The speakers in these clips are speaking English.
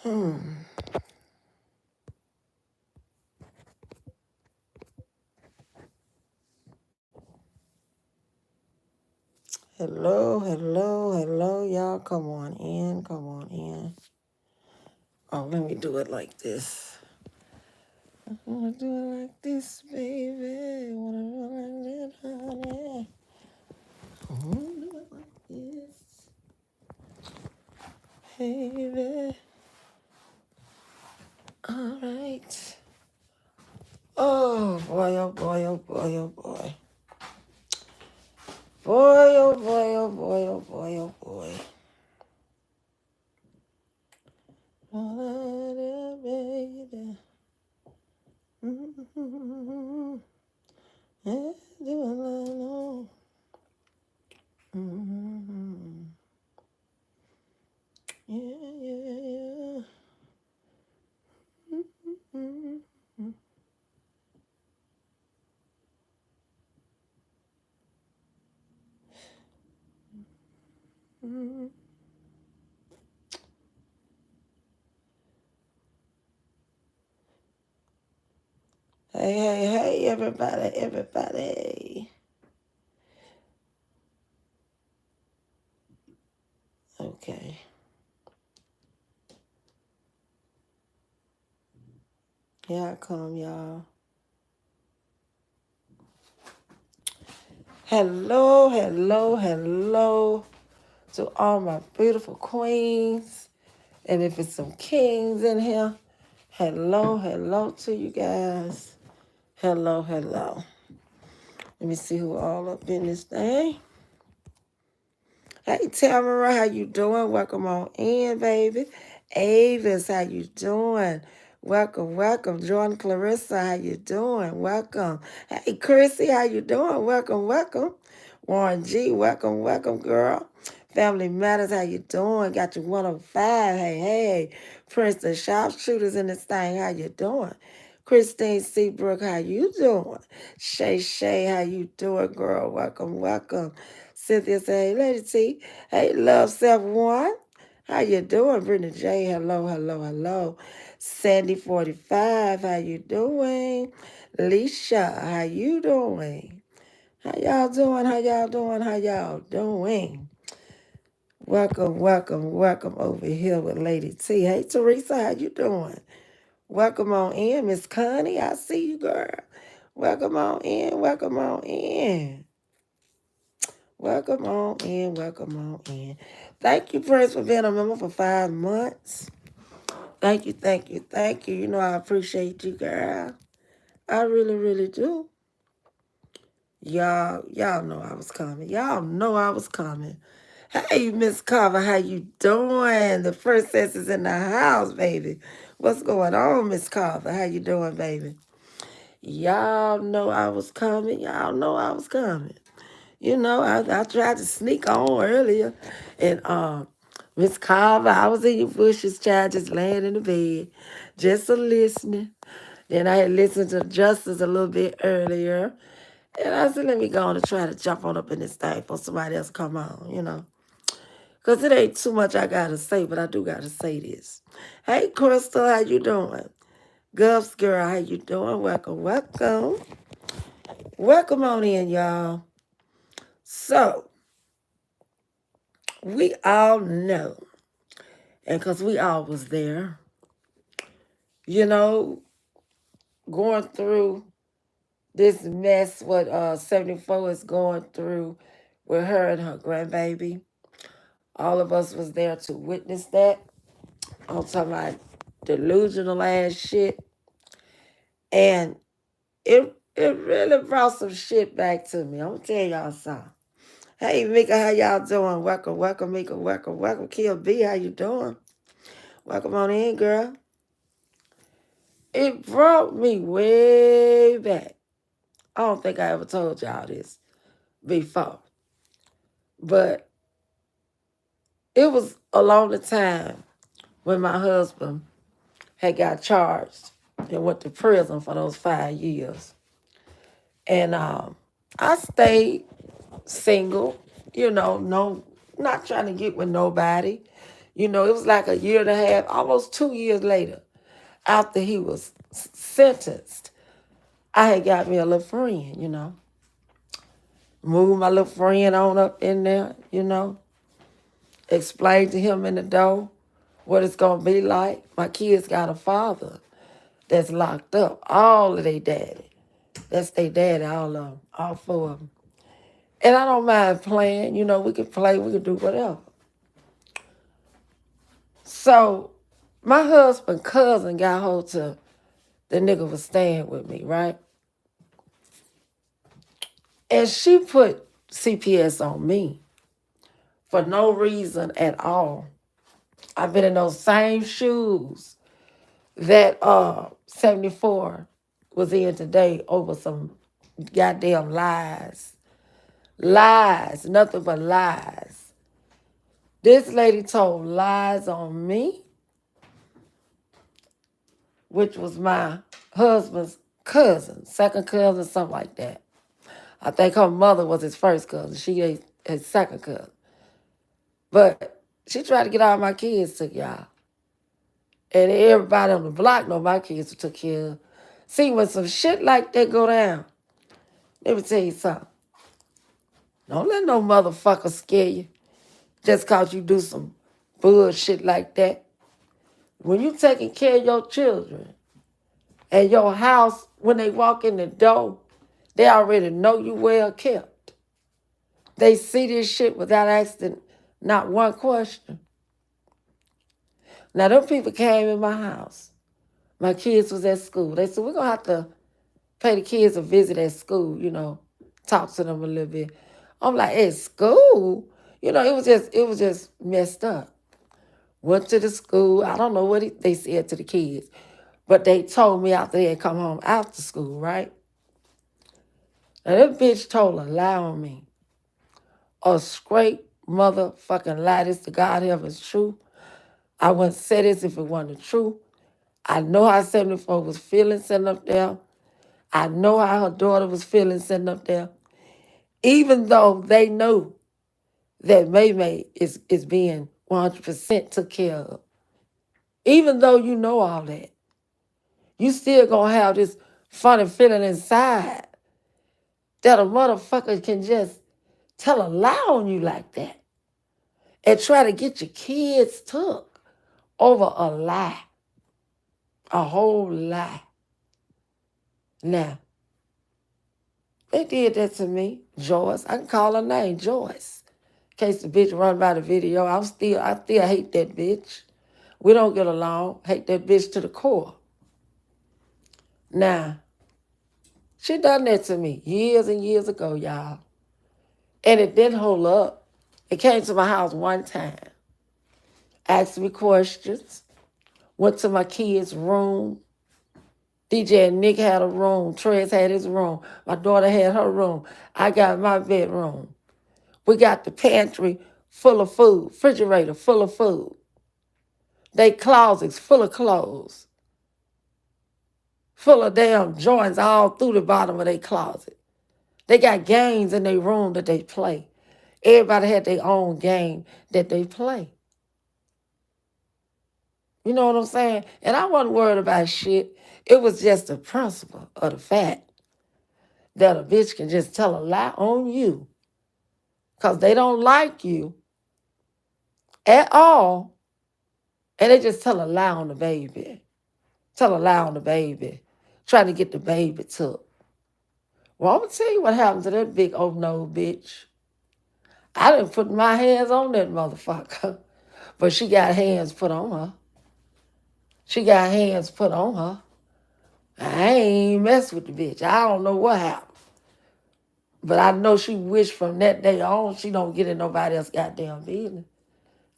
Hmm. Hello, hello, hello, y'all. Come on in, come on in. Oh, let me do it like this. I wanna do it like this, baby. Wanna do it like that, honey. I wanna do it like this, baby. All right. Oh boy, oh boy, oh boy, oh boy. Boy, oh boy, oh boy, oh boy, oh boy. Oh, baby. Mm-hmm. Yeah, do I know? Mm-hmm. Yeah, yeah, yeah. Mm-hmm. Mm-hmm. Hey, hey, hey, everybody, everybody. Okay. Here I come, y'all. Hello, hello, hello to all my beautiful queens. And if it's some kings in here, hello, hello to you guys. Hello, hello. Let me see who all up in this thing. Hey, Tamara, how you doing? Welcome on in, baby. Avis, how you doing? Welcome, welcome. Jordan Clarissa, how you doing? Welcome. Hey, Chrissy, how you doing? Welcome, welcome. Warren G, welcome, welcome, girl. Family Matters, how you doing? Got you 105. Hey, hey. Princeton Sharpshooters in this thing, how you doing? Christine Seabrook, how you doing? Shay Shay, how you doing, girl? Welcome, welcome. Cynthia say, hey, Lady T. Hey, Love Self One. How you doing? Brittany J, hello, hello, hello. Sandy 45, how you doing? Leisha, how you doing? How y'all doing? How y'all doing? How y'all doing? Welcome, welcome, welcome over here with Lady T. Hey, Teresa, how you doing? Welcome on in, Miss Connie. I see you, girl. Welcome on in, welcome on in. Welcome on in, welcome on in. Thank you, Prince, for being a member for 5 months. Thank you, thank you, thank you. You know I appreciate you, girl. I really, really do. Y'all know I was coming. Y'all know I was coming. Hey, Miss Carver, how you doing? The princess is in the house, baby. What's going on, Miss Carver? How you doing, baby? Y'all know I was coming. Y'all know I was coming. You know, I tried to sneak on earlier. And Miss Carver, I was in your bushes, child, just laying in the bed, just a listening. Then I had listened to Justice a little bit earlier. And I said, let me go on and try to jump on up in this thing for somebody else to come on, you know. Because it ain't too much I got to say, but I do got to say this. Hey, Crystal, how you doing? Govs girl, how you doing? Welcome, welcome. Welcome on in, y'all. So, we all know, and because we all was there, you know, going through this mess what 74 is going through with her and her grandbaby. All of us was there to witness that. I'm talking about delusional ass shit. And it really brought some shit back to me. I'm gonna tell y'all something. Hey Mika, how y'all doing? Welcome, welcome, Mika, welcome, welcome. Kill B, how you doing? Welcome on in, girl. It brought me way back. I don't think I ever told y'all this before. But it was along the time when my husband had got charged and went to prison for those 5 years. And I stayed single, you know, no, not trying to get with nobody. You know, it was like a year and a half, almost 2 years later, after he was sentenced, I had got me a little friend, you know. Moved my little friend on up in there, you know. Explained to him in the door what it's going to be like. My kids got a father that's locked up. All of their daddy. That's their daddy, all of them, all four of them. And I don't mind playing. You know, we can play, we can do whatever. So my husband's cousin got hold to the nigga was staying with me, right? And she put CPS on me for no reason at all. I've been in those same shoes that 74 was in today over some goddamn lies. Lies, nothing but lies. This lady told lies on me, which was my husband's cousin, second cousin, something like that. I think her mother was his first cousin. She his second cousin. But she tried to get all my kids took, y'all. And everybody on the block know my kids were took care of. See, when some shit like that go down, let me tell you something. Don't let no motherfucker scare you just cause you do some bullshit like that. When you taking care of your children and your house, when they walk in the door, they already know you well kept. They see this shit without asking not one question. Now, them people came in my house. My kids was at school. They said, we're going to have to pay the kids a visit at school, you know, talk to them a little bit. I'm like, at school? You know, it was just messed up. Went to the school. I don't know what they said to the kids, but they told me after they had come home after school, right? Now, that bitch told a lie on me. A straight motherfucking lie. This to God heaven's truth. I wouldn't say this if it wasn't the truth. I know how 74 was feeling sitting up there. I know how her daughter was feeling sitting up there. Even though they know that May is being 100% took care of. Even though you know all that, you still gonna have this funny feeling inside that a motherfucker can just tell a lie on you like that and try to get your kids took over a lie. A whole lie. Now, they did that to me, Joyce. I can call her name, Joyce. In case the bitch run by the video, I still hate that bitch. We don't get along. Hate that bitch to the core. Now, she done that to me years and years ago, y'all. And it didn't hold up. It came to my house one time. Asked me questions. Went to my kids' room. DJ and Nick had a room. Trez had his room. My daughter had her room. I got my bedroom. We got the pantry full of food. Refrigerator full of food. They closets full of clothes. Full of damn joints all through the bottom of their closet. They got games in their room that they play. Everybody had their own game that they play. You know what I'm saying? And I wasn't worried about shit. It was just the principle of the fact that a bitch can just tell a lie on you because they don't like you at all, and they just tell a lie on the baby. Tell a lie on the baby. Trying to get the baby took. Well, I'm going to tell you what happened to that big old nose bitch. I didn't put my hands on that motherfucker, but she got hands put on her. She got hands put on her. I ain't mess with the bitch. I don't know what happened. But I know she wished from that day on she don't get in nobody else's goddamn business.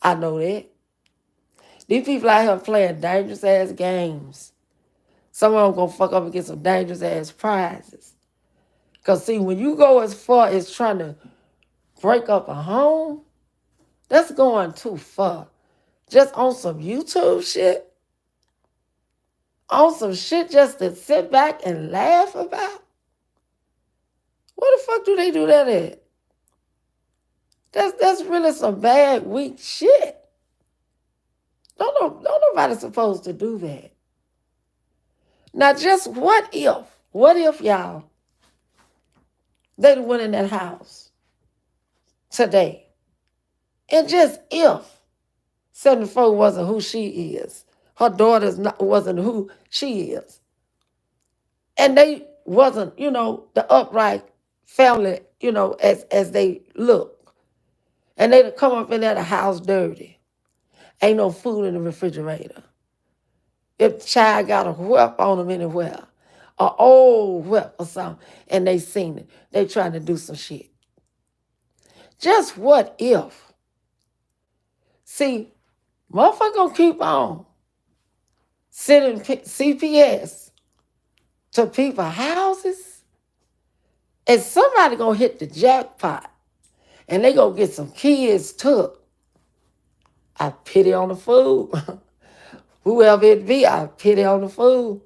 I know that. These people out here playing dangerous ass games. Some of them gonna fuck up and get some dangerous ass prizes. Cause see, when you go as far as trying to break up a home, that's going too far. Just on some YouTube shit. On some shit just to sit back and laugh about. Where the fuck do they do that at? That's really some bad, weak shit. Don't nobody supposed to do that. Now, just what if y'all, they went in that house today, and just if 74 wasn't who she is, her daughters wasn't who she is, and they wasn't, the upright family, as they look, and they'd come up in there, the house dirty, ain't no food in the refrigerator. If the child got a whip on them anywhere, an old whip or something, and they seen it, they trying to do some shit. Just what if? See, motherfucker gonna keep on sending CPS to people houses, and somebody gonna hit the jackpot, and they gonna get some kids took. I pity on the food. Whoever it be, I pity on the food.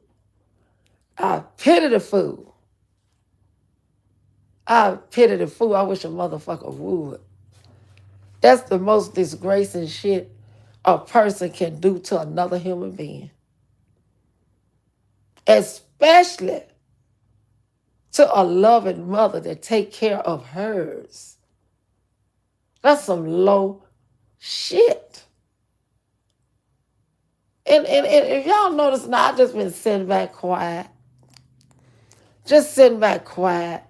I pity the food. I pity the fool. I wish a motherfucker would. That's the most disgracing shit a person can do to another human being. Especially to a loving mother that take care of hers. That's some low shit. And if y'all notice now, I just been sitting back quiet. Just sitting back quiet.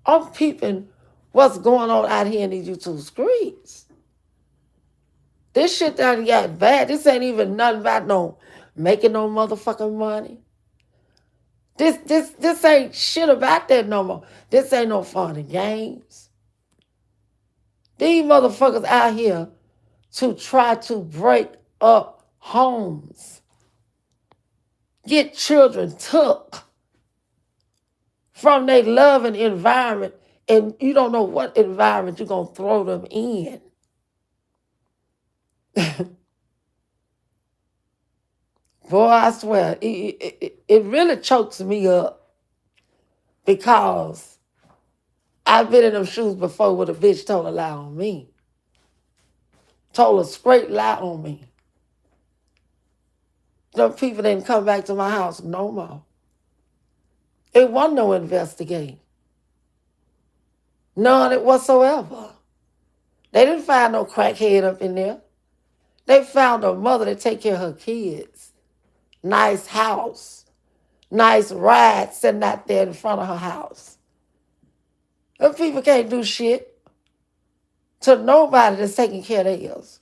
I'm peeping what's going on out here in these YouTube streets. This shit done got bad. This ain't even nothing about no making no motherfucking money. This ain't shit about that no more. This ain't no fun and games. These motherfuckers out here to try to break up homes. Get children took from their loving environment, and you don't know what environment you're going to throw them in. Boy, I swear, it really chokes me up because I've been in them shoes before where a bitch told a lie on me. Told a straight lie on me. Them people didn't come back to my house no more. It wasn't no investigation. None whatsoever. They didn't find no crackhead up in there. They found a mother to take care of her kids. Nice house. Nice ride sitting out there in front of her house. Them people can't do shit to nobody that's taking care of theirs.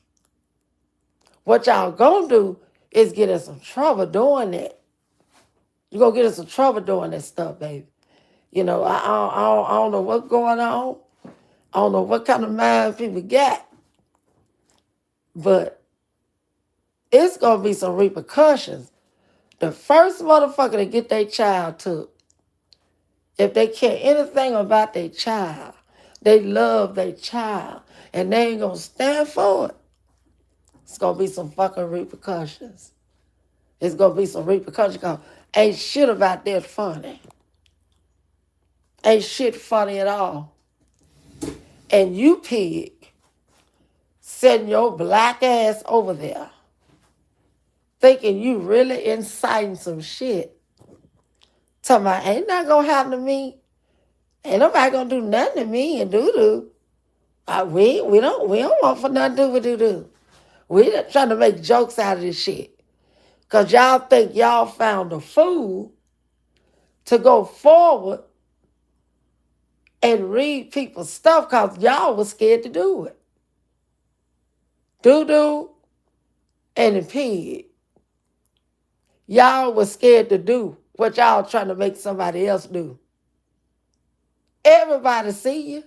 What y'all gonna do is get in some trouble doing that. You're gonna get in some trouble doing that stuff, baby. I don't know what's going on. I don't know what kind of mind people got. But it's gonna be some repercussions. The first motherfucker to get their child took, if they care anything about their child, they love their child, and they ain't gonna stand for it, it's gonna be some fucking repercussions. It's gonna be some repercussions because ain't shit about that funny. Ain't shit funny at all. And you pig, sitting your black ass over there, thinking you really inciting some shit. Talking about, ain't nothing gonna happen to me. Ain't nobody gonna do nothing to me and doo-doo. We don't want for nothing to do with doo-doo. We just trying to make jokes out of this shit. Because y'all think y'all found a fool to go forward and read people's stuff because y'all was scared to do it. Doo-doo and the pig. Y'all was scared to do what y'all trying to make somebody else do. Everybody see you.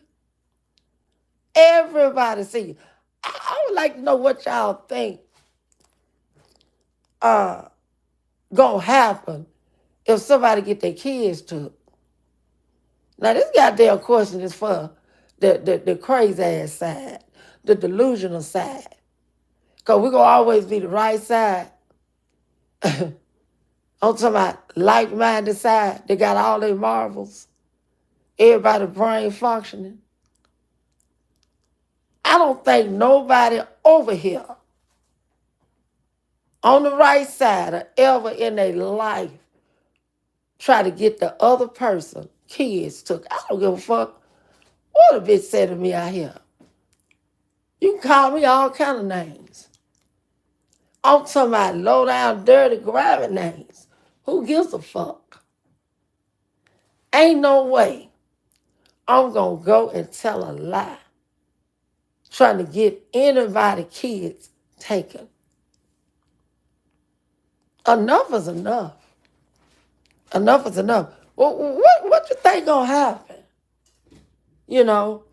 Everybody see you. I would like to know what y'all think gonna happen if somebody get their kids took. Now this goddamn question is for the crazy ass side, the delusional side. Because we're gonna always be the right side. I'm talking about like-minded side. They got all their marbles. Everybody brain functioning. I don't think nobody over here on the right side or ever in their life try to get the other person kids took. I don't give a fuck what a bitch said to me out here. You can call me all kind of names. I'm talking about low down, dirty, grimy names. Who gives a fuck? Ain't no way I'm going to go and tell a lie trying to get anybody kids taken. Enough is enough. Enough is enough. What you think gonna happen? You know,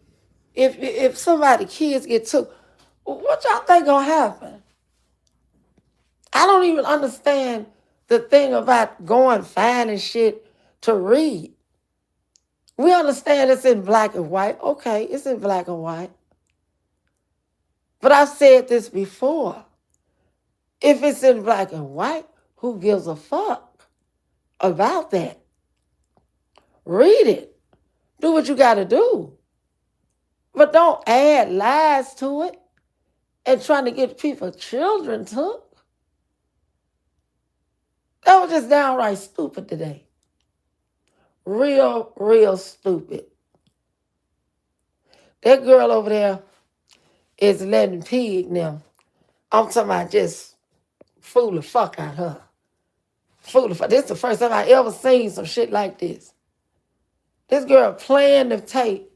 if somebody kids get took, what y'all think gonna happen? I don't even understand the thing about going finding shit to read. We understand it's in black and white. Okay, it's in black and white. But I've said this before. If it's in black and white, who gives a fuck about that? Read it. Do what you got to do. But don't add lies to it and trying to get people children took. That was just downright stupid today. Real stupid. That girl over there is letting pig now. I'm talking about just fool the fuck out of her. Fool the fuck. This is the first time I ever seen some shit like this. This girl playing the tape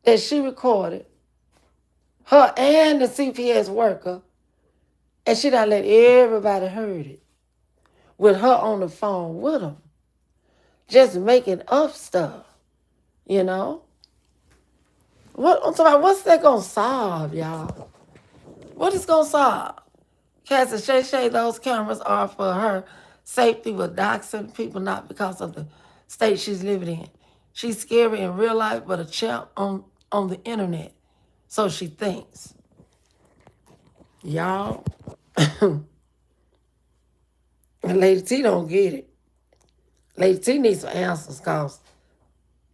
that she recorded, her and the CPS worker, and she done let everybody heard it with her on the phone with them, just making up stuff, you know? What I'm talking about, what's that gonna solve, y'all? What is gonna solve? Cassie Shay, those cameras are for her safety with doxing people, not because of the state she's living in. She's scary in real life, but a champ on the internet. So she thinks. Y'all, Lady T don't get it. Lady T needs some answers, cause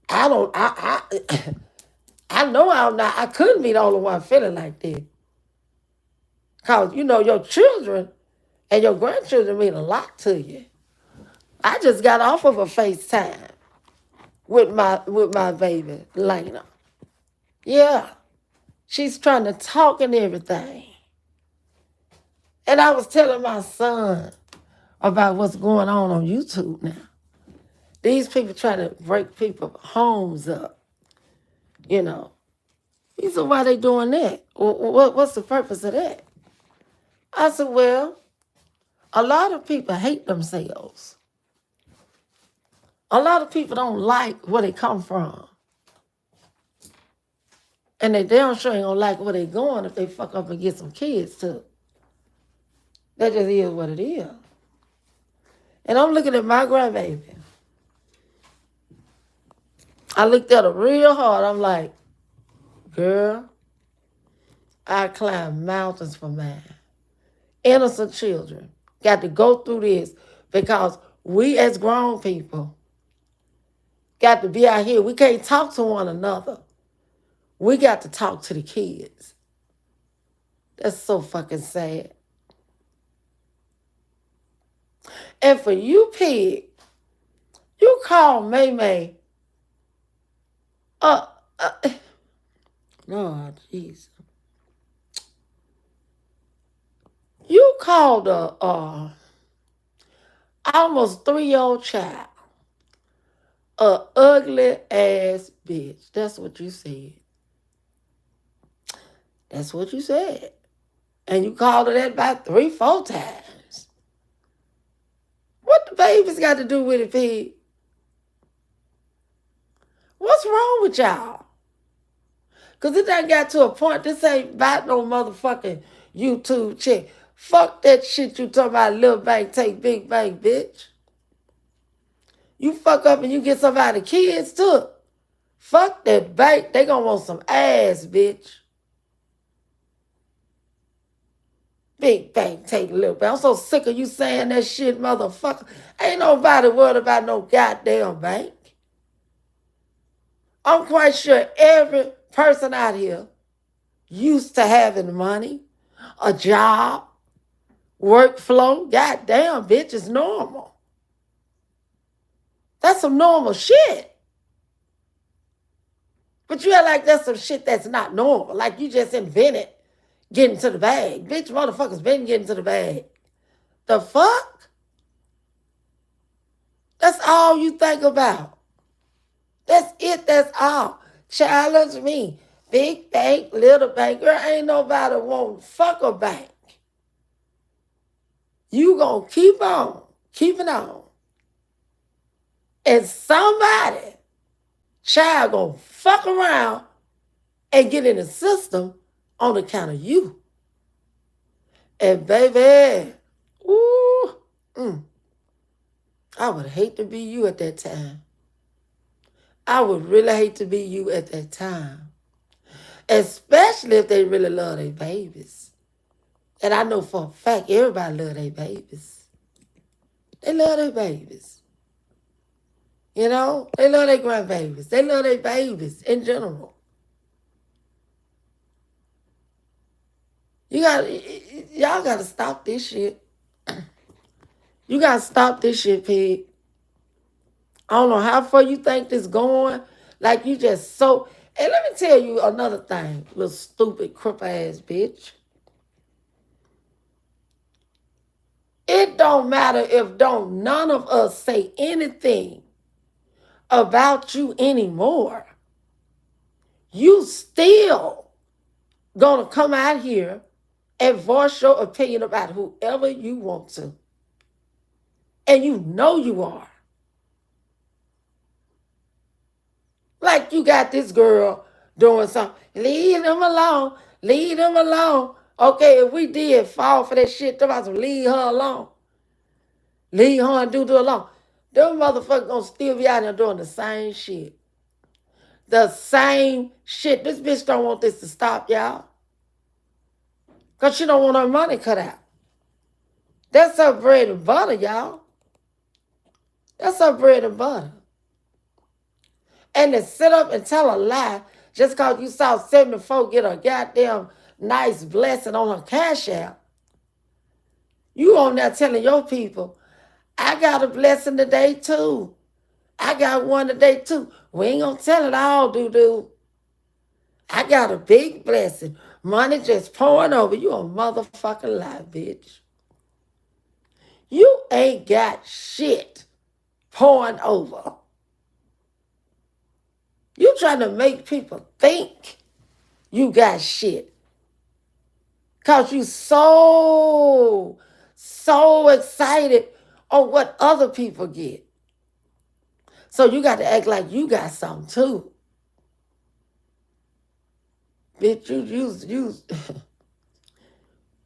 I know I couldn't be the only one feeling like this. Cause you know your children and your grandchildren mean a lot to you. I just got off of a FaceTime with my baby, Lena. Yeah. She's trying to talk and everything. And I was telling my son about what's going on YouTube now. These people trying to break people's homes up, you know. He said, why they doing that? What's the purpose of that? I said, well, a lot of people hate themselves. A lot of people don't like where they come from. And they damn sure ain't gonna like where they going if they fuck up and get some kids too. That just is what it is. And I'm looking at my grandbaby. I looked at her real hard. I'm like, girl, I climb mountains for mine. Innocent children got to go through this because we as grown people got to be out here. We can't talk to one another. We got to talk to the kids. That's so fucking sad. And for you, pig, you call May. Lord Jesus. You called a almost 3-year-old child a ugly ass bitch. That's what you said. That's what you said. And you called her that about 3-4 times. What the baby's got to do with it, pig? What's wrong with y'all? Because it done got to a point, this ain't about no motherfucking YouTube chick. Fuck that shit you talking about, little bank take big bank, bitch. You fuck up and you get somebody kids too. Fuck that bank. They gonna want some ass, bitch. Big bank take little bank. I'm so sick of you saying that shit, motherfucker. Ain't nobody worried about no goddamn bank. I'm quite sure every person out here used to having money, a job, workflow. Goddamn, bitch, it's normal. That's some normal shit. But you act like that's some shit that's not normal. Like you just invented getting to the bag. Bitch, motherfuckers been getting to the bag. The fuck? That's all you think about. That's it, that's all. Challenge me. Big bank, little bank. Girl, ain't nobody want fuck a bank. You gonna keep on, keeping on. And somebody, child, gonna fuck around and get in the system on account of you. And baby, ooh, I would hate to be you at that time. I would really hate to be you at that time. Especially if they really love their babies. And I know for a fact everybody love their babies. They love their babies. You know, they love their grandbabies. They love their babies in general. Y'all gotta stop this shit. You gotta stop this shit, pig. I don't know how far you think this going. Like you just so. And let me tell you another thing, little stupid crip ass bitch. It don't matter if don't none of us say anything about you anymore. You still gonna come out here and voice your opinion about whoever you want to. And you know you are. Like you got this girl doing something. Leave them alone. Leave them alone. Okay, if we did fall for that shit, them about to leave her alone. Leave her and do alone. Them motherfuckers gonna still be out there doing the same shit. The same shit. This bitch don't want this to stop, y'all. Because she don't want her money cut out. That's her bread and butter, y'all. That's her bread and butter. And to sit up and tell a lie just because you saw 74 get a goddamn nice blessing on her cash app. You on there telling your people, I got a blessing today too. I got one today too. We ain't gonna tell it all, doo-doo. I got a big blessing. Money just pouring over. You a motherfucking lie, bitch. You ain't got shit pouring over. You trying to make people think you got shit. Because you so excited on what other people get. So you got to act like you got something too. Bitch,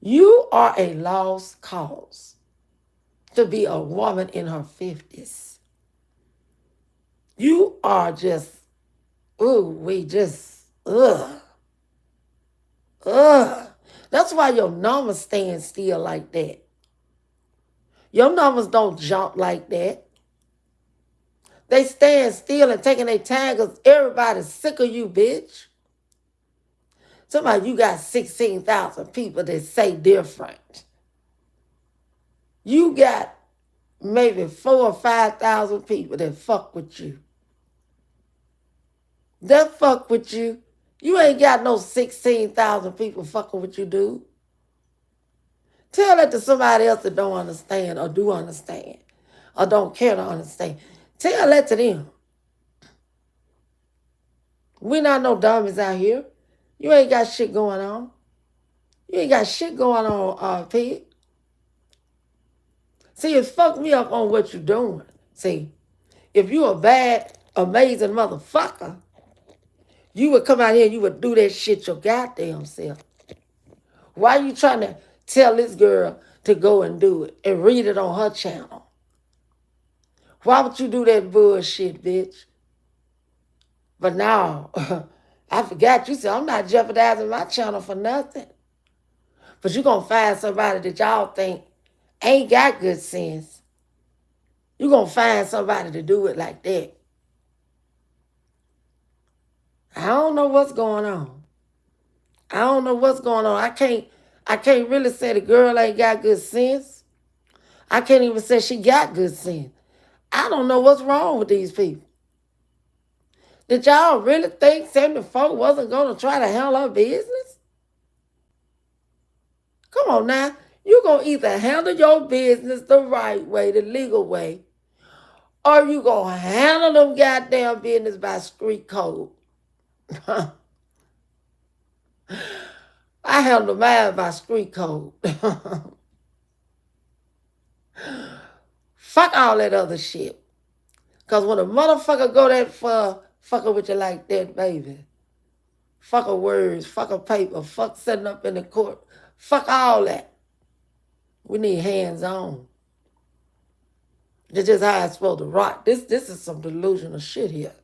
you are a lost cause to be a woman in her 50s. You are just, ugh. That's why your numbers stand still like that. Your numbers don't jump like that. They stand still and taking their time because everybody's sick of you, bitch. Somebody, you got 16,000 people that say different. You got maybe 4,000 or 5,000 people that fuck with you. That fuck with you. You ain't got no 16,000 people fucking with you, dude. Tell that to somebody else that don't understand or do understand or don't care to understand. Tell that to them. We not no dummies out here. You ain't got shit going on. You ain't got shit going on, pig. See, it fucked me up on what you doing. See, if you a bad, amazing motherfucker, you would come out here and you would do that shit your goddamn self. Why you trying to tell this girl to go and do it and read it on her channel? Why would you do that bullshit, bitch? But now, I forgot you said, I'm not jeopardizing my channel for nothing. But you going to find somebody that y'all think ain't got good sense. You going to find somebody to do it like that. I don't know what's going on. I don't know what's going on. I I can't really say the girl ain't got good sense. I can't even say she got good sense. I don't know what's wrong with these people. Did y'all really think 74 wasn't going to try to handle her business? Come on now. You're going to either handle your business the right way, the legal way, or you going to handle them goddamn business by street code. I handle mine by street code. Fuck all that other shit. Because when a motherfucker go that far, fucking with you like that, baby. Fuck her words, fuck her paper, fuck setting up in the court. Fuck all that. We need hands on. That's just how it's supposed to rock. This is some delusional shit here.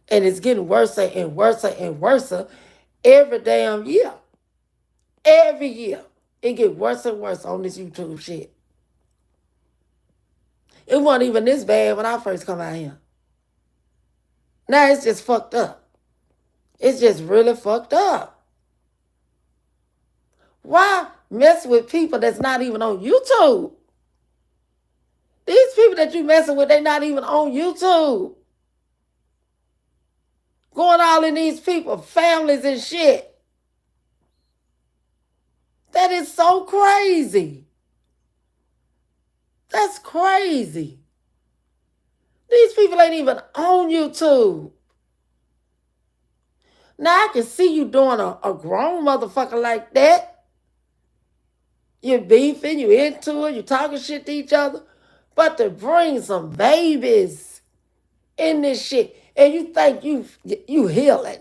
And it's getting worse and worse and worse every damn year. Every year. It gets worse and worse on this YouTube shit. It wasn't even this bad when I first come out here. Now it's just fucked up. It's just really fucked up. Why mess with people that's not even on YouTube? These people that you messing with, they not even on YouTube. Going all in these people, families and shit. That is so crazy. That's crazy. These people ain't even on YouTube. Now I can see you doing a grown motherfucker like that. You're beefing, you into it, you talking shit to each other. But to bring some babies in this shit, and you think you healing.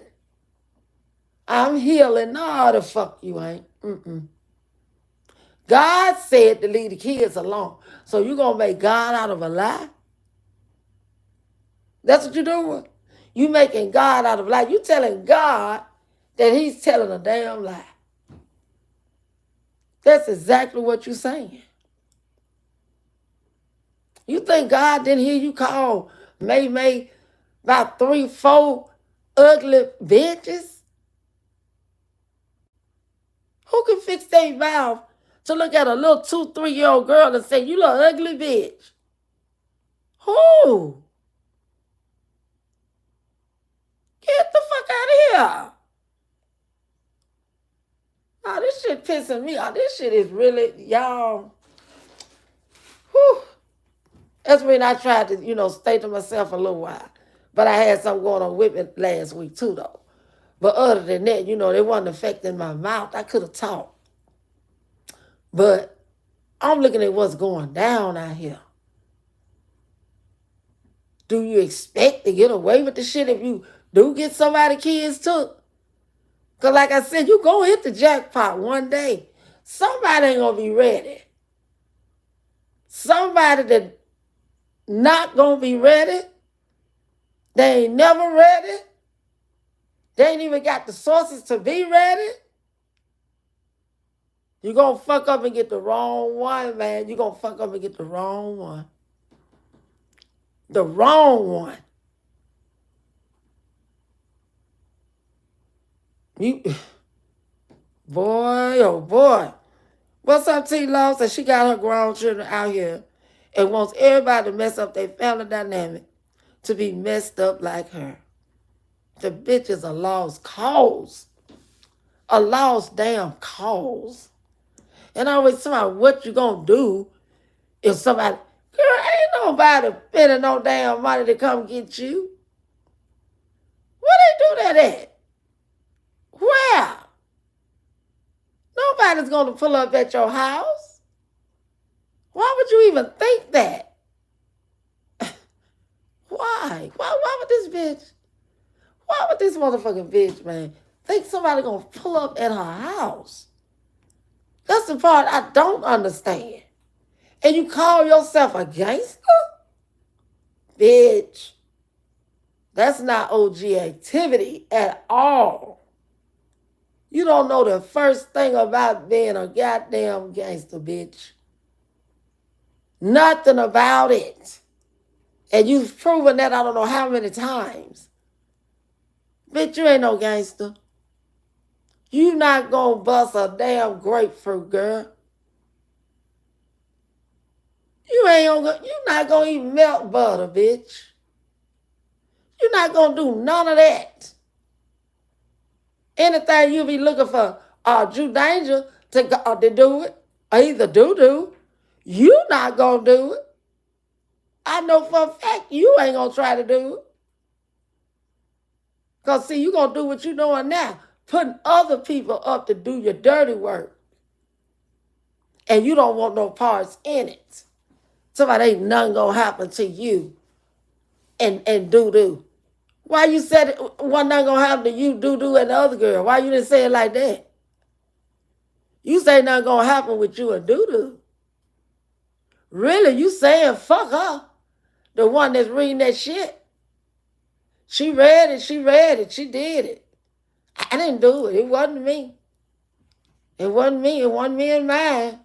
I'm healing. No, the fuck you ain't. God said to leave the kids alone. So you gonna make God out of a lie? That's what you're doing. You making God out of a lie. You telling God that he's telling a damn lie. That's exactly what you're saying. You think God didn't hear you call May about 3, 4 ugly bitches? Who can fix their mouth to look at a little 2, 3-year-old girl and say, you little ugly bitch? Who? Get the fuck out of here. Oh, this shit pissing me off. This shit is really, y'all. Whew. That's when I tried to, stay to myself a little while. But I had something going on with me last week too, though. But other than that, they wasn't affecting my mouth. I could have talked. But I'm looking at what's going down out here. Do you expect to get away with the shit if you do get somebody's kids took? Because like I said, you going to hit the jackpot one day. Somebody ain't going to be ready. Somebody that not going to be ready. They ain't never ready. They ain't even got the sources to be ready. You're going to fuck up and get the wrong one, man. You're going to fuck up and get the wrong one. The wrong one. Boy, oh boy. What's up, T-Law? So she got her grown children out here and wants everybody to mess up their family dynamic to be messed up like her. The bitch is a lost cause. A lost damn cause. And I always tell her, what you gonna do if somebody, girl, ain't nobody spending no damn money to come get you. Where they do that at? Where? Nobody's gonna pull up at your house. Why would you even think that? Why? Why would this bitch? Why would this motherfucking bitch, man, think somebody gonna pull up at her house? That's the part I don't understand. And you call yourself a gangster? Bitch. That's not OG activity at all. You don't know the first thing about being a goddamn gangster, bitch. Nothing about it. And you've proven that I don't know how many times. Bitch, you ain't no gangster. You not gonna bust a damn grapefruit, girl. You not gonna even melt butter, bitch. You're not gonna do none of that. Anything you be looking for, Drew Danger to do it, or either do. You not gonna do it. I know for a fact you ain't gonna try to do it. Because, see, you going to do what you doing now, putting other people up to do your dirty work. And you don't want no parts in it. Somebody ain't nothing going to happen to you and do. Why you said it wasn't nothing going to happen to you, do, and the other girl? Why you didn't say it like that? You say nothing going to happen with you and do. Really, you saying fuck her, the one that's reading that shit. She read it, she did it. I didn't do it. It wasn't me. It wasn't me and mine.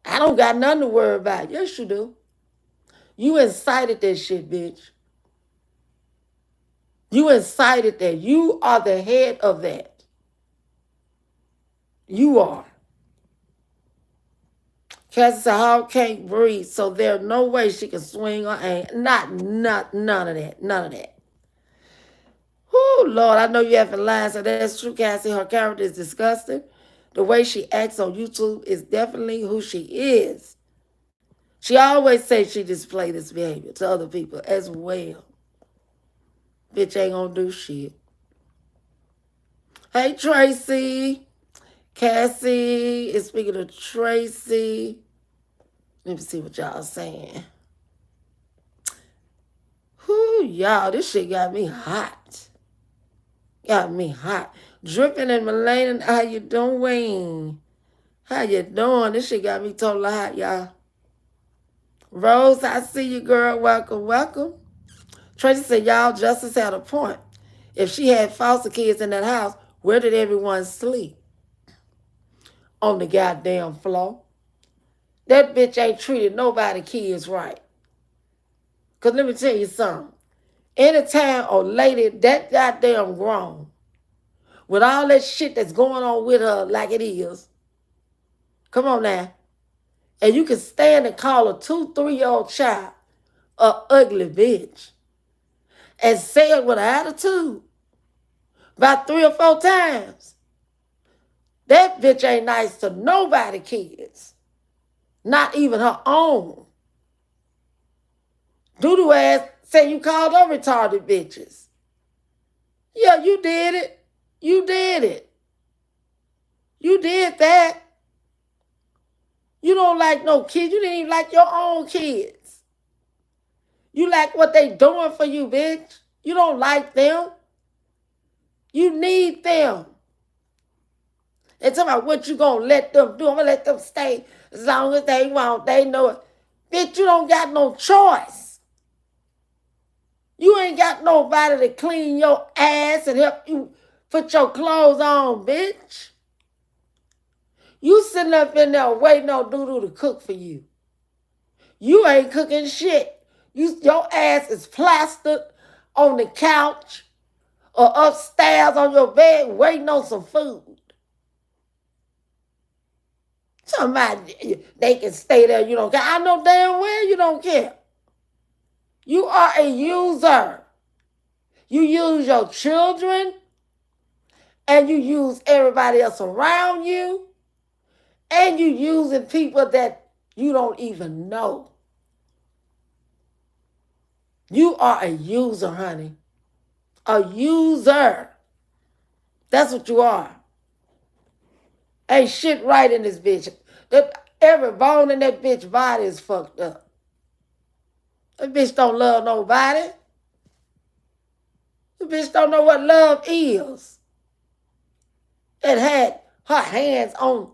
I don't got nothing to worry about. Yes, you do. You incited that shit, bitch. You incited that. You are the head of that. You are. Cassie said, Hog can't breathe, so there's no way she can swing or aim. None of that. None of that. Oh, Lord, I know you haven't lied, so that's true, Cassie. Her character is disgusting. The way she acts on YouTube is definitely who she is. She always says she displays this behavior to other people as well. Bitch ain't gonna do shit. Hey, Tracy. Cassie is speaking to Tracy. Let me see what y'all saying. Whoo, y'all, this shit got me hot. Got me hot. Dripping and Melanie, how you doing? How you doing? This shit got me totally hot, y'all. Rose, I see you, girl. Welcome. Tracy said, y'all, Justice had a point. If she had foster kids in that house, where did everyone sleep? On the goddamn floor. That bitch ain't treated nobody kids right. Because let me tell you something. Anytime a lady that goddamn grown, with all that shit that's going on with her like it is, come on now, and you can stand and call a 2-3-year-old child a ugly bitch and say it with an attitude about 3 or 4 times, that bitch ain't nice to nobody kids. Not even her own. Doodoo ass say you called her retarded bitches. Yeah, you did it. You did it. You did that. You don't like no kids. You didn't even like your own kids. You like what they doing for you, bitch. You don't like them. You need them. And tell me what you gonna let them do. I'm gonna let them stay as long as they want. They know it. Bitch, you don't got no choice. You ain't got nobody to clean your ass and help you put your clothes on, bitch. You sitting up in there waiting on Doodoo to cook for you. You ain't cooking shit. Your ass is plastered on the couch or upstairs on your bed waiting on some food. Somebody, they can stay there, you don't care. I know damn well you don't care. You are a user. You use your children and you use everybody else around you and you using people that you don't even know. You are a user, honey. A user. That's what you are. Ain't shit right in this bitch. Every bone in that bitch body is fucked up. That bitch don't love nobody. The bitch don't know what love is. It had her hands on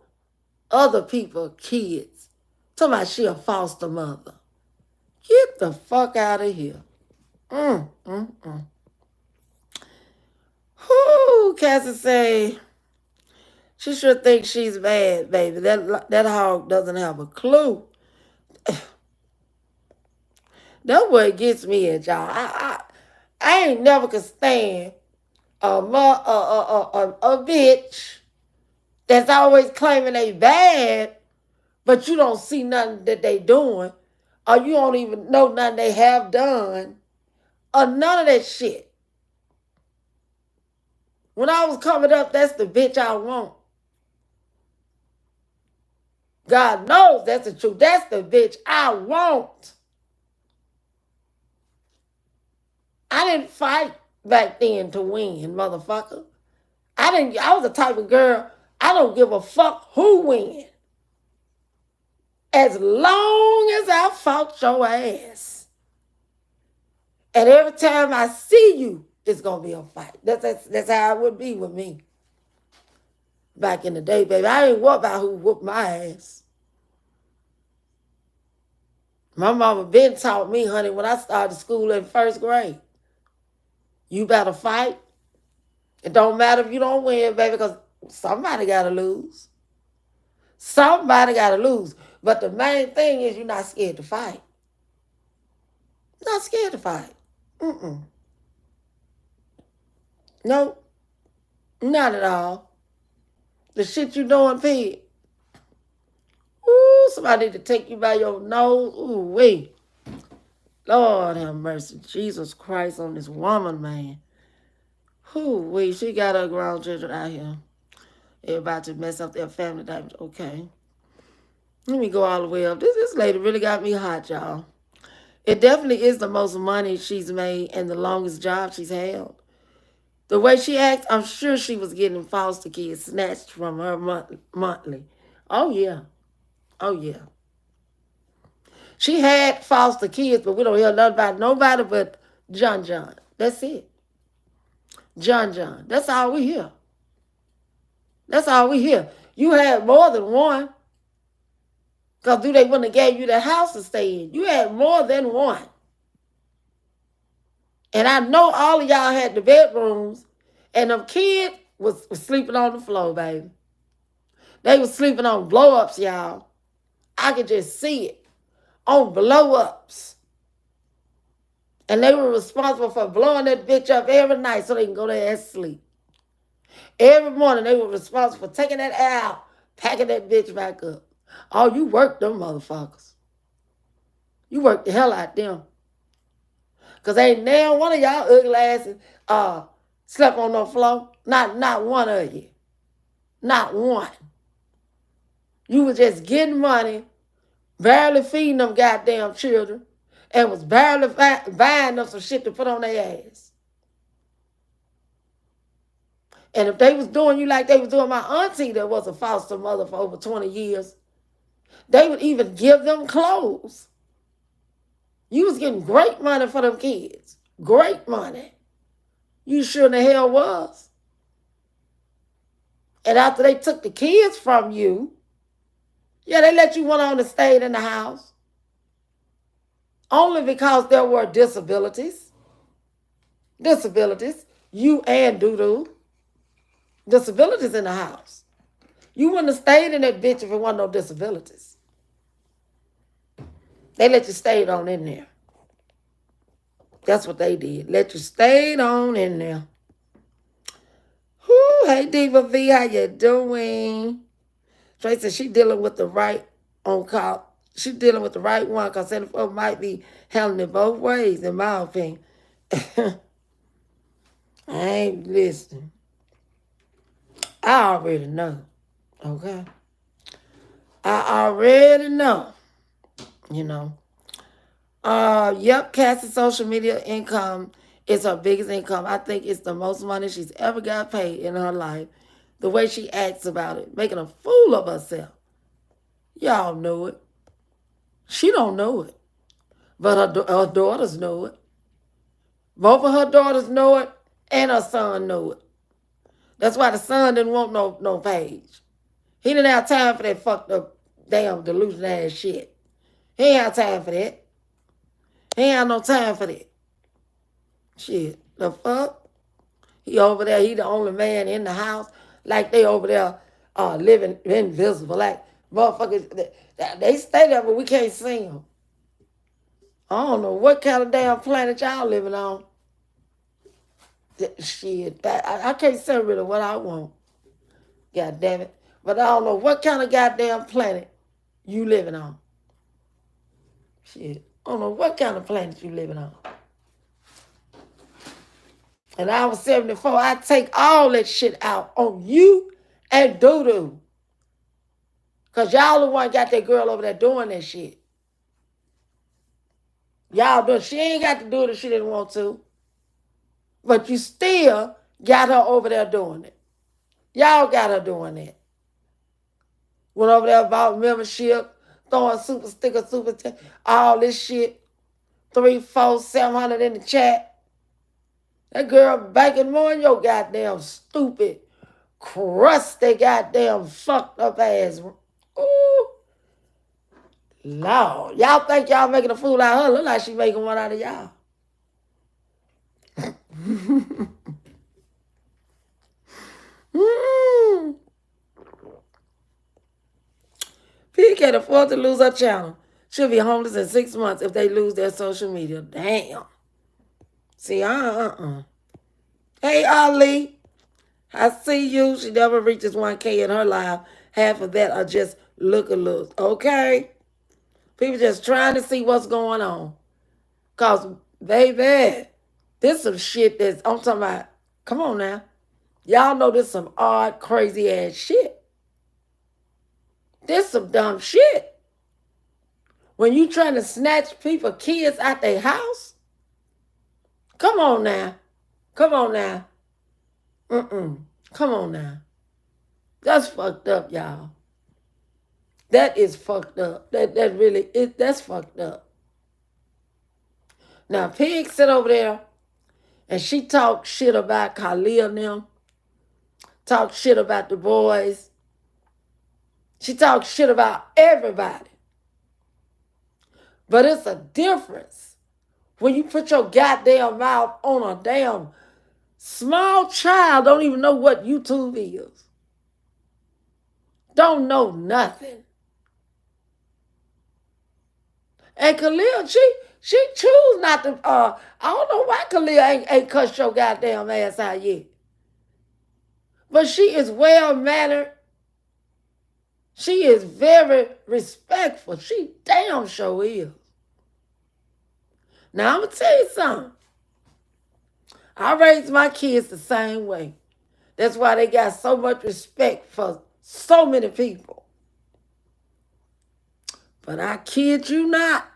other people's kids. Talking about she a foster mother. Get the fuck out of here. Whoo, Cassie say, she sure thinks she's bad, baby. That hog doesn't have a clue. That's what gets me at y'all. I ain't never could stand a bitch that's always claiming they bad, but you don't see nothing that they doing, or you don't even know nothing they have done, or none of that shit. When I was coming up, that's the bitch I want. God knows that's the truth. That's the bitch I want. I didn't fight back then to win, motherfucker. I was the type of girl, I don't give a fuck who win. As long as I fought your ass. And every time I see you, it's gonna be a fight. That's how it would be with me. Back in the day, baby. I ain't worried about who whooped my ass. My mama been taught me, honey, when I started school in first grade. You better fight. It don't matter if you don't win, baby, because somebody gotta lose. Somebody gotta lose. But the main thing is you're not scared to fight. Not scared to fight. Nope. Not at all. The shit you doing, pig. Ooh, somebody need to take you by your nose. Ooh, wait. Lord have mercy. Jesus Christ on this woman, man. Ooh, wait. She got her grown children out here. They're about to mess up their family dynamics. Okay. Let me go all the way up. This lady really got me hot, y'all. It definitely is the most money she's made and the longest job she's held. The way she acts, I'm sure she was getting foster kids snatched from her monthly. Oh, yeah. Oh, yeah. She had foster kids, but we don't hear nothing about nobody but John. That's it. John. That's all we hear. That's all we hear. You had more than one. Because they wouldn't have gave you the house to stay in. You had more than one. And I know all of y'all had the bedrooms, and them kids was sleeping on the floor, baby. They was sleeping on blow-ups, y'all. I could just see it. On blow-ups. And they were responsible for blowing that bitch up every night so they can go there and sleep. Every morning they were responsible for taking that air out, packing that bitch back up. Oh, you worked them motherfuckers. You worked the hell out them. Because ain't now one of y'all ugly asses slept on no floor. Not one of you. Not one. You was just getting money, barely feeding them goddamn children, and was barely buying them some shit to put on their ass. And if they was doing you like they was doing my auntie that was a foster mother for over 20 years, they would even give them clothes. You was getting great money for them kids. Great money. You sure in the hell was. And after they took the kids from you, yeah, they let you went on to stay in the house. Only because there were disabilities. Disabilities. You and Doodoo. Disabilities in the house. You wouldn't have stayed in that bitch if it wasn't no disabilities. They let you stay on in there. That's what they did. Let you stay on in there. Whoo, hey Diva V, how you doing? Tracy said she dealing with the right on call. She dealing with the right one because Senator might be handling it both ways, in my opinion. I ain't listening. I already know. Okay? I already know. You know. Yep, Cassie's social media income is her biggest income. I think it's the most money she's ever got paid in her life. The way she acts about it, making a fool of herself. Y'all know it. She don't know it. But her daughters know it. Both of her daughters know it, and her son know it. That's why the son didn't want no page. He didn't have time for that fucked up, damn delusional ass shit. He ain't have time for that. He ain't have no time for that. Shit, the fuck? He over there, he the only man in the house. Like they over there living invisible. Like motherfuckers, they stay there, but we can't see them. I don't know what kind of damn planet y'all living on. Shit, I can't say really what I want. God damn it. But I don't know what kind of goddamn planet you living on. Shit. I don't know what kind of planet you living on. And I was 74. I take all that shit out on you and Doodoo. Because y'all the one got that girl over there doing that shit. Y'all do. She ain't got to do it if she didn't want to. But you still got her over there doing it. Y'all got her doing that. Went over there, bought membership, throwing super sticker, all this shit. 3, 4, 700 in the chat. That girl banking more than your goddamn stupid, crusty, goddamn fucked up ass. Ooh. Lord. Y'all think y'all making a fool out of her. Look like she making one out of y'all. P can't afford to lose her channel. She'll be homeless in 6 months if they lose their social media. Damn. See, Hey, Ali. I see you. She never reaches 1K in her life. Half of that are just look. Okay? People just trying to see what's going on. Because, baby, this some shit that's, I'm talking about, come on now. Y'all know this some odd, crazy ass shit. This some dumb shit. When you trying to snatch people, kids out their house? Come on now. Come on now. Come on now. That's fucked up, y'all. That is fucked up. That really is, that's fucked up. Now, Pig sit over there and she talk shit about Khalil and them. Talk shit about the boys. She talks shit about everybody. But it's a difference when you put your goddamn mouth on a damn small child don't even know what YouTube is. Don't know nothing. And Khalil, she choose not to, I don't know why Khalil ain't cussed your goddamn ass out yet. But she is well-mannered. She is very respectful. She damn sure is. Now, I'm going to tell you something. I raised my kids the same way. That's why they got so much respect for so many people. But I kid you not.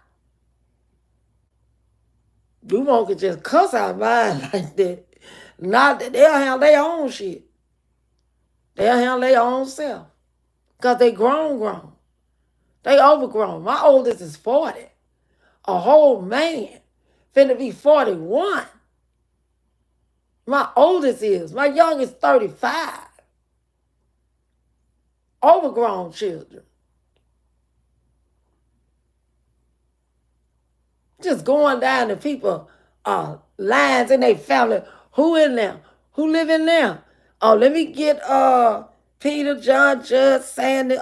You won't just cuss out mine like that. Not that they'll handle their own shit. They'll handle their own self. Because they grown. They overgrown. My oldest is 40. A whole man. Finna be 41. My oldest is. My youngest 35. Overgrown children. Just going down to people lines in their family. Who in there? Who live in there? Oh, let me get Peter, John, Judge, Sandy.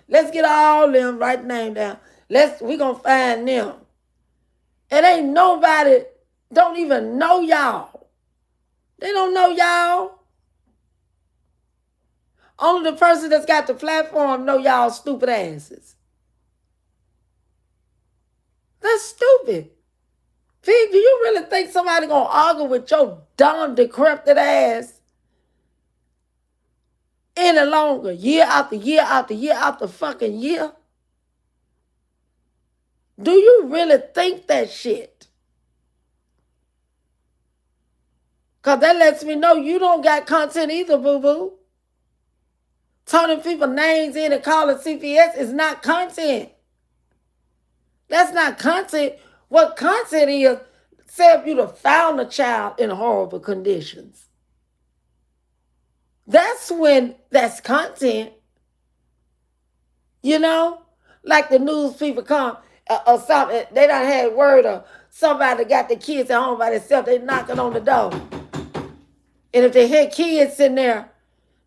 Let's get all them, write the name down. We gonna find them. It ain't nobody don't even know y'all. They don't know y'all. Only the person that's got the platform know y'all stupid asses. That's stupid. Pig, do you really think somebody gonna argue with your dumb, decrepit ass any longer? Year after year after year after fucking year? Do you really think that shit? Because that lets me know you don't got content either, boo-boo. Turning people names in and calling CPS is not content. That's not content. What content is, say if you'd have found a child in horrible conditions. That's when that's content. You know? Like the news people come or something. They done had word of somebody got the kids at home by themselves. They knocking on the door. And if they hear kids in there,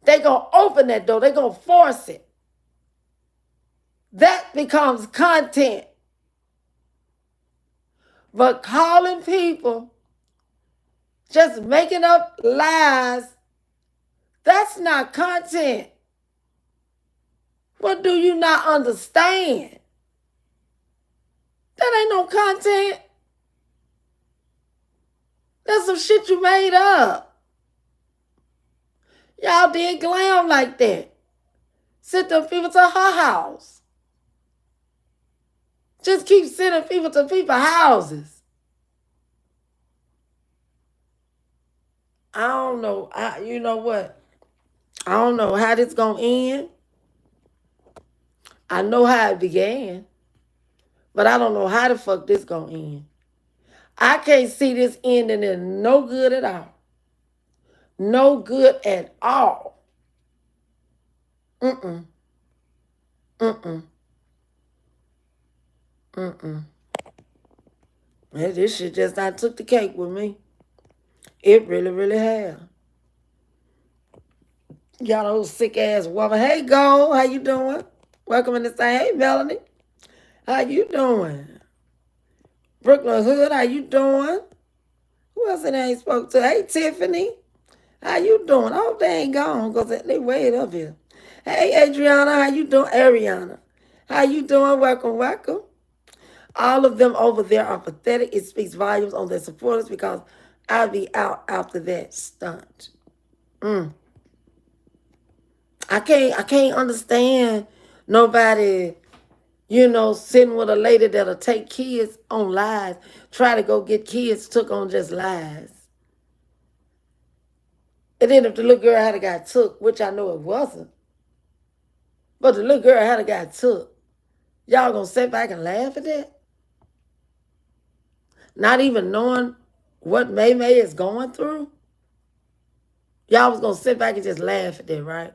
they going to open that door. They going to force it. That becomes content. But calling people, just making up lies, that's not content. What do you not understand? That ain't no content. That's some shit you made up. Y'all did glam like that. Sent them people to her house. Just keep sending people to people's houses. I don't know. You know what? I don't know how this gonna end. I know how it began, but I don't know how the fuck this gonna end. I can't see this ending in no good at all. No good at all. Mm-mm. Mm-mm. Mm-mm. This shit just not took the cake with me. It really, really have. Y'all those sick ass woman. Hey, Go, how you doing? Welcome in the thing. Hey, Melanie, how you doing? Brooklyn Hood, how you doing? Who else in there ain't spoke to? Hey, Tiffany, how you doing? I hope they ain't gone because they way up here. Hey, Adriana, how you doing? Ariana, how you doing? Welcome, welcome. All of them over there are pathetic. It speaks volumes on their supporters because I'll be out after that stunt. I can't understand nobody, sitting with a lady that'll take kids on lies, try to go get kids took on just lies. And then if the little girl had got took, which I know it wasn't, but the little girl had got took, y'all gonna sit back and laugh at that? Not even knowing what May is going through? Y'all was gonna sit back and just laugh at that, right?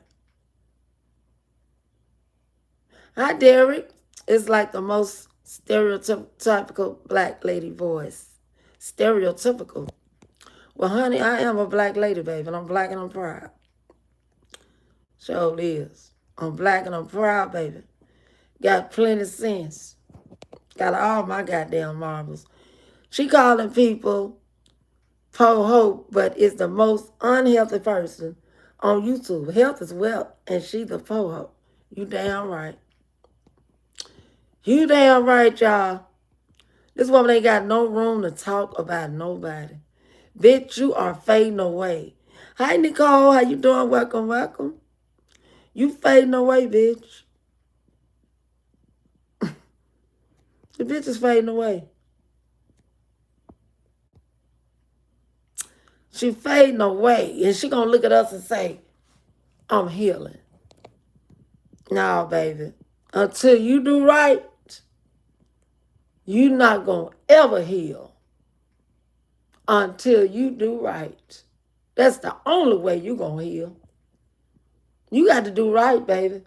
Hi, Derek. It's like the most stereotypical black lady voice. Stereotypical. Well, honey, I am a black lady, baby, and I'm black and I'm proud. Sure is. I'm black and I'm proud, baby. Got plenty of sense. Got all my goddamn marbles. She calling people po hope, but is the most unhealthy person on YouTube. Health is wealth, and she the po hope. You damn right. You damn right, y'all. This woman ain't got no room to talk about nobody. Bitch, you are fading away. Hi, Nicole. How you doing? Welcome, welcome. You fading away, bitch. The bitch is fading away. She fading away. And she gonna look at us and say, I'm healing. No, baby. Until you do right, you not gonna ever heal. Until you do right. That's the only way you gonna heal. You got to do right, baby.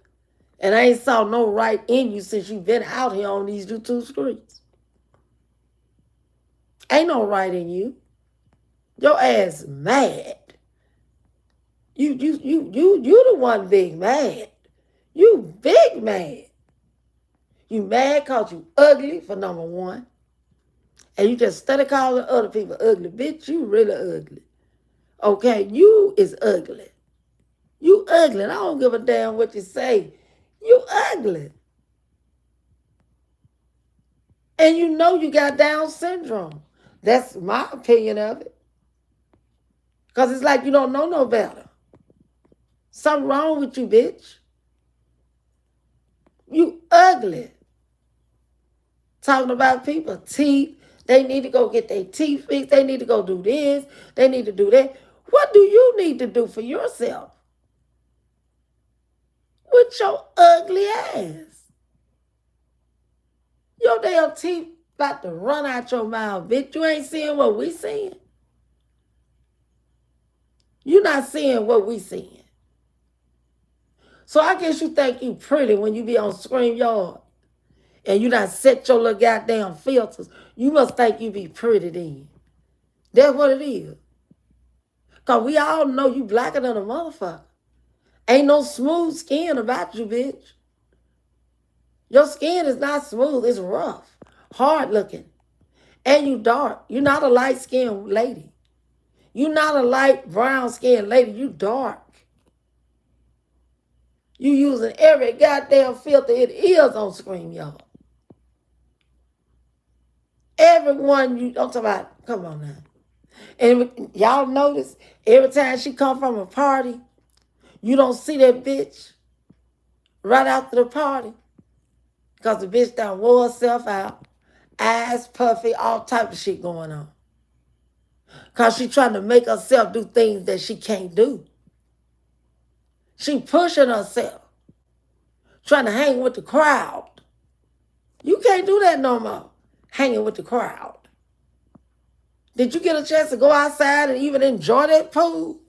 And I ain't saw no right in you since you been out here on these YouTube streets. Ain't no right in you. Your ass mad. You the one big mad. You big mad. You mad cause you ugly for number one. And you just study calling other people ugly. Bitch, you really ugly. Okay, you is ugly. You ugly. And I don't give a damn what you say. You ugly. And you know you got Down syndrome. That's my opinion of it. Because it's like you don't know no better. Something wrong with you, bitch. You ugly. Talking about people, teeth. They need to go get their teeth fixed. They need to go do this. They need to do that. What do you need to do for yourself? With your ugly ass. Your damn teeth about to run out your mouth, bitch. You ain't seeing what we seeing. You not seeing what we seeing. So I guess you think you pretty when you be on StreamYard and you not set your little goddamn filters. You must think you be pretty then. That's what it is. Because we all know you blacker than a motherfucker. Ain't no smooth skin about you, bitch. Your skin is not smooth. It's rough, hard looking. And you dark. You're not a light-skinned lady. You're not a light brown-skinned lady. You dark. You using every goddamn filter it is on screen, y'all. Everyone I'm talking about, come on now. And y'all notice every time she come from a party, you don't see that bitch right after the party. Because the bitch done wore herself out, eyes puffy, all type of shit going on. Because she trying to make herself do things that she can't do. She pushing herself, trying to hang with the crowd. You can't do that no more, hanging with the crowd. Did you get a chance to go outside and even enjoy that pool?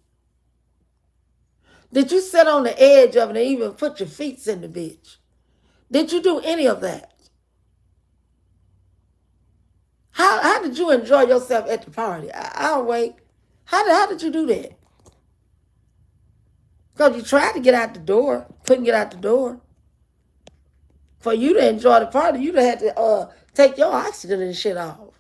Did you sit on the edge of it and even put your feet in the bitch? Did you do any of that? How did you enjoy yourself at the party? I'll wait. How did you do that? Because you tried to get out the door, couldn't get out the door. For you to enjoy the party, you'd have had to take your oxygen and shit off.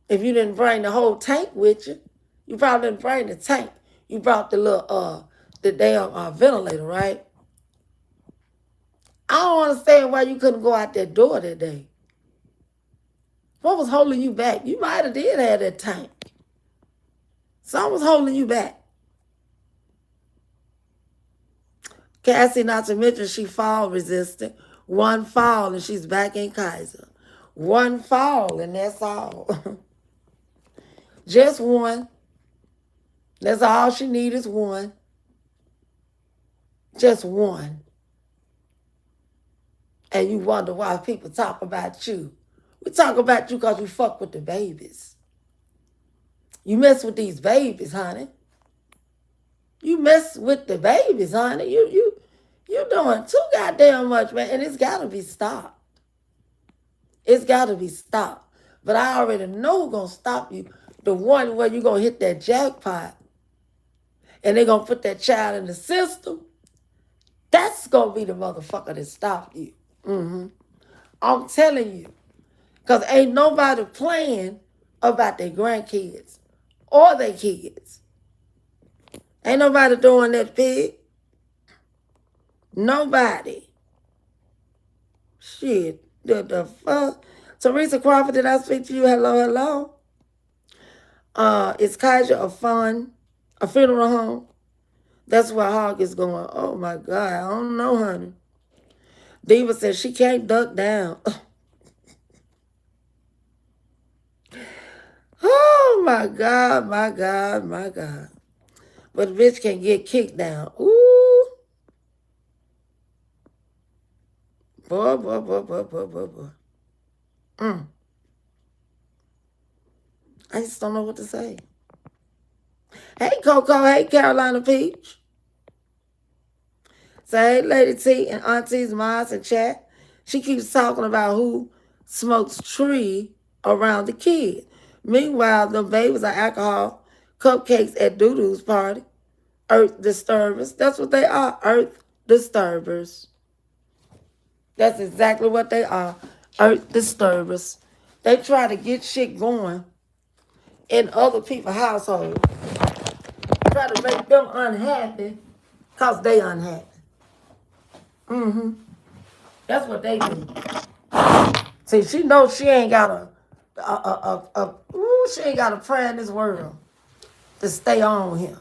If you didn't bring the whole tank with you, you probably didn't bring the tank. You brought the little the damn ventilator, right? I don't understand why you couldn't go out that door that day. What was holding you back? You might have did have that tank. Something was holding you back. Cassie, not to mention she fall resistant. One fall and she's back in Kaiser. One fall and that's all. Just one. That's all she needs is one. Just one. And you wonder why people talk about you. We talk about you because you fuck with the babies. You mess with these babies, honey. You mess with the babies, honey. You doing too goddamn much, man. And it's got to be stopped. It's got to be stopped. But I already know who's going to stop you. The one where you're going to hit that jackpot. And they're going to put that child in the system. That's going to be the motherfucker that stopped you. I'm telling you. Because ain't nobody playing about their grandkids or their kids. Ain't nobody doing that big. Nobody. Shit. The fuck? Teresa Crawford, did I speak to you? Hello, hello. Is Kaiser a funeral home? That's where Hog is going. Oh my God, I don't know, honey. Diva says she can't duck down. Oh my God, my God, my God. But the bitch can get kicked down. Ooh. Boy, boy, boy, boy, boy, boy, boy. I just don't know what to say. Hey, Coco. Hey, Carolina Peach. Say, hey, Lady T and Auntie's Moms and chat. She keeps talking about who smokes tree around the kid. Meanwhile, the babies are alcohol, cupcakes at Doodoo's party. Earth disturbers. That's what they are. Earth disturbers. That's exactly what they are. Earth disturbers. They try to get shit going in other people's households. Try to make them unhappy because they unhappy. That's what they do. See, she knows she ain't got she ain't got a prayer in this world to stay on here.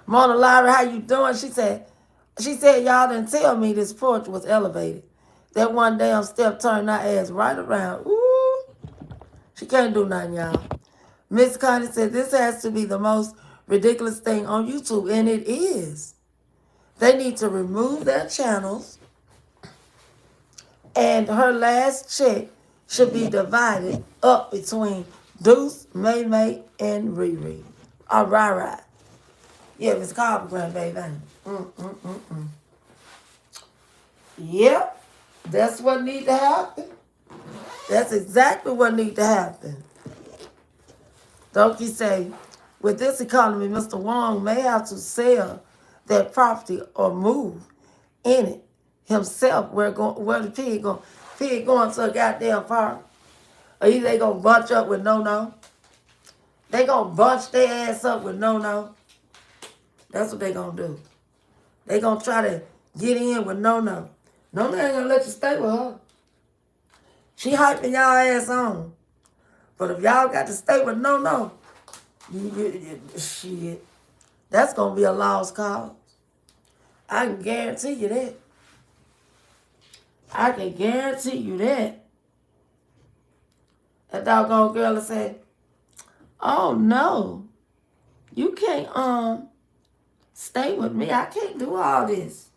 Mona Lyra, how you doing? She said, y'all didn't tell me this porch was elevated. That one damn step turned our ass right around. Ooh. She can't do nothing, y'all. Miss Connie said, this has to be the most ridiculous thing on YouTube, and it is. They need to remove their channels, and her last check should be divided up between Deuce, May May, and Riri. All right. Yeah, Miss Carver, grandbaby. Yep, that's what need to happen. That's exactly what need to happen. Doki say, with this economy, Mr. Wong may have to sell that property or move in it himself. Where the pig going? Pig going to a goddamn farm? Or either they gonna bunch up with no. They gonna bunch their ass up with no. That's what they gonna do. They gonna try to get in with no. No ain't gonna let you stay with her. She hyping y'all ass on. But if y'all got to stay with no, shit, that's gonna be a lost cause. I can guarantee you that. I can guarantee you that. That doggone girl will say, oh no, you can't stay with me. I can't do all this.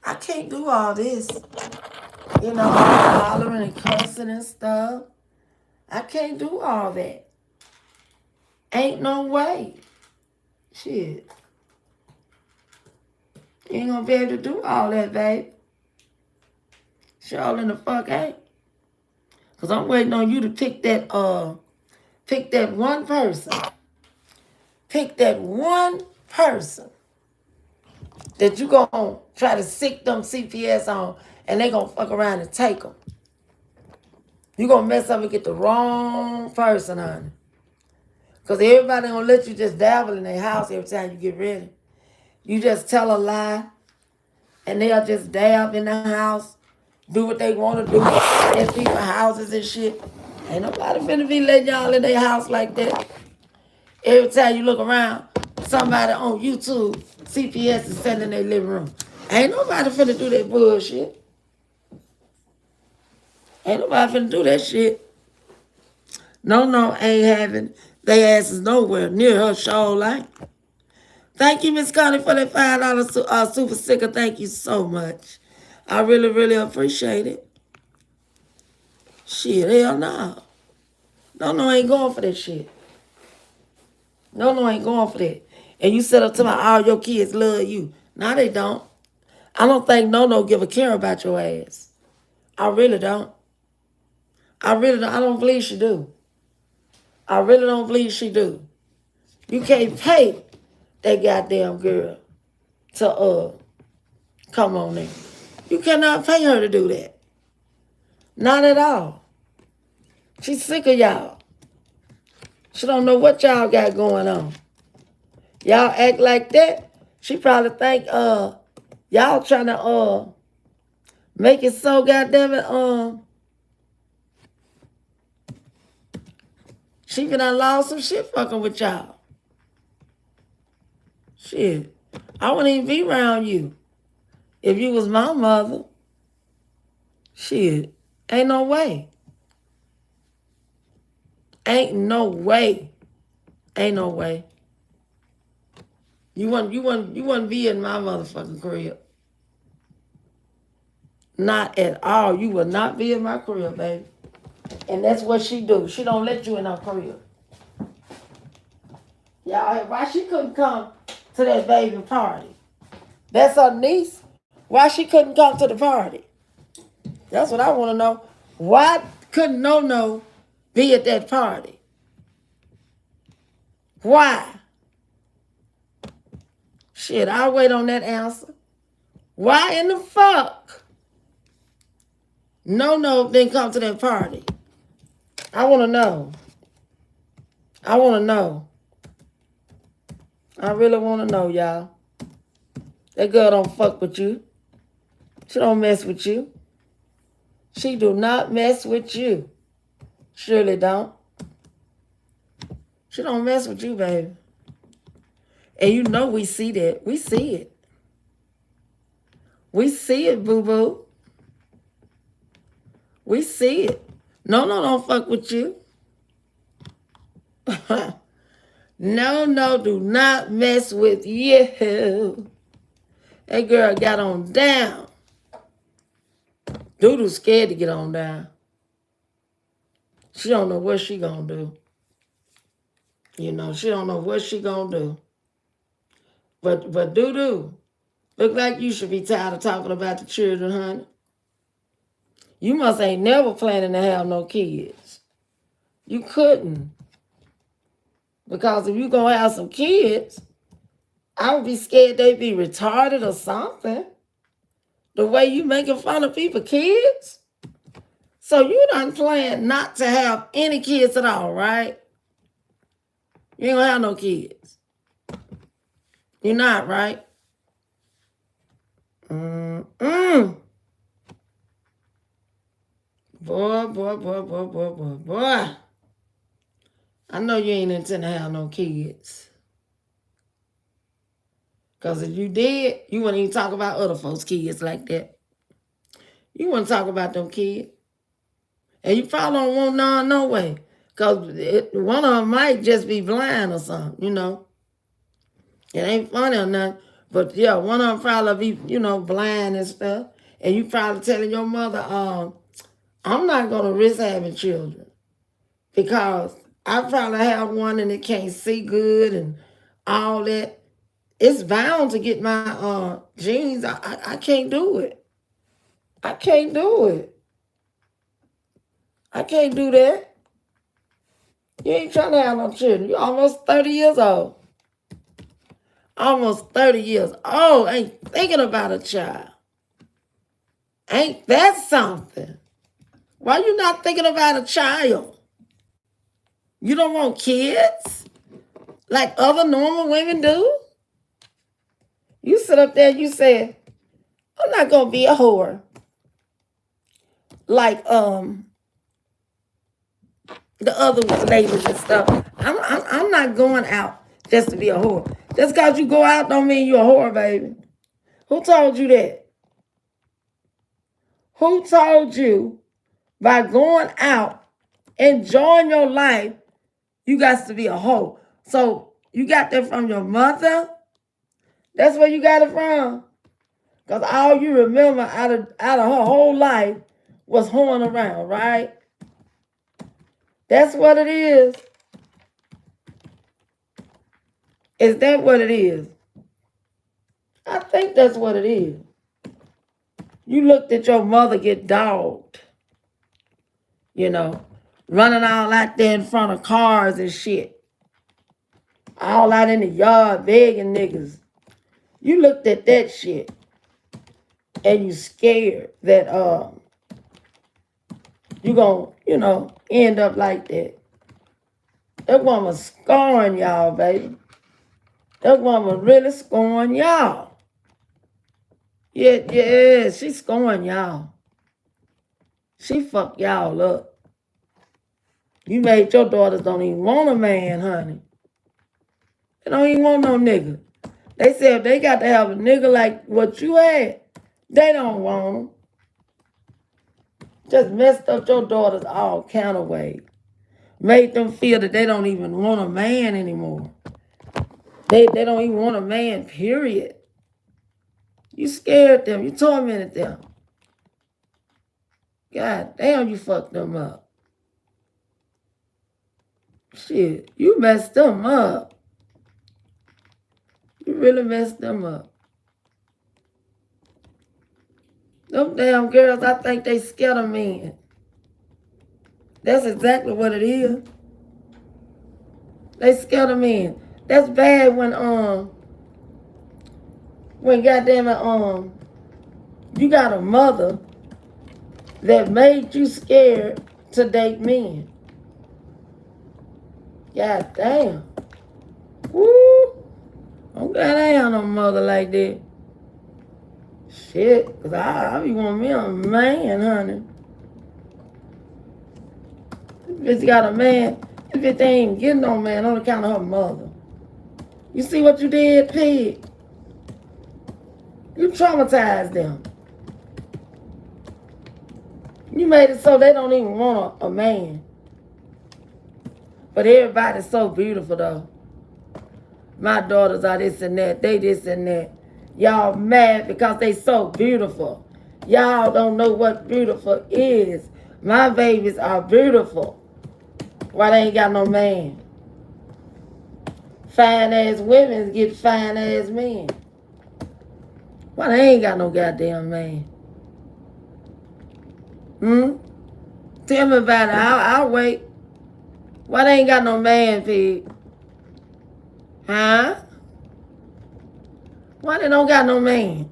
I can't do all this. You know, hollering and cussing and stuff. I can't do all that. Ain't no way. Shit. You ain't gonna be able to do all that, babe. Sure in the fuck ain't. Cause I'm waiting on you to pick that one person. Pick that one person that you gonna try to sick them CPS on and they gonna fuck around and take them. You gonna mess up and get the wrong person, honey. Because everybody gonna let you just dabble in their house every time you get ready. You just tell a lie and they'll just dab in the house, do what they want to do in people's houses and shit. Ain't nobody finna be letting y'all in their house like that. Every time you look around, somebody on YouTube, CPS is sitting in their living room. Ain't nobody finna do that bullshit. Ain't nobody finna do that shit. No, ain't having they asses nowhere near her show line. Thank you, Miss Connie, for that $5 super sticker. Thank you so much. I really, really appreciate it. Shit, hell no. No, ain't going for that shit. No, ain't going for that. And you set up to all your kids love you. No, they don't. I don't think no give a care about your ass. I really don't. I don't believe she do. I really don't believe she do. You can't pay that goddamn girl to come on in. You cannot pay her to do that. Not at all. She's sick of y'all. She don't know what y'all got going on. Y'all act like that. She probably think y'all trying to make it so goddamn it she finna lost some shit fucking with y'all. Shit. I wouldn't even be around you if you was my mother. Shit. Ain't no way. Ain't no way. Ain't no way. You wouldn't be in my motherfucking crib. Not at all. You will not be in my crib, baby. And that's what she do. She don't let you in her crib. Y'all, why she couldn't come to that baby party? That's her niece. Why she couldn't come to the party? That's what I want to know. Why couldn't No be at that party? Why? Shit, I'll wait on that answer. Why in the fuck? No didn't come to that party. I want to know. I want to know. I really want to know, y'all. That girl don't fuck with you. She don't mess with you. She do not mess with you. Surely don't. She don't mess with you, baby. And you know we see that. We see it. We see it, boo-boo. We see it. No, don't fuck with you. No, do not mess with you. That girl got on down. Doodoo's scared to get on down. She don't know what she gonna do. You know, she don't know what she gonna do. But Doodoo, look like you should be tired of talking about the children, honey. You must ain't never planning to have no kids. You couldn't. Because if you gonna have some kids, I would be scared they'd be retarded or something. The way you making fun of people, kids. So you done planned not to have any kids at all, right? You ain't gonna have no kids. You're not, right? Mm-mm. Boy, boy, boy, boy, boy, boy, boy. I know you ain't intend to have no kids. Because if you did, you wouldn't even talk about other folks' kids like that. You wouldn't talk about them kids. And you probably don't want none no way. Because one of them might just be blind or something, you know. It ain't funny or nothing. But yeah, one of them probably be, blind and stuff. And you probably telling your mother, I'm not going to risk having children. Because I probably have one and it can't see good and all that. It's bound to get my genes. I can't do it. I can't do it. I can't do that. You ain't trying to have no children. You're almost 30 years old. Almost 30 years old. Ain't thinking about a child. Ain't that something? Why you not thinking about a child? You don't want kids like other normal women do? You sit up there and you say, I'm not going to be a whore. Like the other ladies and stuff. I'm not going out just to be a whore. Just because you go out don't mean you're a whore, baby. Who told you that? Who told you by going out, enjoying your life, you got to be a hoe? So you got that from your mother? That's where you got it from? Because all you remember out of her whole life was whoring around, right? That's what it is. Is that what it is? I think that's what it is. You looked at your mother get dogged, running all out there in front of cars and shit. All out in the yard begging niggas. You looked at that shit and you scared that you gonna, end up like that. That woman scorn y'all, baby. That woman really scorn y'all. Yeah, she scorn y'all. She fuck y'all up. You made your daughters don't even want a man, honey. They don't even want no nigga. They said if they got to have a nigga like what you had, they don't want him. Just messed up your daughters all kind of ways. Made them feel that they don't even want a man anymore. They don't even want a man, period. You scared them. You tormented them. God damn, you fucked them up. Shit, you messed them up. You really messed them up. Them damn girls, I think they scared of men. That's exactly what it is. They scared of men. That's bad when goddamn it, you got a mother that made you scared to date men. God damn. Woo. I'm glad I ain't no mother like that. Shit, because I be wanting me a man, honey. If bitch got a man, if bitch ain't getting no man on account of her mother. You see what you did, pig? You traumatized them. You made it so they don't even want a man. But everybody's so beautiful, though. My daughters are this and that. They this and that. Y'all mad because they so beautiful. Y'all don't know what beautiful is. My babies are beautiful. Why they ain't got no man? Fine ass women get fine ass men. Why they ain't got no goddamn man? Tell me about it. I'll wait. Why they ain't got no man, pig? Huh? Why they don't got no man?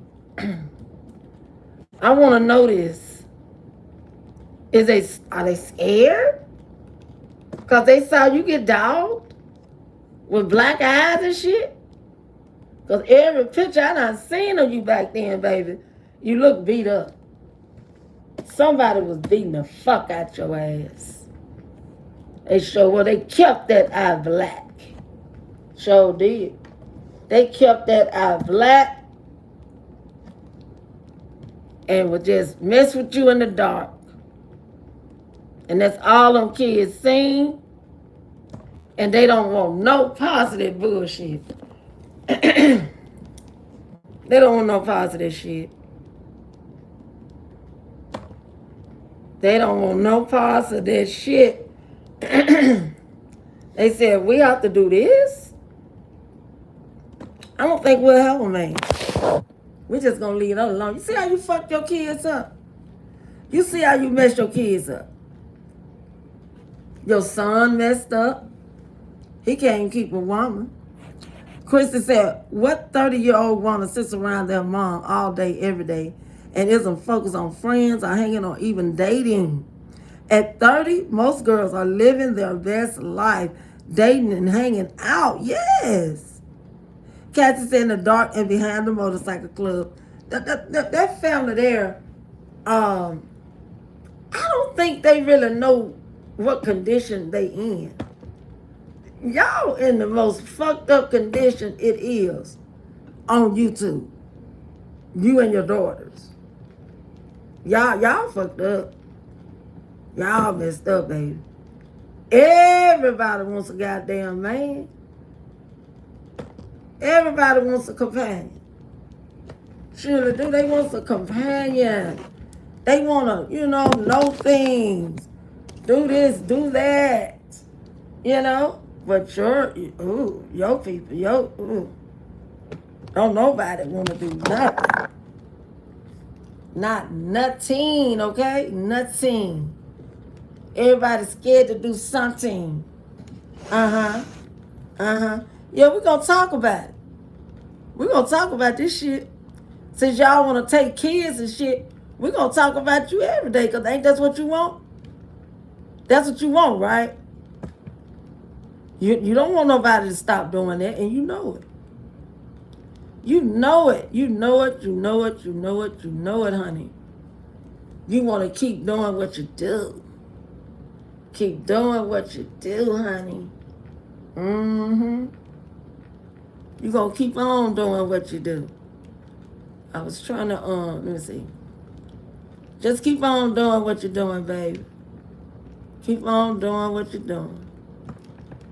I want to know this. Are they scared? Because they saw you get dogged with black eyes and shit? Because every picture I done seen of you back then, baby, you look beat up. Somebody was beating the fuck out your ass. They sure, well, they kept that eye black. Sure did. They kept that eye black and would just mess with you in the dark. And that's all them kids seen. And they don't want no positive bullshit. They don't want no positive shit. They don't want no positive shit. They said, we have to do this. I don't think we'll help them, man. We're just going to leave it alone. You see how you fucked your kids up? You see how you messed your kids up? Your son messed up. He can't keep a woman. Christy said, what 30-year-old woman sits around their mom all day, every day, and isn't focused on friends or hanging or even dating? At 30, most girls are living their best life, dating and hanging out. Yes. Kathy said in the dark and behind the motorcycle club. That family there, I don't think they really know what condition they in. Y'all in the most fucked up condition it is on YouTube. You and your daughters. Y'all fucked up. Y'all messed up, baby. Everybody wants a goddamn man. Everybody wants a companion. Surely do. They want a companion. They want to, know things. Do this, do that. But your people, don't nobody want to do nothing. Not nothing, okay? Nothing. Everybody's scared to do something. Yeah, we're going to talk about it. We're going to talk about this shit. Since y'all want to take kids and shit, we're going to talk about you every day, because ain't that what you want? That's what you want, right? You don't want nobody to stop doing that, and you know it. You know it. You know it. You know it. You know it. You know it, honey. You want to keep doing what you do. Keep doing what you do, honey. You going to keep on doing what you do. I was trying to, let me see. Just keep on doing what you're doing, baby. Keep on doing what you're doing.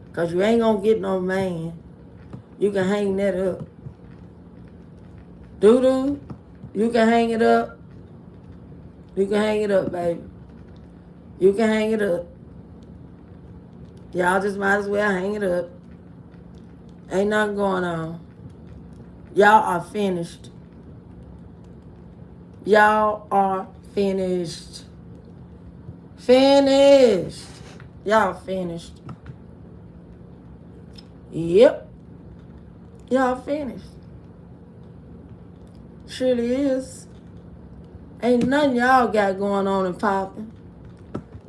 Because you ain't going to get no man. You can hang that up. Doo-doo, you can hang it up. You can hang it up, baby. You can hang it up. Y'all just might as well hang it up. Ain't nothing going on. Y'all are finished. Y'all are finished. Finished. Y'all finished. Yep. Y'all finished. Surely is. Ain't nothing y'all got going on and popping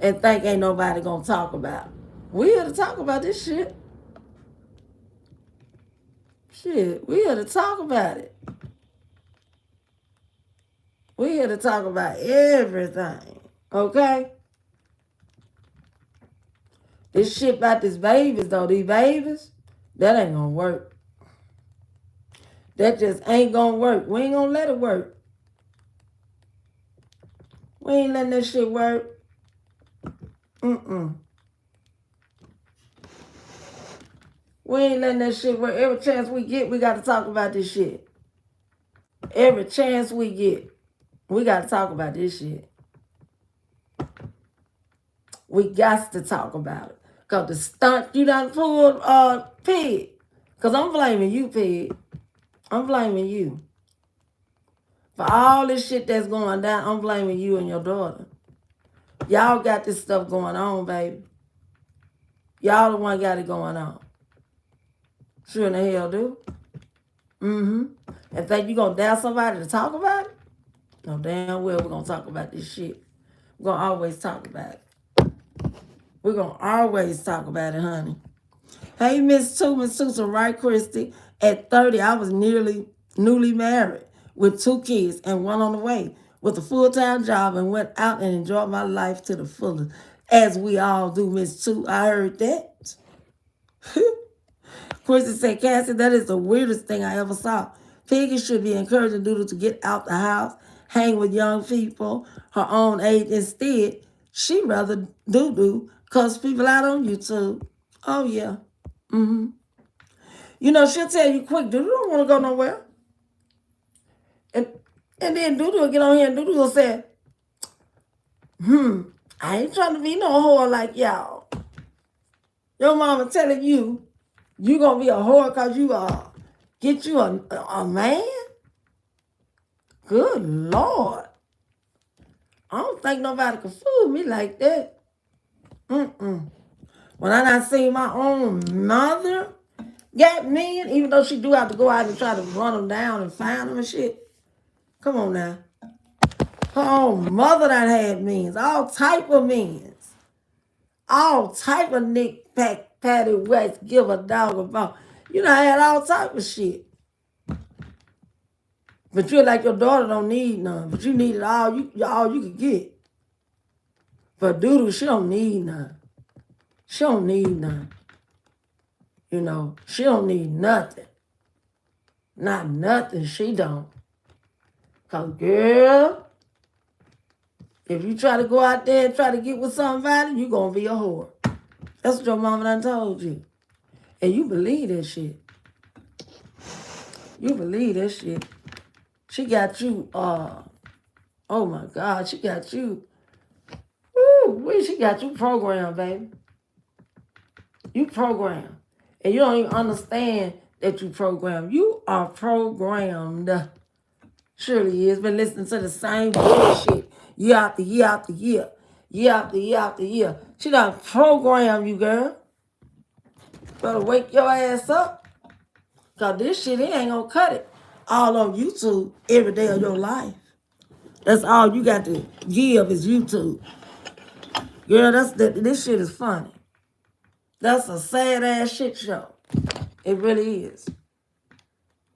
and think ain't nobody gonna talk about. We here to talk about this shit. Shit, we here to talk about it. We here to talk about everything, okay? This shit about these babies, though, these babies, that ain't gonna work. That just ain't gonna work. We ain't gonna let it work. We ain't letting that shit work. We ain't letting that shit work. Every chance we get, we got to talk about this shit. Every chance we get, we got to talk about this shit. We got to talk about it. Because the stunt you done pulled, Pig. Because I'm blaming you, Pig. I'm blaming you. For all this shit that's going down, I'm blaming you and your daughter. Y'all got this stuff going on, baby. Y'all the one got it going on. Sure in the hell do. And think you gonna dare somebody to talk about it? No, damn well we're gonna talk about this shit. We're gonna always talk about it. We're gonna always talk about it, honey. Hey, Miss Two, Miss Two's right, Christy. At 30, I was nearly newly married with 2 kids and one on the way with a full-time job and went out and enjoyed my life to the fullest, as we all do, Miss Two. I heard that. Christy said, Cassie, that is the weirdest thing I ever saw. Piggy should be encouraging Doodle to get out the house, hang with young people her own age. Instead, she rather Doodle cuss people out on YouTube. Oh, yeah. Mm-hmm. You know, she'll tell you quick, Doodle don't want to go nowhere. And then Doodle will get on here and Doodle will say, I ain't trying to be no whore like y'all. Your mama telling you gonna be a whore because you get you a man? Good Lord. I don't think nobody can fool me like that. When I not seen my own mother got men, even though she do have to go out and try to run them down and find them and shit. Come on now. Her own mother that had means, all type of means. All type of Nick Patty West, give a dog a bone. You know, I had all type of shit. But you're like your daughter don't need none. But you needed all you could get. But Doodle, she don't need none. She don't need none. You know, she don't need nothing. Not nothing, she don't. Because, girl, if you try to go out there and try to get with somebody, you're going to be a whore. That's what your mama done told you. And you believe that shit. You believe that shit. She got you, oh my God, she got you. She got you programmed, baby. You programmed. And you don't even understand that you programmed. You are programmed. Surely is. Been listening to the same bullshit year after year after year. Year after year after year. She done programmed you, girl. Better wake your ass up. Because this shit, it ain't gonna cut it. All on YouTube every day of your life. That's all you got to give is YouTube. Girl, this shit is funny. That's a sad ass shit show. It really is.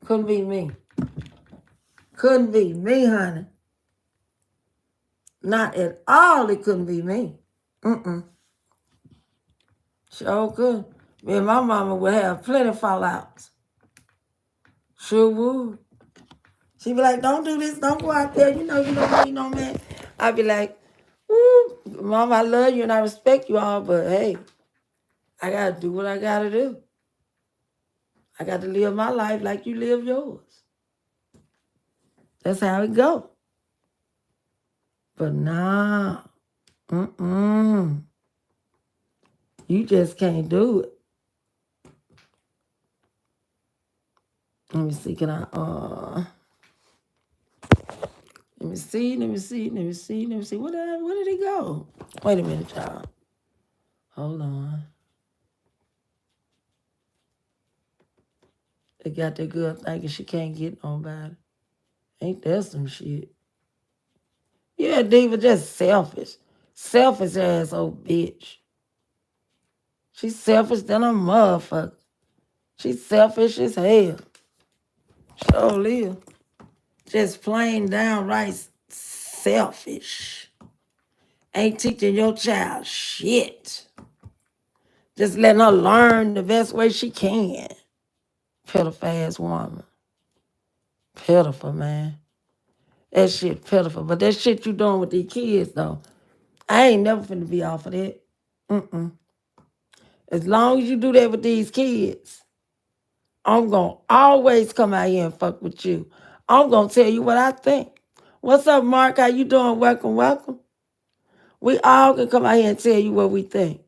Couldn't be me. Couldn't be me, honey. Not at all it couldn't be me. Sure could. Me and my mama would have plenty fallouts. Sure would. She'd be like, don't do this, don't go out there, you know man. I'd be like, woo, Mama, I love you and I respect you all, but hey, I gotta do what I gotta do. I got to live my life like you live yours. That's how it go. But nah, you just can't do it. Let me see, can I, let me see. Where did he go? Wait a minute, y'all. Hold on. They got that girl thinking she can't get nobody. Ain't that some shit? Yeah, Diva just selfish. Selfish ass old bitch. She's selfish than a motherfucker. She's selfish as hell. Sure live. Just plain downright selfish. Ain't teaching your child shit. Just letting her learn the best way she can. Pitiful ass woman. Pitiful, man. That shit pitiful. But that shit you doing with these kids, though, I ain't never finna be off of that. As long as you do that with these kids, I'm going to always come out here and fuck with you. I'm going to tell you what I think. What's up, Mark? How you doing? Welcome, welcome. We all can come out here and tell you what we think.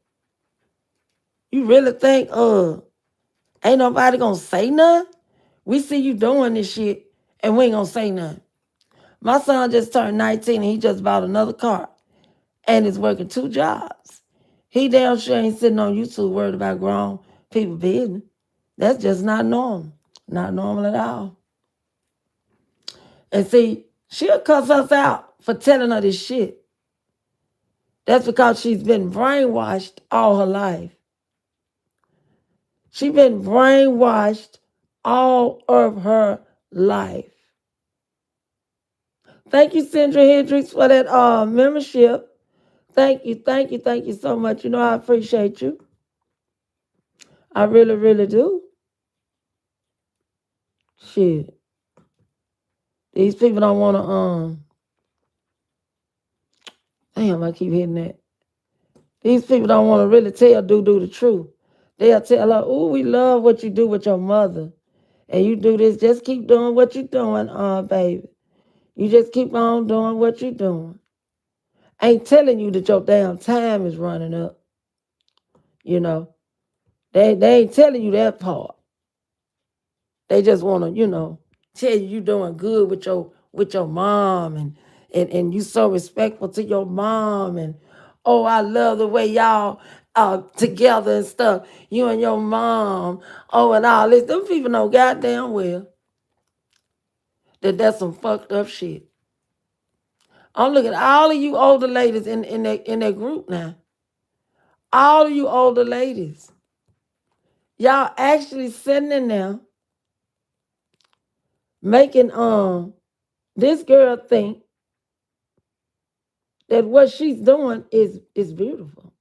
You really think, ain't nobody going to say nothing? We see you doing this shit, and we ain't going to say nothing. My son just turned 19, and he just bought another car, and is working 2 jobs. He damn sure ain't sitting on YouTube worried about grown people business. That's just not normal. Not normal at all. And see, she'll cuss us out for telling her this shit. That's because she's been brainwashed all her life. She been brainwashed all of her life. Thank you, Sandra Hendricks, for that membership. Thank you so much. You know I appreciate you. I really, really do. Shit. These people don't wanna damn, I keep hitting that. These people don't want to really tell do the truth. They'll tell her, "Oh, we love what you do with your mother, and you do this. Just keep doing what you're doing, baby. You just keep on doing what you're doing. Ain't telling you that your damn time is running up. You know, they ain't telling you that part. They just want to, tell you doing good with your mom and you so respectful to your mom and oh I love the way y'all are together and stuff. You and your mom, oh and all this. Them people know goddamn well that that's some fucked up shit. I'm looking at all of you older ladies in that group now. All of you older ladies. Y'all actually sitting in there making this girl think that what she's doing is beautiful.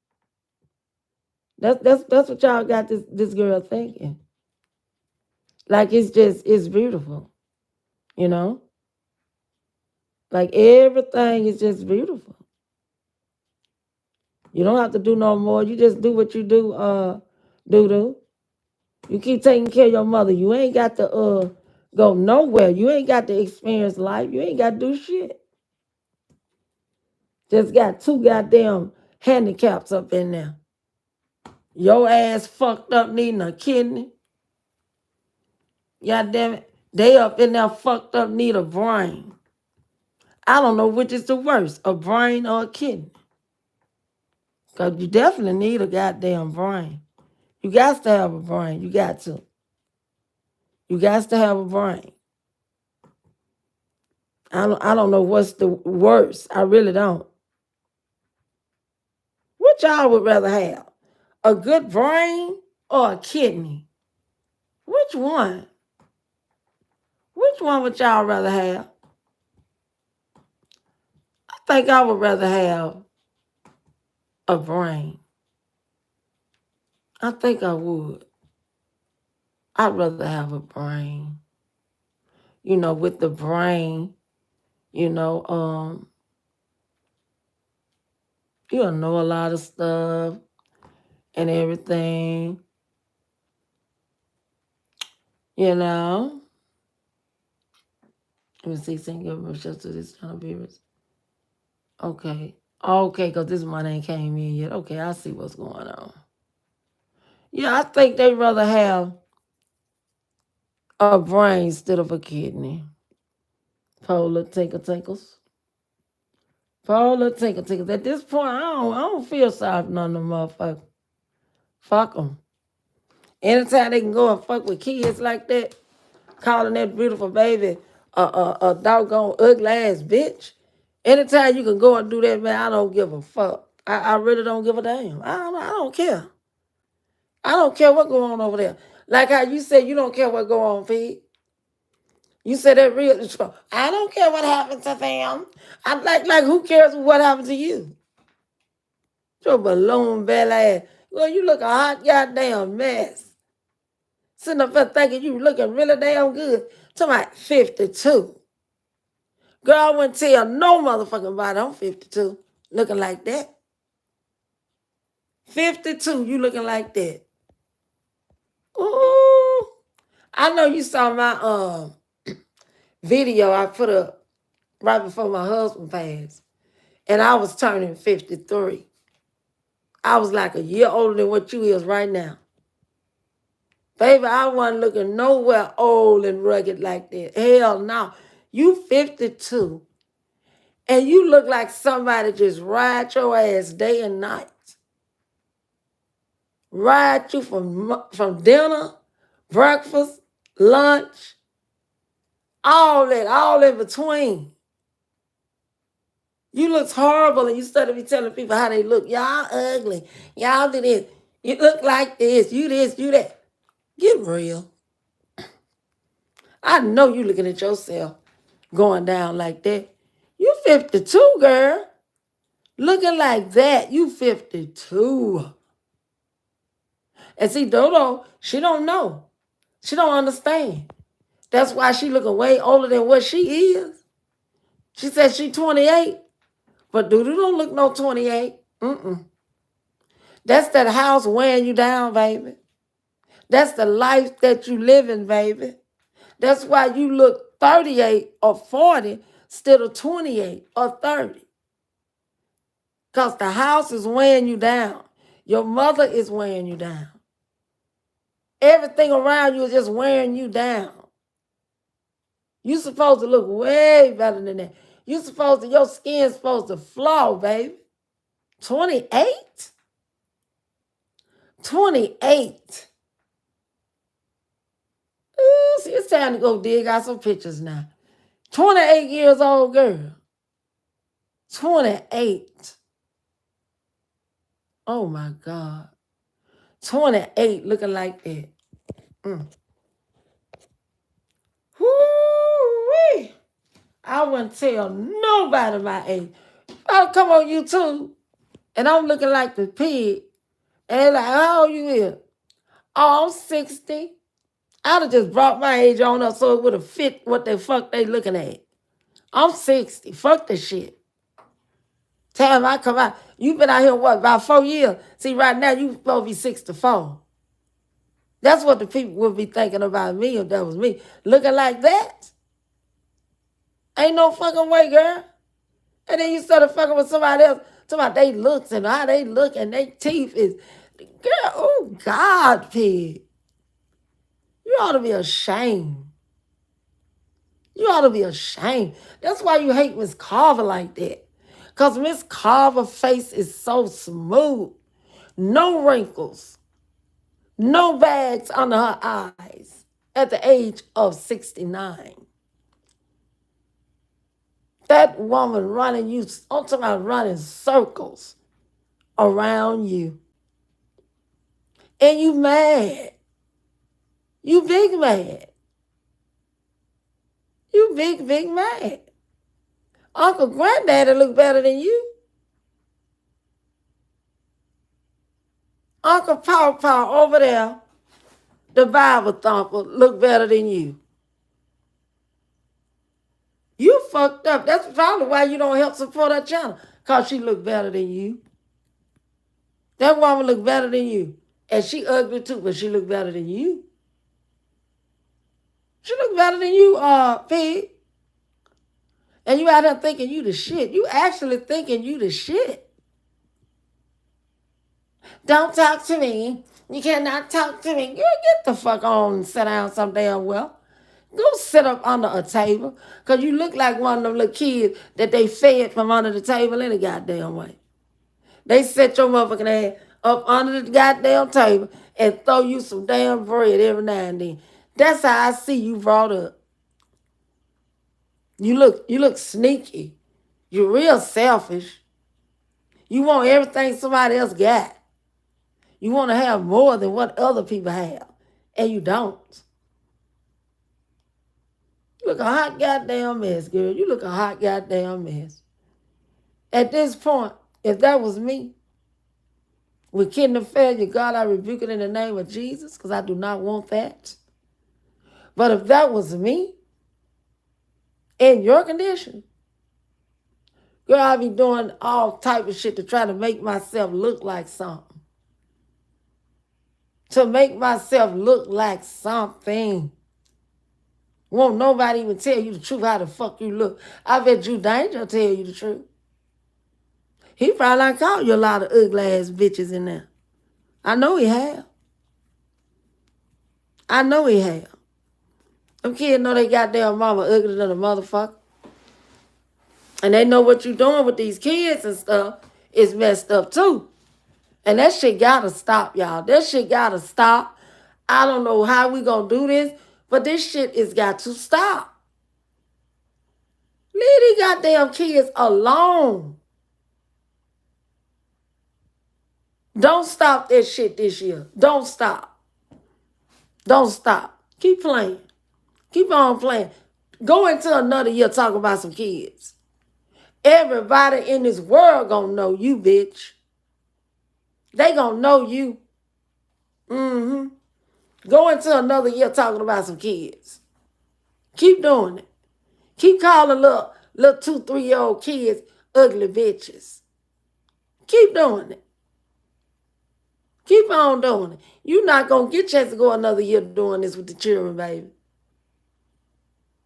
That's what y'all got this girl thinking. Like it's beautiful, you know? Like everything is just beautiful. You don't have to do no more. You just do what you do, do. You keep taking care of your mother. You ain't got to go nowhere. You ain't got to experience life. You ain't got to do shit. Just got two goddamn handicaps up in there. Your ass fucked up needing a kidney. God damn it. They up in there fucked up need a brain. I don't know which is the worst, a brain or a kidney. Because you definitely need a goddamn brain. You got to have a brain. You got to. You got to have a brain. I don't know what's the worst. I really don't. What y'all would rather have? A good brain or a kidney? Which one? Which one would y'all rather have? I think I would rather have a brain. I think I would. I'd rather have a brain. With the brain, you know, you'll know a lot of stuff and everything, you know. Let me see, send give to this kind of viewers. Okay. Okay, because this one ain't came in yet. Okay, I see what's going on. Yeah, I think they'd rather have a brain instead of a kidney. Polar tinkles. Polar tinkles. At this point, I don't feel sorry for none of them motherfuckers. Fuck them. Anytime they can go and fuck with kids like that, calling that beautiful baby a doggone ugly ass bitch. Anytime you can go and do that, man, I don't give a fuck. I really don't give a damn. I don't care. I don't care what go on over there. Like how you said you don't care what go on, Pete. You said that real. I don't care what happened to them. I'm like who cares what happened to you? Your balloon belly ass. Well, you look a hot goddamn mess. Sitting up there thinking you looking really damn good. Talking about 52. Girl, I wouldn't tell no motherfucking body I'm 52 looking like that. 52, you looking like that. Ooh. I know you saw my video I put up right before my husband passed. And I was turning 53. I was like a year older than what you is right now. Baby, I wasn't looking nowhere old and rugged like that. Hell no. You 52. And you look like somebody just ride your ass day and night. Ride you from dinner, breakfast, lunch, all that, all in between. You look horrible and you started be telling people how they look. Y'all ugly. Y'all do this. You look like this. You this, you that. Get real. I know you looking at yourself going down like that. You 52, girl. Looking like that, you 52. And see, Dodo, she don't know. She don't understand. That's why she looking way older than what she is. She said she 28, but Dodo don't look no 28. That's that house weighing you down, baby. That's the life that you living, baby. That's why you look 38 or 40 instead of 28 or 30. Because the house is weighing you down. Your mother is weighing you down. Everything around you is just wearing you down. You supposed to look way better than that. Your skin's supposed to flow, baby. 28? 28. Ooh, see, it's time to go dig out some pictures now. 28 years old girl. 28. Oh my God. 28 looking like that. Woo-wee. I wouldn't tell nobody my age. I'll come on YouTube and I'm looking like the pig. And they're like, how old you is? Oh, I'm 60. I'd have just brought my age on up so it would have fit what the fuck they looking at. I'm 60. Fuck the shit. Time I come out. You been out here, what, about 4 years? See, right now, you supposed to be 64. That's what the people would be thinking about me if that was me. Looking like that? Ain't no fucking way, girl. And then you started fucking with somebody else, talking about they looks and how they look and their teeth is. Girl, oh God, pig. You ought to be ashamed. You ought to be ashamed. That's why you hate Miss Carver like that. Because Miss Carver's face is so smooth. No wrinkles. No bags under her eyes at the age of 69. That woman running you, I'm talking about running circles around you. And you mad. You big mad. You big mad. Uncle Granddaddy look better than you. Uncle Paw over there, the Bible thumper, look better than you. You fucked up. That's probably why you don't help support her channel. Because she look better than you. That woman look better than you. And she ugly too, but she look better than you. She look better than you, pig. And you out there thinking you the shit. You actually thinking you the shit. Don't talk to me. You cannot talk to me. Girl, get the fuck on and sit down some damn well. Go sit up under a table. Because you look like one of them little kids that they fed from under the table any goddamn way. They set your motherfucking ass up under the goddamn table and throw you some damn bread every now and then. That's how I see you brought up. You look sneaky. You're real selfish. You want everything somebody else got. You want to have more than what other people have. And you don't. You look a hot goddamn mess, girl. You look a hot goddamn mess. At this point, if that was me, with kidney failure, God, I rebuke it in the name of Jesus, because I do not want that. But if that was me, in your condition, girl, I'd be doing all type of shit to try to make myself look like something. To make myself look like something. Won't nobody even tell you the truth how the fuck you look. I bet you Danger will tell you the truth. He probably called you a lot of ugly ass bitches in there. I know he have. I know he have. Them kids know they got their mama uglier than a motherfucker. And they know what you doing with these kids and stuff is messed up too. And that shit gotta stop, y'all. That shit gotta stop. I don't know how we gonna do this, but this shit is got to stop. Leave these goddamn kids alone. Don't stop that shit this year. Don't stop. Don't stop. Keep playing. Keep on playing. Go into another year talking about some kids. Everybody in this world gonna know you, bitch. They gonna know you. Mm-hmm. Go into another year talking about some kids. Keep doing it. Keep calling little 2-3-year-old kids ugly bitches. Keep doing it. Keep on doing it. You're not gonna get a chance to go another year doing this with the children, baby.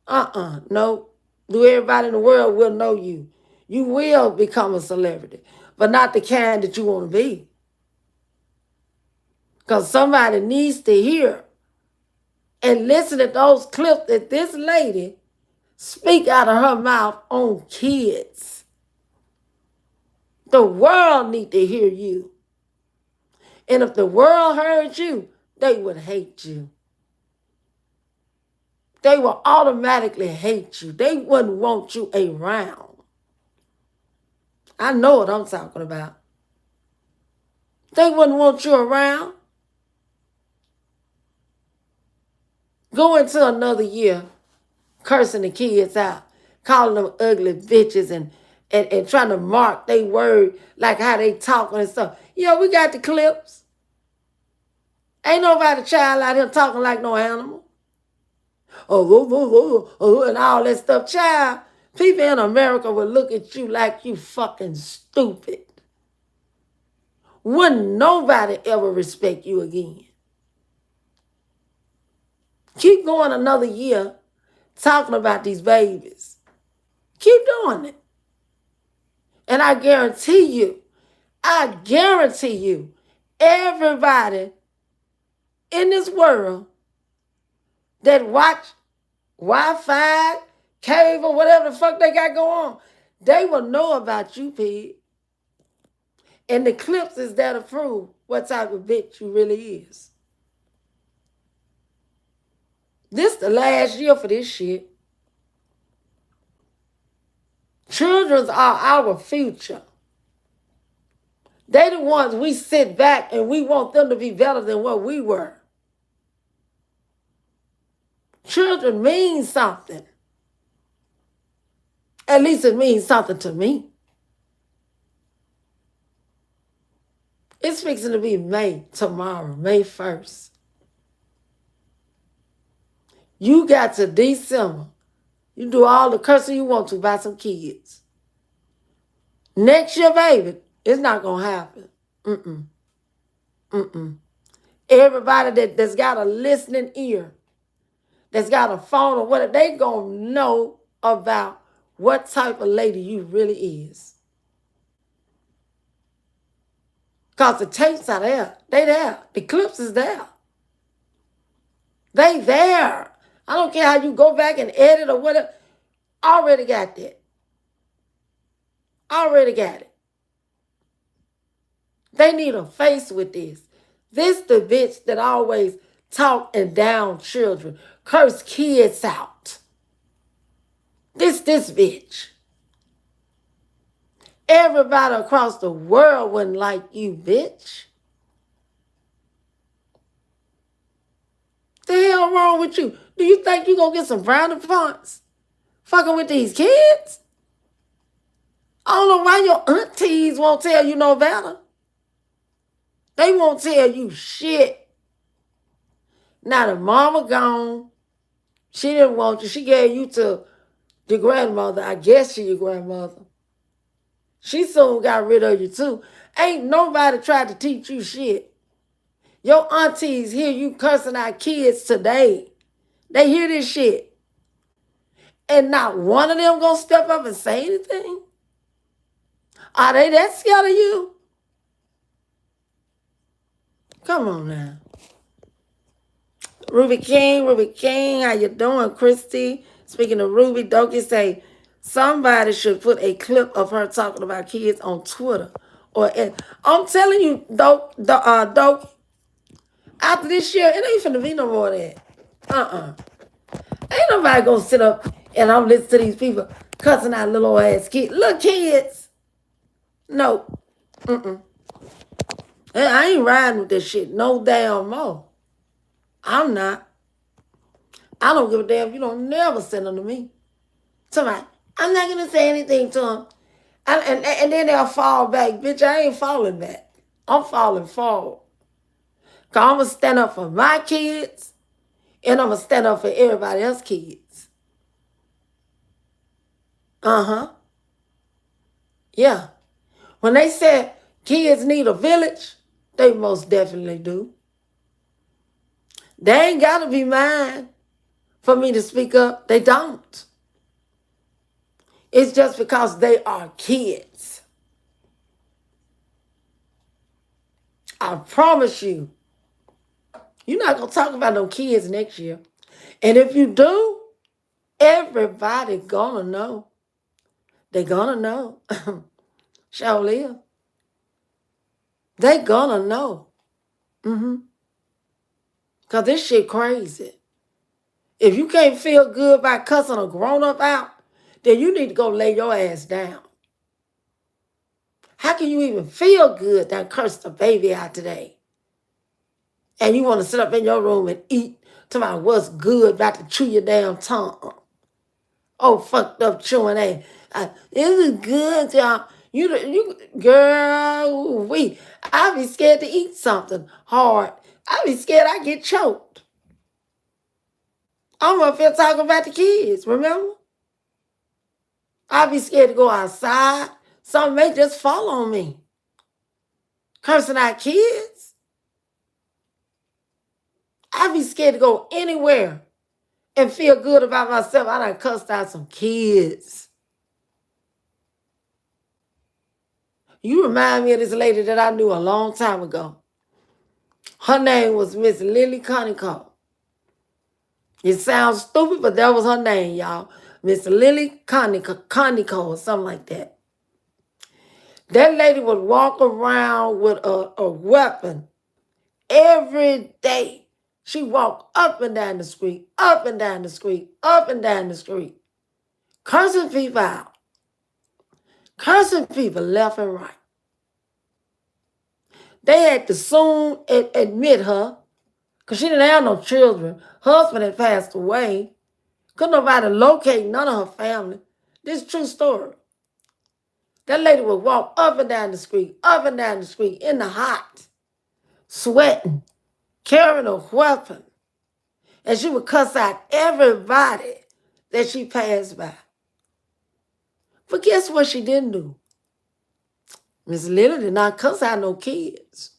No. Everybody in the world will know you. You will become a celebrity, but not the kind that you want to be. Because somebody needs to hear and listen to those clips that this lady speak out of her mouth on kids. The world need to hear you. And if the world heard you, they would hate you. They will automatically hate you. They wouldn't want you around. I know what I'm talking about. They wouldn't want you around. Go into another year cursing the kids out, calling them ugly bitches and trying to mark they word like how they talking and stuff. Yeah, we got the clips. Ain't nobody child out here talking like no animal. And all that stuff. Child, people in America will look at you like you fucking stupid. Wouldn't nobody ever respect you again. Keep going another year talking about these babies. Keep doing it. And I guarantee you, everybody in this world that watch Wi-Fi, cable, whatever the fuck they got going on, they will know about you, pig. And the clips is there to prove what type of bitch you really is. This the last year for this shit. Children are our future. They the ones we sit back and we want them to be better than what we were. Children mean something. At least it means something to me. It's fixing to be May tomorrow, May 1st. You got to December. You do all the cursing you want to by some kids. Next year, baby, it's not going to happen. Everybody that's got a listening ear, that's got a phone or whatever, they going to know about what type of lady you really is. Because the tapes are there. They there. The clips is there. They there. I don't care how you go back and edit or whatever. Already got that. Already got it. They need a face with this. This the bitch that always talk and down children, curse kids out. This bitch. Everybody across the world wouldn't like you, bitch. The hell wrong with you? Do you think you gonna get some brownie points fucking with these kids? I don't know why your aunties won't tell you no better. They won't tell you shit. Now the mama gone. She didn't want you. She gave you to your grandmother. I guess she your grandmother. She soon got rid of you too. Ain't nobody tried to teach you shit. Your aunties hear you cursing out kids today. They hear this shit. And not one of them gonna step up and say anything? Are they that scared of you? Come on now. Ruby King, how you doing, Christy? Speaking of Ruby, Doki say, somebody should put a clip of her talking about kids on Twitter. I'm telling you, Doki, after this year, it ain't finna be no more of that. Ain't nobody gonna sit up and I'm listening to these people cussing out little ass kids. Little kids. No. I ain't riding with this shit no damn more. I'm not. I don't give a damn if you don't never send them to me. Somebody, I'm not going to say anything to them. And then they'll fall back. Bitch, I ain't falling back. I'm falling forward. Because I'm going to stand up for my kids, and I'm going to stand up for everybody else's kids. Uh-huh. Yeah. When they said kids need a village, they most definitely do. They ain't got to be mine for me to speak up. They don't. It's just because they are kids. I promise you, you're not going to talk about no kids next year. And if you do, everybody gonna know. They gonna know. Shall live. They gonna know. Because this shit crazy. If you can't feel good by cussing a grown-up out, then you need to go lay your ass down. How can you even feel good that cursed the baby out today? And you want to sit up in your room and eat to my what's good, about to chew your damn tongue. Oh, fucked up chewing ass. This is good, y'all. You, girl, I be scared to eat something hard. I be scared I get choked. I'm up here talking about the kids, remember? I be scared to go outside. Something may just fall on me. Cursing out kids. I be scared to go anywhere and feel good about myself. I done cussed out some kids. You remind me of this lady that I knew a long time ago. Her name was Miss Lily Conico. It sounds stupid, but that was her name, y'all. Miss Lily Conico or something like that. That lady would walk around with a weapon every day. She walked up and down the street, up and down the street, up and down the street, cursing people out, cursing people left and right. They had to soon admit her, because she didn't have no children. Husband had passed away. Couldn't nobody locate none of her family. This is a true story. That lady would walk up and down the street, up and down the street, in the hot, sweating, carrying a weapon. And she would cuss out everybody that she passed by. But guess what she didn't do? Miss Lily did not cuss out no kids.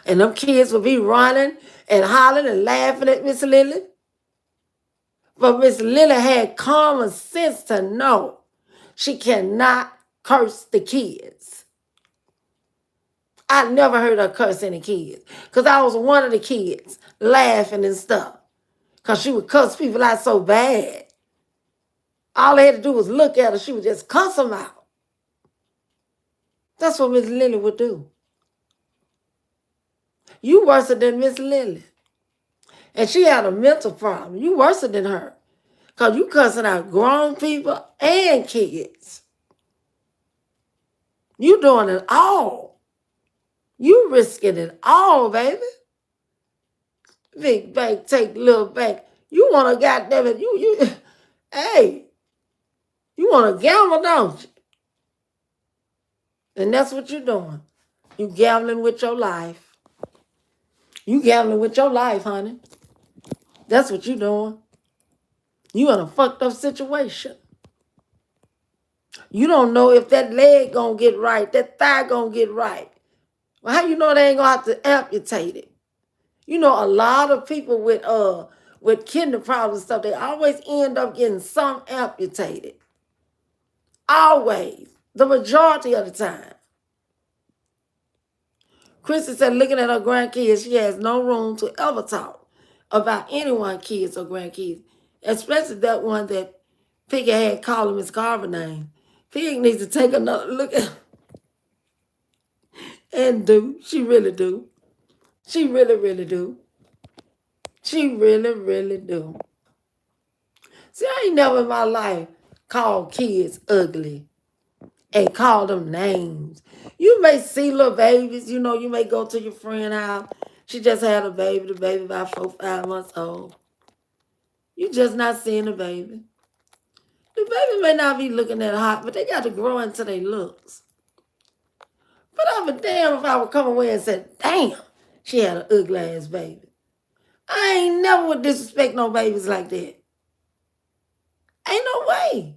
And them kids would be running and hollering and laughing at Miss Lily. But Miss Lily had common sense to know she cannot curse the kids. I never heard her curse any kids because I was one of the kids laughing and stuff because she would cuss people out so bad. All they had to do was look at her. She would just cuss them out. That's what Miss Lily would do. You worse than Miss Lily. And she had a mental problem. You worse than her because you cussing out grown people and kids. You doing it all. You risking it all, baby. Big bank, take little bank. You want to goddamn it, hey, you want to gamble, don't you? And that's what you're doing. You gambling with your life. You gambling with your life, honey. That's what you're doing. You in a fucked up situation. You don't know if that leg gonna get right, that thigh gonna get right. Well, how you know they ain't gonna have to amputate it? You know, a lot of people with kidney problems and stuff, they always end up getting some amputated. Always. The majority of the time. Chrissy said, looking at her grandkids, she has no room to ever talk about anyone's kids or grandkids, especially that one that Piggy had called him his Carver name. Pig needs to take another look at and do. She really do. She really, really do. She really, really do. See, I ain't never in my life called kids ugly and call them names. You may see little babies, you know, you may go to your friend's house. She just had a baby. The baby about 4, 5 months old. You just not seeing the baby. The baby may not be looking that hot, but they got to grow into their looks. But I would damn if I would come away and say, damn, she had an ugly ass baby. I ain't never would disrespect no babies like that. Ain't no way.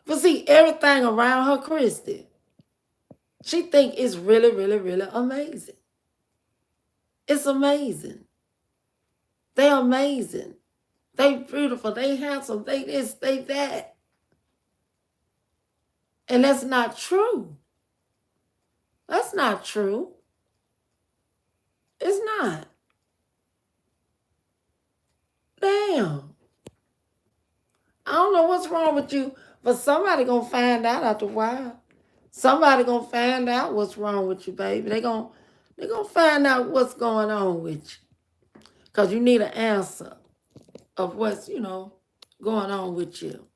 But see, everything around her, Christy, she think it's really, really, really amazing. It's amazing. They're amazing. They beautiful. They handsome. They this, they that. And that's not true. That's not true. It's not. Damn. I don't know what's wrong with you, but somebody gonna find out after a while. Somebody gonna find out what's wrong with you, baby. They gonna find out what's going on with you. Because you need an answer of what's, going on with you.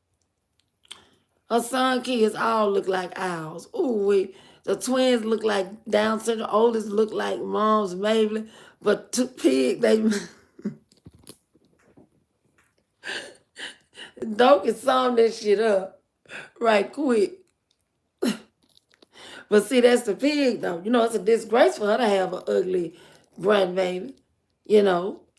Her son kids all look like owls. Ooh, the twins look like Down syndrome. The oldest look like mom's Maybelline. But Pig, they... Don't get sum that shit up right quick. But see, that's the Pig, though. It's a disgrace for her to have an ugly grandbaby.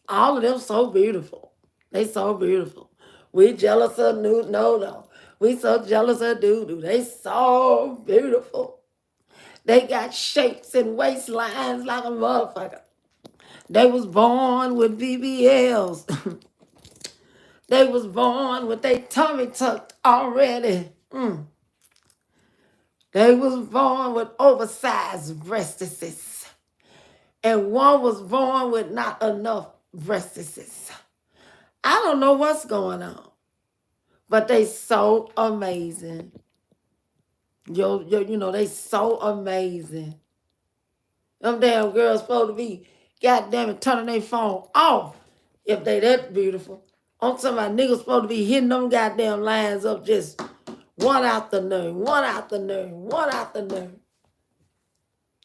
All of them so beautiful. They so beautiful. We jealous of no. We so jealous of Doo-Doo. They so beautiful. They got shapes and waistlines like a motherfucker. They was born with BBLs. They was born with their tummy tucked already. They was born with oversized breastises. And one was born with not enough breastises. I don't know what's going on. But they so amazing. They so amazing. Them damn girls supposed to be, goddamn it, turning their phone off if they that beautiful. I'm talking about niggas supposed to be hitting them goddamn lines up just one afternoon, one afternoon, one afternoon.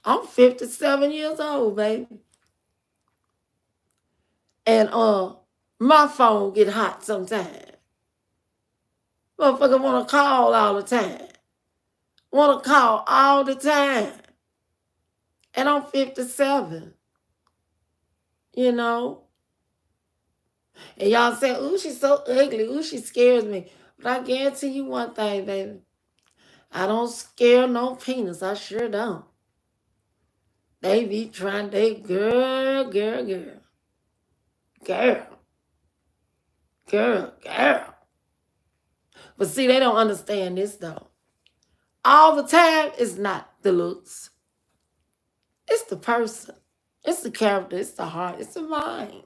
I'm 57 years old, baby. And my phone get hot sometimes. Motherfucker want to call all the time. Want to call all the time. And I'm 57. And y'all say, ooh, she's so ugly. Ooh, she scares me. But I guarantee you one thing, baby. I don't scare no penis. I sure don't. They be trying, girl. But see, they don't understand this, though. All the time, it's not the looks. It's the person. It's the character. It's the heart. It's the mind.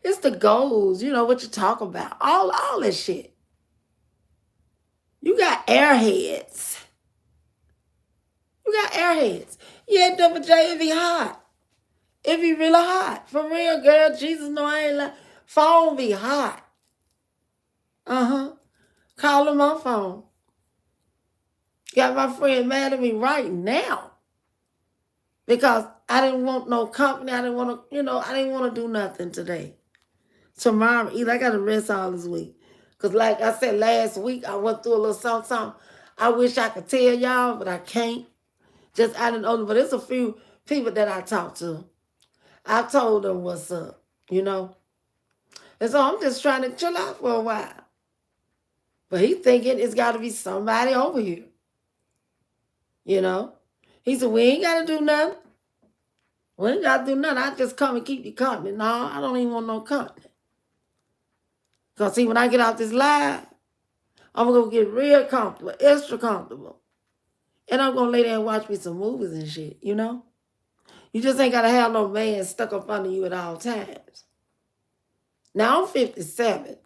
It's the goals. What you talk about. All that shit. You got airheads. Yeah, Double J, it be hot. It be really hot. For real, girl. Jesus, no, I ain't like. Phone be hot. Calling my phone. Got my friend mad at me right now. Because I didn't want no company. I didn't want to, I didn't want to do nothing today. Tomorrow, either I got to rest all this week. Because like I said last week, I went through a little something. I wish I could tell y'all, but I can't. Just I didn't know. But there's a few people that I talked to. I told them what's up, And so I'm just trying to chill out for a while. But he thinking it's got to be somebody over here. He said, we ain't got to do nothing. We ain't got to do nothing. I just come and keep you company. No, I don't even want no company. Because see, when I get out this live, I'm going to get real comfortable, extra comfortable. And I'm going to lay there and watch me some movies and shit, You just ain't got to have no man stuck up under you at all times. Now, I'm 57.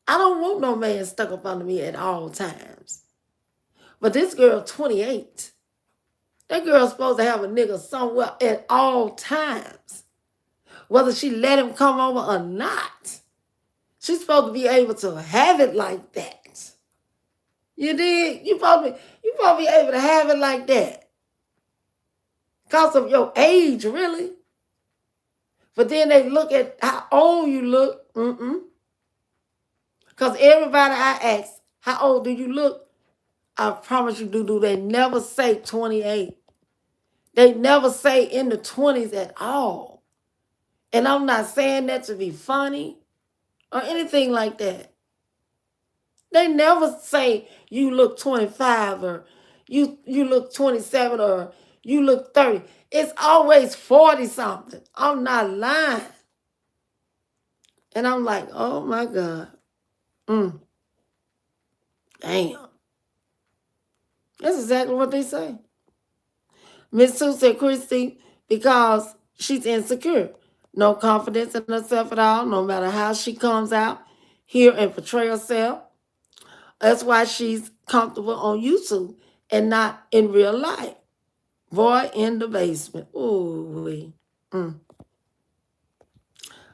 I don't want no man stuck up under me at all times. But this girl, 28. That girl's supposed to have a nigga somewhere at all times. Whether she let him come over or not. She's supposed to be able to have it like that. You dig? You supposed to be able to have it like that. Because of your age, really. But then they look at how old you look. Because everybody I ask, how old do you look? I promise you, do they never say 28. They never say in the 20s at all. And I'm not saying that to be funny or anything like that. They never say you look 25 or you look 27 or you look 30. It's always 40 something. I'm not lying. And I'm like, oh my God. Damn. That's exactly what they say. Miss Sue said, Christy, because she's insecure. No confidence in herself at all, no matter how she comes out here and portray herself. That's why she's comfortable on YouTube and not in real life. Boy in the basement. Ooh.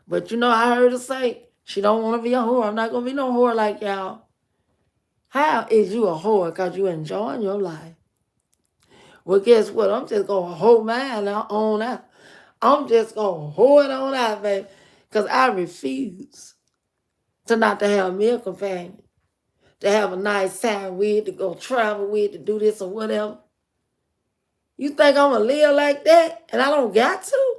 But I heard her say she don't want to be a whore. I'm not going to be no whore like y'all. How is you a whore? Because you enjoying your life. Well, guess what? I'm just going to hold mine on out. I'm just going to hold it on out, baby. Because I refuse to not to have me a companion. To have a nice time with, to go travel with, to do this or whatever. You think I'm going to live like that and I don't got to?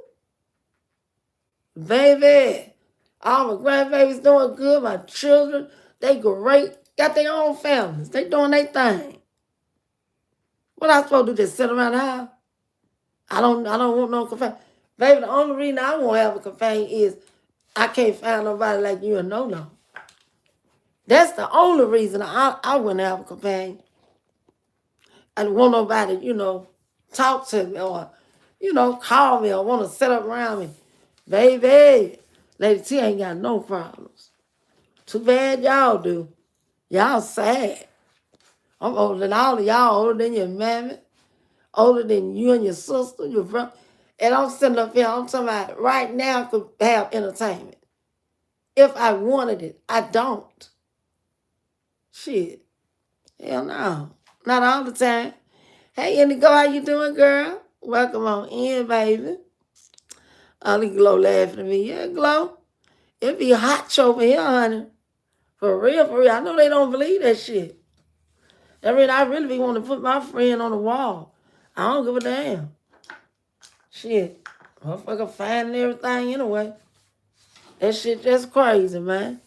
Baby, all my grandbabies doing good. My children, they great. Got their own families. They doing their thing. What I supposed to do? Just sit around the house? I don't want no companion. Baby, the only reason I won't have a companion is I can't find nobody like you and no. That's the only reason I wouldn't have a companion. I don't want nobody, talk to me or, call me or want to sit up around me. Baby, Lady T ain't got no problems. Too bad y'all do. Y'all sad. I'm older than all of y'all, older than your mammy, older than you and your sister, your brother. And I'm sitting up here, I'm talking about right now I could have entertainment. If I wanted it, I don't. Shit. Hell no. Not all the time. Hey, Indigo, how you doing, girl? Welcome on in, baby. Look at Glow laughing at me. Yeah, Glow. It be hot over here, honey. For real, for real. I know they don't believe that shit. I mean, I really be wanting to put my friend on the wall. I don't give a damn. Shit. Motherfucker finding everything anyway. That shit just crazy, man.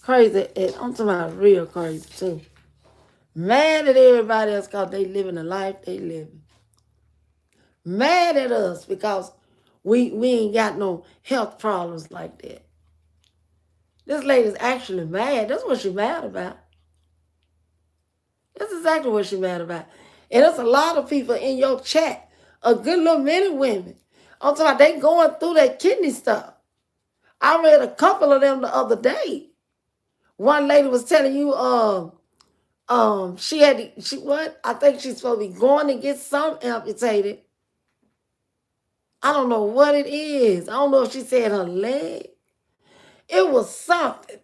Crazy. And I'm talking about real crazy, too. Mad at everybody else because they living the life they living. Mad at us because we ain't got no health problems like that. This lady's actually mad. That's what she's mad about. That's exactly what she's mad about. And there's a lot of people in your chat, a good little many women. I'm talking about they going through that kidney stuff. I read a couple of them the other day. One lady was telling you, I think she's supposed to be going to get some amputated. I don't know what it is. I don't know if she said her leg. It was something.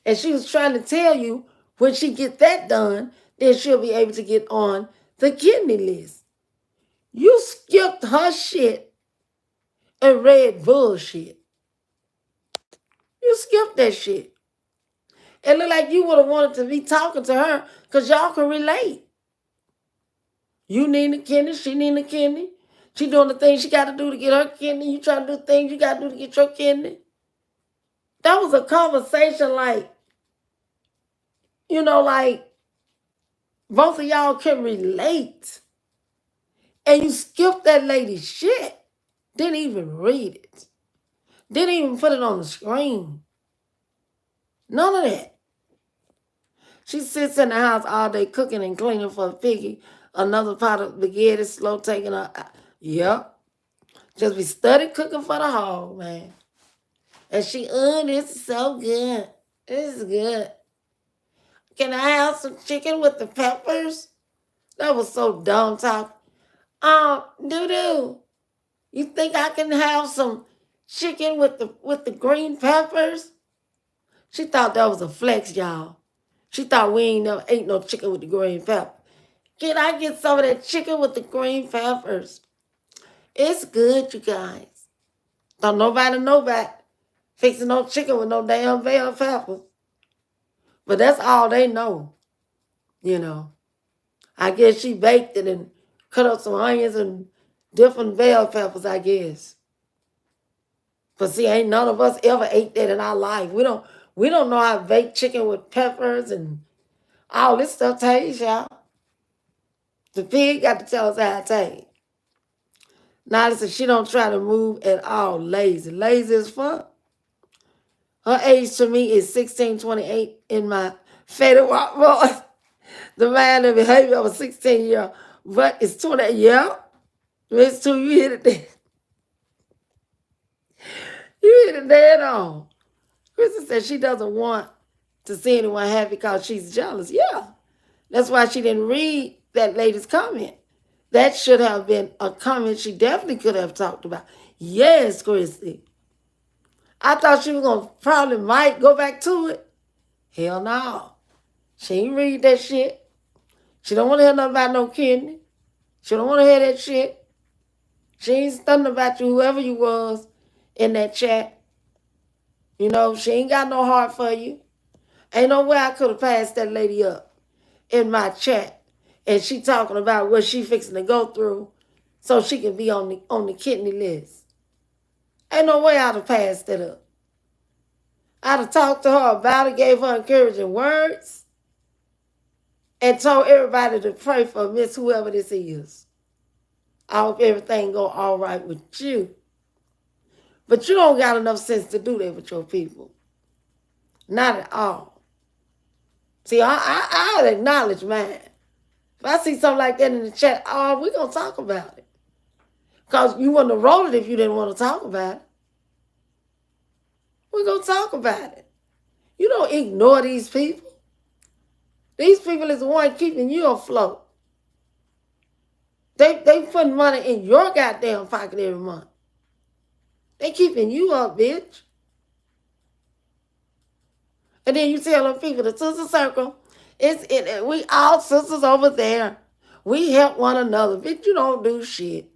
And she was trying to tell you when she get that done, then she'll be able to get on the kidney list. You skipped her shit and read bullshit. You skipped that shit. It looked like you would have wanted to be talking to her because y'all can relate. You need a kidney, she need a kidney. She doing the things she got to do to get her kidney. You trying to do things you got to do to get your kidney. That was a conversation like both of y'all can relate. And you skipped that lady's shit. Didn't even read it. Didn't even put it on the screen. None of that. She sits in the house all day cooking and cleaning for Piggy. Another pot of spaghetti, slow taking her. Yep. Just be study cooking for the hog, man. And she, this is so good. This is good. Can I have some chicken with the peppers? That was so dumb talk. Doo-doo. You think I can have some chicken with the green peppers? She thought that was a flex, y'all. She thought we ain't never ate no chicken with the green pepper. Can I get some of that chicken with the green peppers? It's good, you guys. Don't nobody know about fixing no chicken with no damn bell peppers. But that's all they know, you know. I guess she baked it and cut up some onions and different bell peppers, I guess. But see, ain't none of us ever ate that in our life. We don't know how to bake chicken with peppers and all this stuff tastes, y'all. The pig got to tell us how it tastes. Now listen, she don't try to move at all. Lazy. Lazy as fuck. Her age to me is 1628 in my Faded Walk voice. The mind and behavior of a 16-year-old. But it's 20, yeah. It's two, you hit it there. You hit it dead on. Kristen said she doesn't want to see anyone happy because she's jealous. Yeah. That's why she didn't read that lady's comment. That should have been a comment she definitely could have talked about. Yes, Christy. I thought she was going to probably might go back to it. Hell no. She ain't read that shit. She don't want to hear nothing about no kidney. She don't want to hear that shit. She ain't studying about you, whoever you was in that chat. You know, she ain't got no heart for you. Ain't no way I could have passed that lady up in my chat. And she talking about what she fixing to go through so she can be on the kidney list. Ain't no way I'd have passed it up. I'd have talked to her about it, gave her encouraging words, and told everybody to pray for Miss whoever this is. I hope everything go all right with you. But you don't got enough sense to do that with your people. Not at all. See, I'll acknowledge mine. If I see something like that in the chat, oh, we're going to talk about it. Because you wouldn't have wrote it if you didn't want to talk about it. We're going to talk about it. You don't ignore these people. These people is the one keeping you afloat. They putting money in your goddamn pocket every month. They keeping you up, bitch. And then you tell them people, the sister circle, we all sisters over there. We help one another. Bitch, you don't do shit.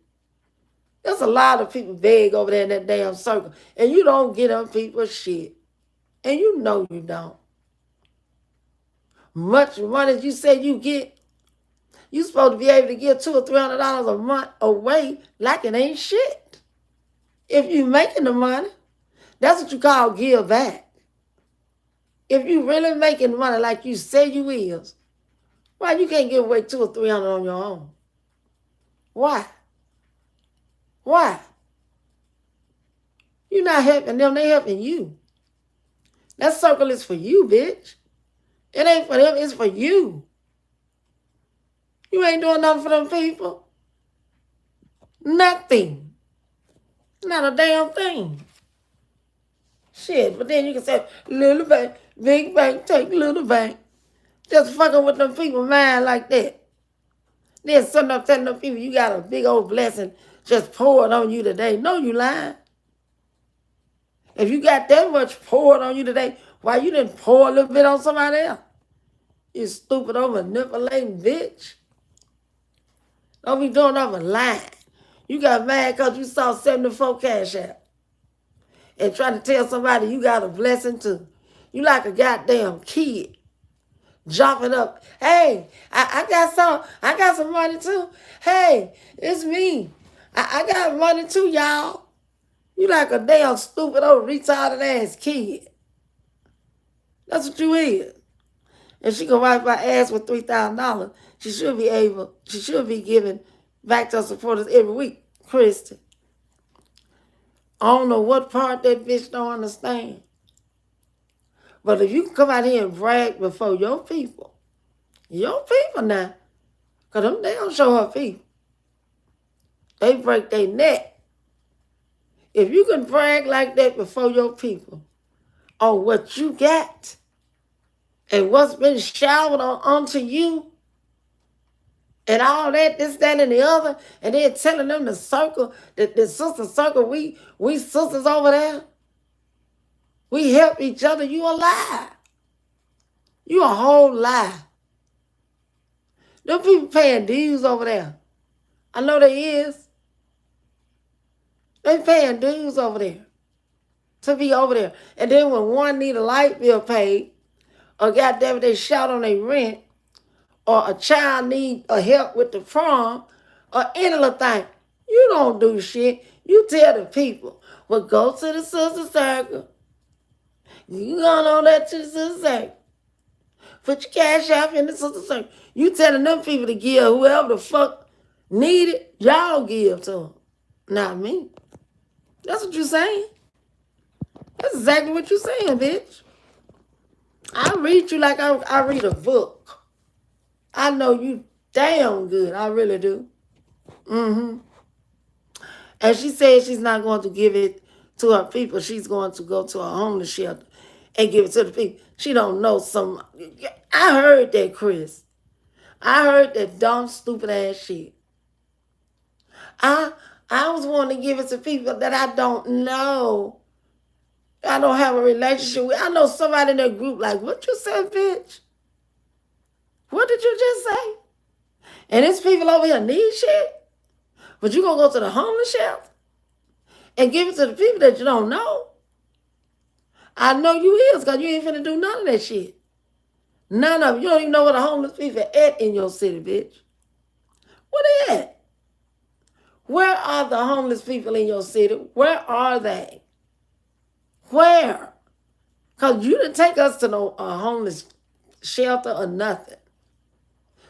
There's a lot of people beg over there in that damn circle. And you don't get them people shit. And you know you don't. Much money as you say you get, you supposed to be able to give $200 or $300 a month away like it ain't shit. If you making the money, that's what you call give back. If you really making money like you say you is, why you can't give away $200 or $300 on your own? Why? Why? You're not helping them, they helping you. That circle is for you, bitch. It ain't for them, it's for you. You ain't doing nothing for them people. Nothing. Not a damn thing. Shit, but then you can say, little bank, big bank, take little bank. Just fucking with them people mind like that. Then sitting up telling them people you got a big old blessing just poured on you today. No, you lying. If you got that much poured on you today, why you didn't pour a little bit on somebody else? You stupid old manipulating bitch. Don't be doing nothing lying. You got mad because you saw 74 cash out and trying to tell somebody you got a blessing too. You like a goddamn kid jumping up. Hey, I got some money too. Hey, it's me. I got money too, y'all. You like a damn stupid old retarded ass kid. That's what you is. If she can wipe her ass with $3,000, she should be giving back to her supporters every week. Christy. I don't know what part that bitch don't understand. But if you can come out here and brag before your people now, because they don't show her people. They break their neck. If you can brag like that before your people on what you got and what's been showered onto you and all that, this, that, and the other, and then telling them the circle, the sister circle, we sisters over there, we help each other, you a lie. You a whole lie. Them people paying dues over there. I know they is. They paying dues over there to be over there. And then when one need a light bill paid, or goddamn they shout on their rent, or a child need a help with the prom, or any little thing, you don't do shit. You tell the people, well, go to the sister circle. You gonna know that to the sister circle. Put your cash out in the sister circle. You telling them people to give whoever the fuck need it, y'all give to them. Not me. That's what you saying. That's exactly what you saying, bitch. I read you like I read a book. I know you damn good. I really do. And she said she's not going to give it to her people. She's going to go to a homeless shelter and give it to the people. She don't know some. I heard that, Chris. I heard that dumb, stupid ass shit. I was wanting to give it to people that I don't know. I don't have a relationship with. I know somebody in that group like, what you said, bitch? What did you just say? And there's people over here need shit? But you gonna go to the homeless shelter and give it to the people that you don't know? I know you is, because you ain't finna do none of that shit. None of it. You don't even know where the homeless people at in your city, bitch. Where they at? Where are the homeless people in your city? Where are they? Where? Because you didn't take us to no homeless shelter or nothing.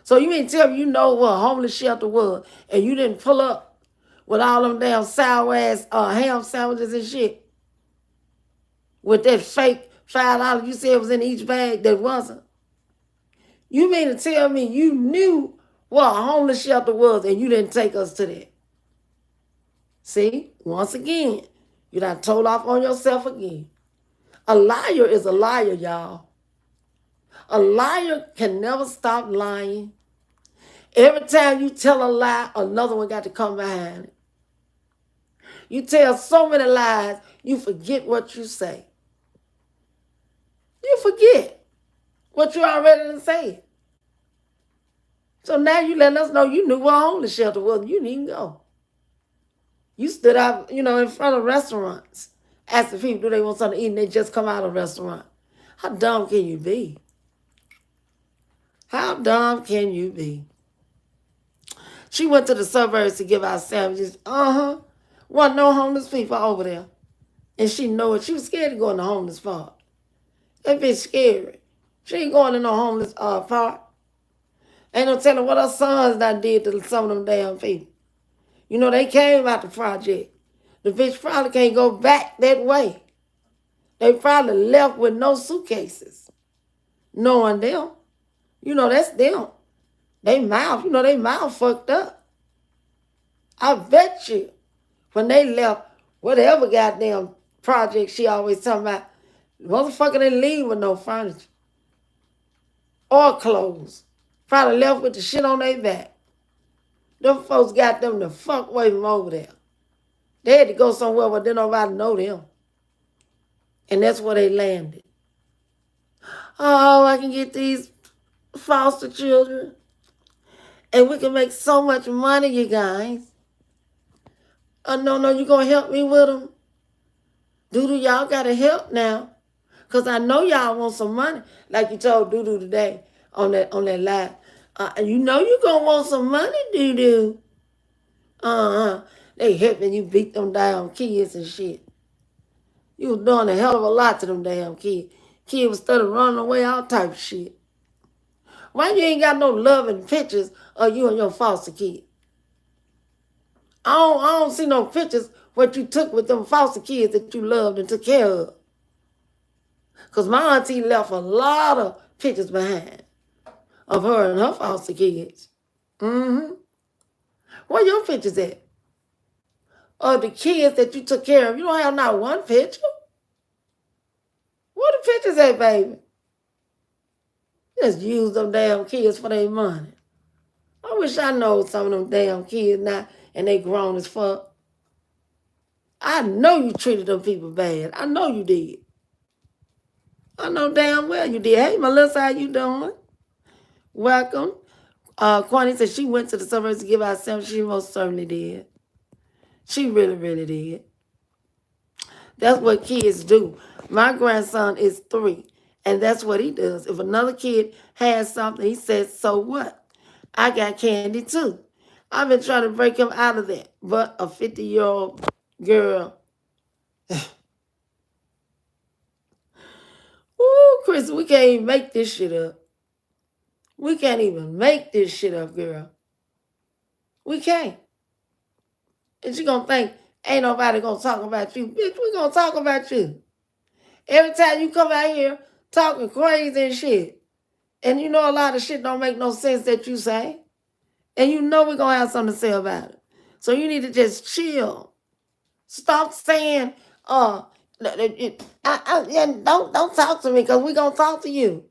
So you mean tell me you know what a homeless shelter was and you didn't pull up with all them damn sour ass ham sandwiches and shit? With that fake $5 you said was in each bag that wasn't? You mean to tell me you knew what a homeless shelter was and you didn't take us to that? See, once again, you done told off on yourself again. A liar is a liar, y'all. A liar can never stop lying. Every time you tell a lie, another one got to come behind it. You tell so many lies, you forget what you say. You forget what you already said. So now you letting us know you knew what a homeless shelter was. You didn't go. You stood out, in front of restaurants, asking people do they want something to eat, and they just come out of a restaurant. How dumb can you be? How dumb can you be? She went to the suburbs to give out sandwiches. Wasn't no homeless people over there. And she know it. She was scared to go in the homeless park. That bitch scary. She ain't going to no homeless park. Ain't no telling what her sons done did to some of them damn people. They came out the project. The bitch probably can't go back that way. They probably left with no suitcases. Knowing them. That's them. They mouth fucked up. I bet you when they left, whatever goddamn project she always talking about, motherfucker didn't leave with no furniture or clothes. Probably left with the shit on their back. Them folks got them the fuck away from over there. They had to go somewhere where didn't nobody know them. And that's where they landed. Oh, I can get these foster children. And we can make so much money, you guys. Oh, no, you going to help me with them? Doodoo, y'all got to help now. Because I know y'all want some money. Like you told Doodoo today on that live. You know you going to want some money, Doodoo. They helping you beat them damn kids and shit. You was doing a hell of a lot to them damn kids. Kids was started running away, all type of shit. Why you ain't got no loving pictures of you and your foster kid? I don't see no pictures what you took with them foster kids that you loved and took care of. Because my auntie left a lot of pictures behind of her and her foster kids. Where your pictures at? Of the kids that you took care of. You don't have not one picture. Where the pictures at, baby? Just use them damn kids for their money. I wish I know some of them damn kids now and they grown as fuck. I know you treated them people bad. I know you did. I know damn well you did. Hey, Melissa, how you doing? Welcome. Kwani said she went to the suburbs to give out sandwiches. She most certainly did. She really, really did. That's what kids do. My grandson is 3, and that's what he does. If another kid has something, he says, so what? I got candy too. I've been trying to break him out of that. But a 50-year-old girl, ooh, Chris, we can't even make this shit up. We can't even make this shit up, girl. We can't. And she gonna think, ain't nobody gonna talk about you. Bitch, we gonna talk about you. Every time you come out here talking crazy and shit, and you know a lot of shit don't make no sense that you say, and you know we're gonna have something to say about it. So you need to just chill. Stop saying, don't talk to me because we gonna talk to you.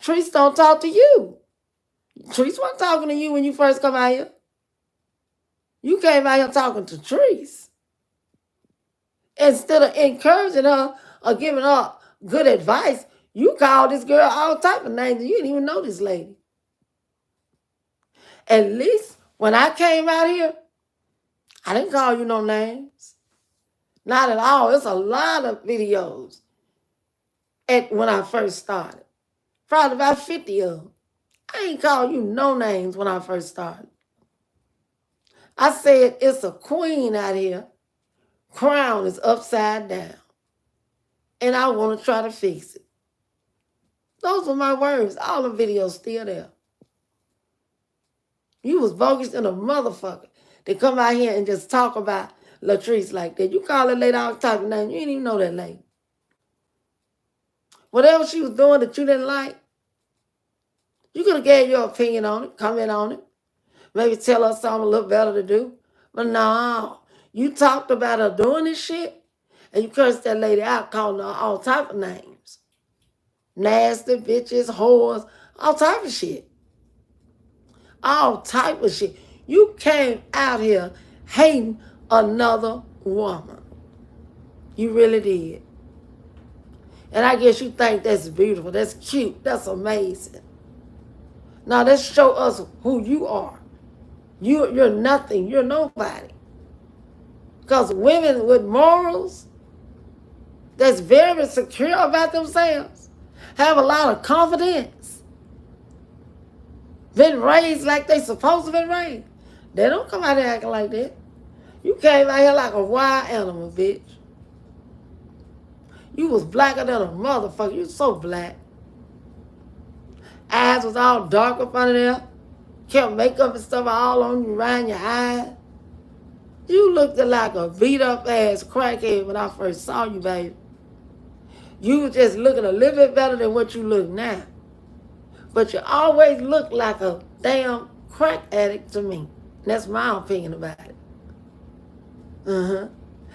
Trees don't talk to you. Trees wasn't talking to you when you first come out here. You came out here talking to Trees. Instead of encouraging her or giving her good advice, you called this girl all type of names and you didn't even know this lady. At least when I came out here, I didn't call you no names. Not at all. It's a lot of videos when I first started. Probably about 50 of them. I ain't called you no names when I first started. I said it's a queen out here. Crown is upside down. And I want to try to fix it. Those were my words. All the videos still there. You was bogus in a motherfucker to come out here and just talk about Latrice like that. You call that lady all type of name. You didn't even know that lady. Whatever she was doing that you didn't like, you could have gave your opinion on it, comment on it. Maybe tell her something a little better to do. But no, you talked about her doing this shit and you cursed that lady out, calling her all type of names. Nasty bitches, whores, all type of shit. All type of shit. You came out here hating another woman. You really did. And I guess you think that's beautiful, that's cute, that's amazing. Now let's show us who you are. You're nothing, you're nobody. Because women with morals that's very secure about themselves, have a lot of confidence, been raised like they supposed to be raised. They don't come out here acting like that. You came out here like a wild animal, bitch. You was blacker than a motherfucker. You so black. Eyes was all dark up under there. Kept makeup and stuff all on you around your eyes. You looked like a beat up ass crackhead when I first saw you, baby. You were just looking a little bit better than what you look now. But you always look like a damn crack addict to me. That's my opinion about it.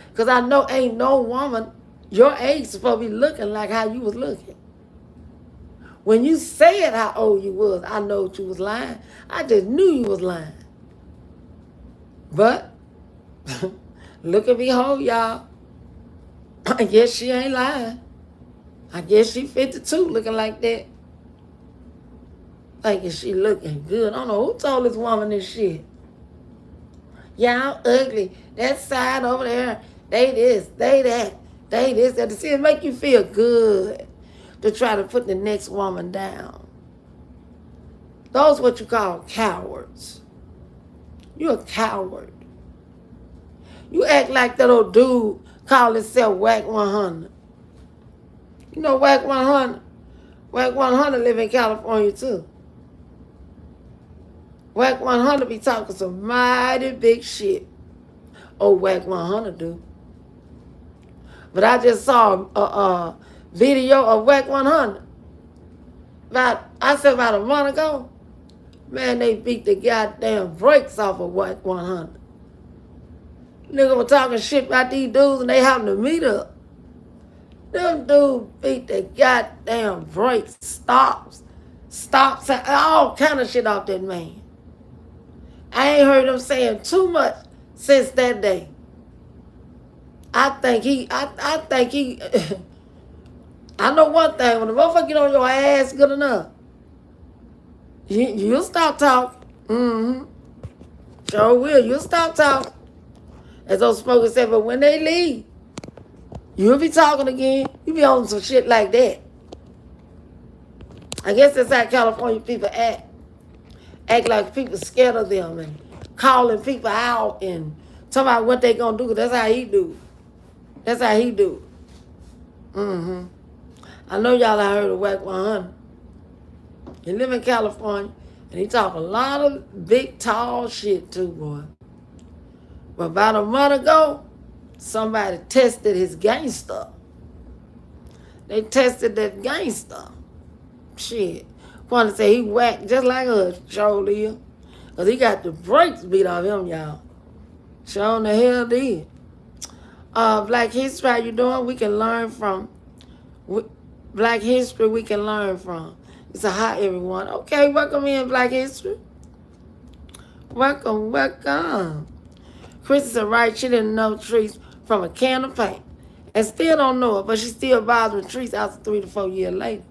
Because I know ain't no woman your age supposed to be looking like how you was looking. When you said how old you was, I know you was lying. I just knew you was lying. But, look and behold, y'all. I guess she ain't lying. I guess she 52 looking like that. Thinking she looking good. I don't know who told this woman this shit. Y'all ugly. That side over there, they this, they that, they this, that. To see it make you feel good to try to put the next woman down. Those what you call cowards. You're a coward. You act like that old dude called himself Whack 100. You know Whack 100? Whack 100 live in California too. Whack 100 be talking some mighty big shit. Oh, Whack 100 do. But I just saw a video of Whack 100. About a month ago. Man, they beat the goddamn brakes off of Whack 100. Nigga were talking shit about these dudes and they happened to meet up. Them dudes beat the goddamn brakes, stops, all kind of shit off that man. I ain't heard him saying too much since that day. I think he, I know one thing, when the motherfucker get on your ass good enough, you'll stop talking. Sure will. You'll stop talking. As those smokers said, but when they leave, You'll be talking again. You be on some shit like that. I guess that's how California people act. Act like people scared of them and calling people out and talking about what they gonna do. That's how he do. That's how he do. I know y'all have heard of Whack 100. He live in California and he talk a lot of big, tall shit too, boy. But about a month ago, somebody tested his gangster. They tested that gangster. Shit. Want to say he whacked just like us, Jolie. Because he got the brakes beat off him, y'all. Showing the hell did. Black history, how you doing? We can learn from. Black history, we can learn from. It's a hi, everyone. Okay, welcome in, Black history. Welcome, welcome. Chris is right. She didn't know trees from a can of paint. And still don't know it, but she still bothering trees after 3 to 4 years later.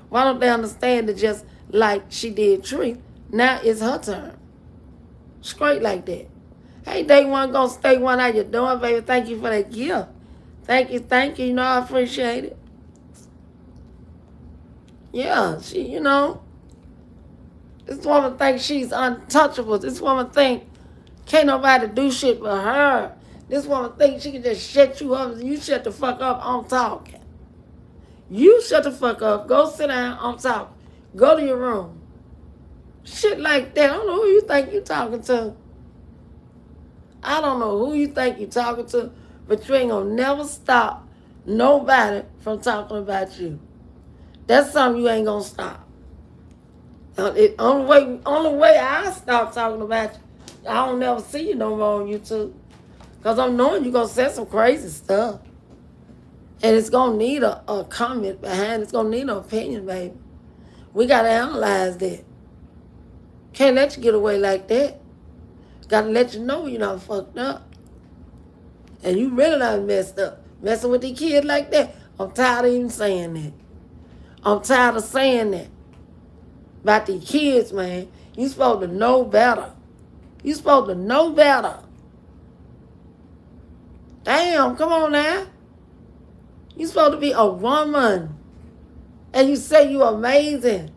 Why don't they understand that just like she did Tree, now it's her turn. Straight like that. Hey, day one, gonna stay one. How you doing, baby? Thank you for that gift. Thank you, thank you. You know, I appreciate it. Yeah, she, this woman thinks she's untouchable. This woman think can't nobody do shit but her. This woman thinks she can just shut you up and you shut the fuck up, I'm talking. You shut the fuck up. Go sit down. I'm talking. Go to your room. Shit like that. I don't know who you think you talking to. I don't know who you think you talking to, but you ain't gonna never stop nobody from talking about you. That's something you ain't gonna stop. Only way I stop talking about you, I don't never see you no more on YouTube. Because I'm knowing you're gonna say some crazy stuff. And it's going to need a comment behind it. It's going to need an opinion, baby. We got to analyze that. Can't let you get away like that. Got to let you know you're not fucked up. And you really not messed up. Messing with these kids like that. I'm tired of even saying that. I'm tired of saying that. About these kids, man. You supposed to know better. You supposed to know better. Damn, come on now. You supposed to be a woman. And you say you amazing.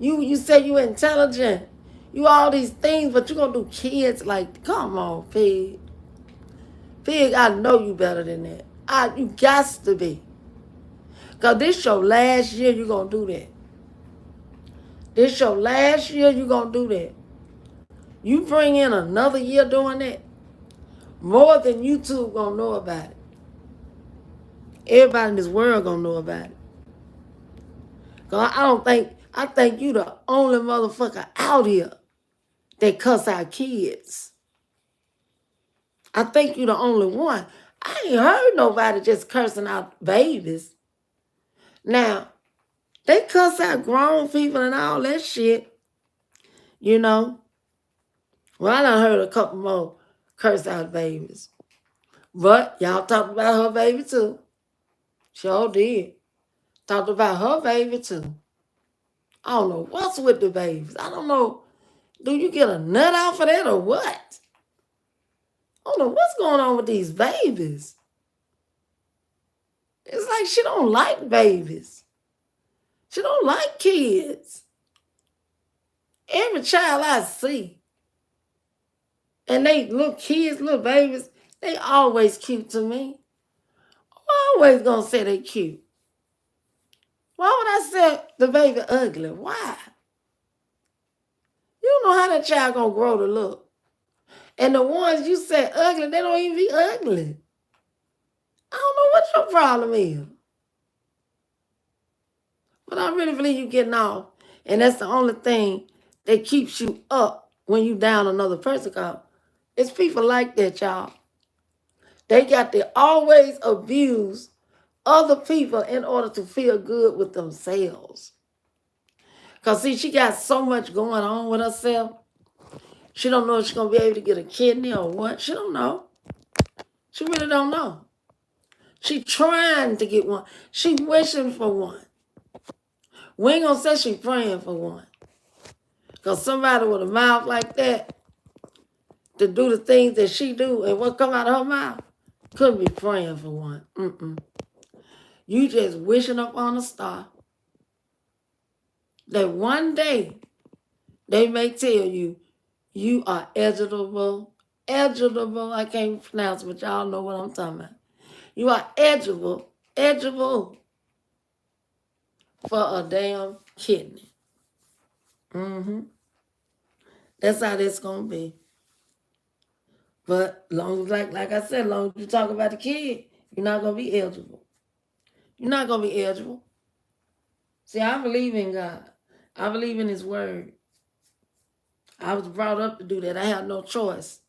You say you intelligent. You all these things, but you gonna do kids like, come on, Pig. Pig, I know you better than that. You got to be. Because this your last year you gonna do that. This your last year you gonna do that. You bring in another year doing that, more than YouTube gonna know about it. Everybody in this world gonna know about it. Cause I think you the only motherfucker out here that cuss out kids. I think you the only one. I ain't heard nobody just cursing out babies. Now, they cuss out grown people and all that shit, Well, I done heard a couple more curse out babies. But y'all talked about her baby too. Sure did. Talked about her baby too. I don't know what's with the babies. I don't know. Do you get a nut out of that or what? I don't know what's going on with these babies. It's like she don't like babies. She don't like kids. Every child I see, and they little kids, little babies, they always cute to me. I'm always gonna say they cute. Why would I say the baby ugly? Why? You don't know how that child gonna grow to look. And the ones you say ugly, they don't even be ugly. I don't know what your problem is. But I really believe you getting off. And that's the only thing that keeps you up when you down another person. It's people like that, y'all. They got to always abuse other people in order to feel good with themselves. Because, see, she got so much going on with herself. She don't know if she's going to be able to get a kidney or what. She don't know. She really don't know. She trying to get one. She wishing for one. We ain't going to say she praying for one. Because somebody with a mouth like that to do the things that she do and what come out of her mouth, Couldn't be praying for one. You just wishing upon a star that one day they may tell you you are eligible. Eligible, I can't pronounce it, but y'all know what I'm talking about. You are eligible for a damn kidney. That's how that's gonna be. But long as, like I said, long as you talk about the kid, you're not gonna be eligible. You're not gonna be eligible. See, I believe in God. I believe in His Word. I was brought up to do that. I have no choice.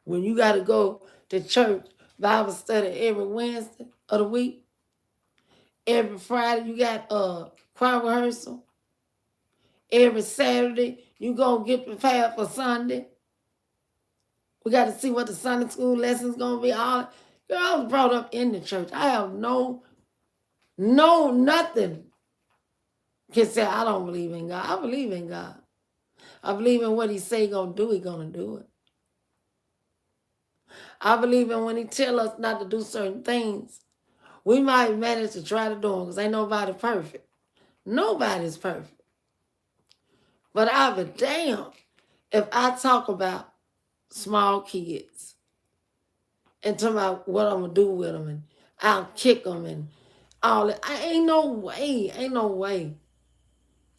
When you got to go to church, Bible study every Wednesday of the week, every Friday you got choir rehearsal, every Saturday you gonna get prepared for Sunday. We got to see what the Sunday school lessons gonna be. All girl, I was brought up in the church. I have nothing can say I don't believe in God. I believe in God. I believe in what He say He gonna do. He gonna do it. I believe in when He tell us not to do certain things, we might manage to try to do them because ain't nobody perfect. Nobody's perfect. But I'll be damned if I talk about small kids and talk about what I'm gonna do with them and I'll kick them and all that. Ain't no way. Ain't no way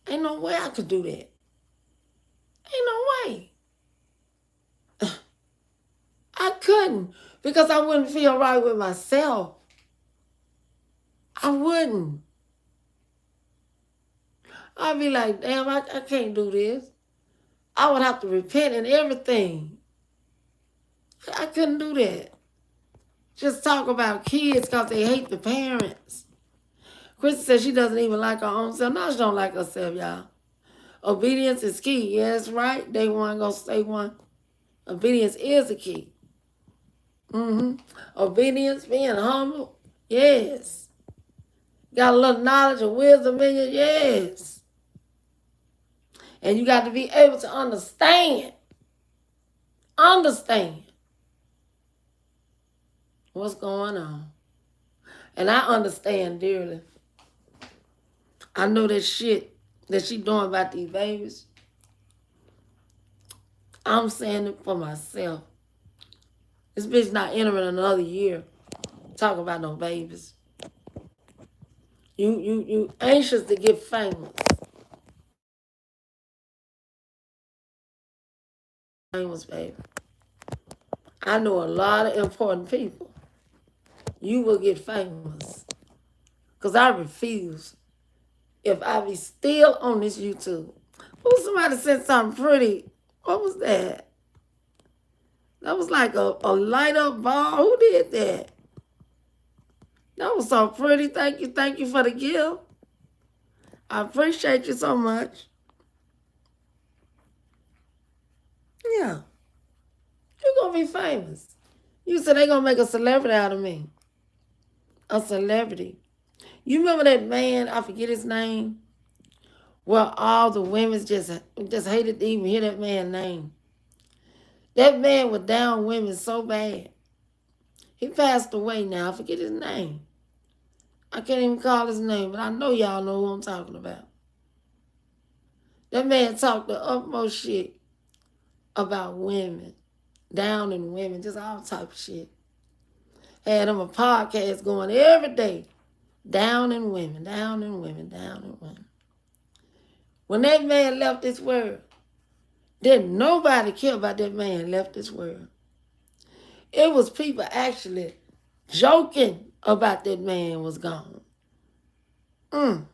I could do that. Ain't no way. I couldn't because I wouldn't feel right with myself. I wouldn't. I'd be like, damn, I can't do this. I would have to repent and everything. I couldn't do that. Just talk about kids because they hate the parents. Christy says she doesn't even like her own self. No, she don't like herself, y'all. Obedience is key. Yes, right. Day one, gonna stay one. Obedience is the key. Obedience, being humble. Yes. Got a little knowledge and wisdom in you. Yes. And you got to be able to understand. Understand what's going on. And I understand dearly. I know that shit that she doing about these babies. I'm saying it for myself. This bitch not entering another year. Talk about no babies. You anxious to get famous. Famous, baby. I know a lot of important people. You will get famous. Because I refuse. If I be still on this YouTube. Oh, somebody said something pretty. What was that? That was like a light up ball. Who did that? That was so pretty. Thank you for the gift. I appreciate you so much. Yeah. You're going to be famous. You said they're going to make a celebrity out of me. A celebrity. You remember that man, I forget his name, where all the women just hated to even hear that man's name. That man was down women so bad. He passed away now. I forget his name. I can't even call his name, but I know y'all know who I'm talking about. That man talked the utmost shit about women, down in women, just all type of shit. Had him a podcast going every day. Down in women, down in women, down in women. When that man left this world, didn't nobody care about that man left this world. It was people actually joking about that man was gone. Good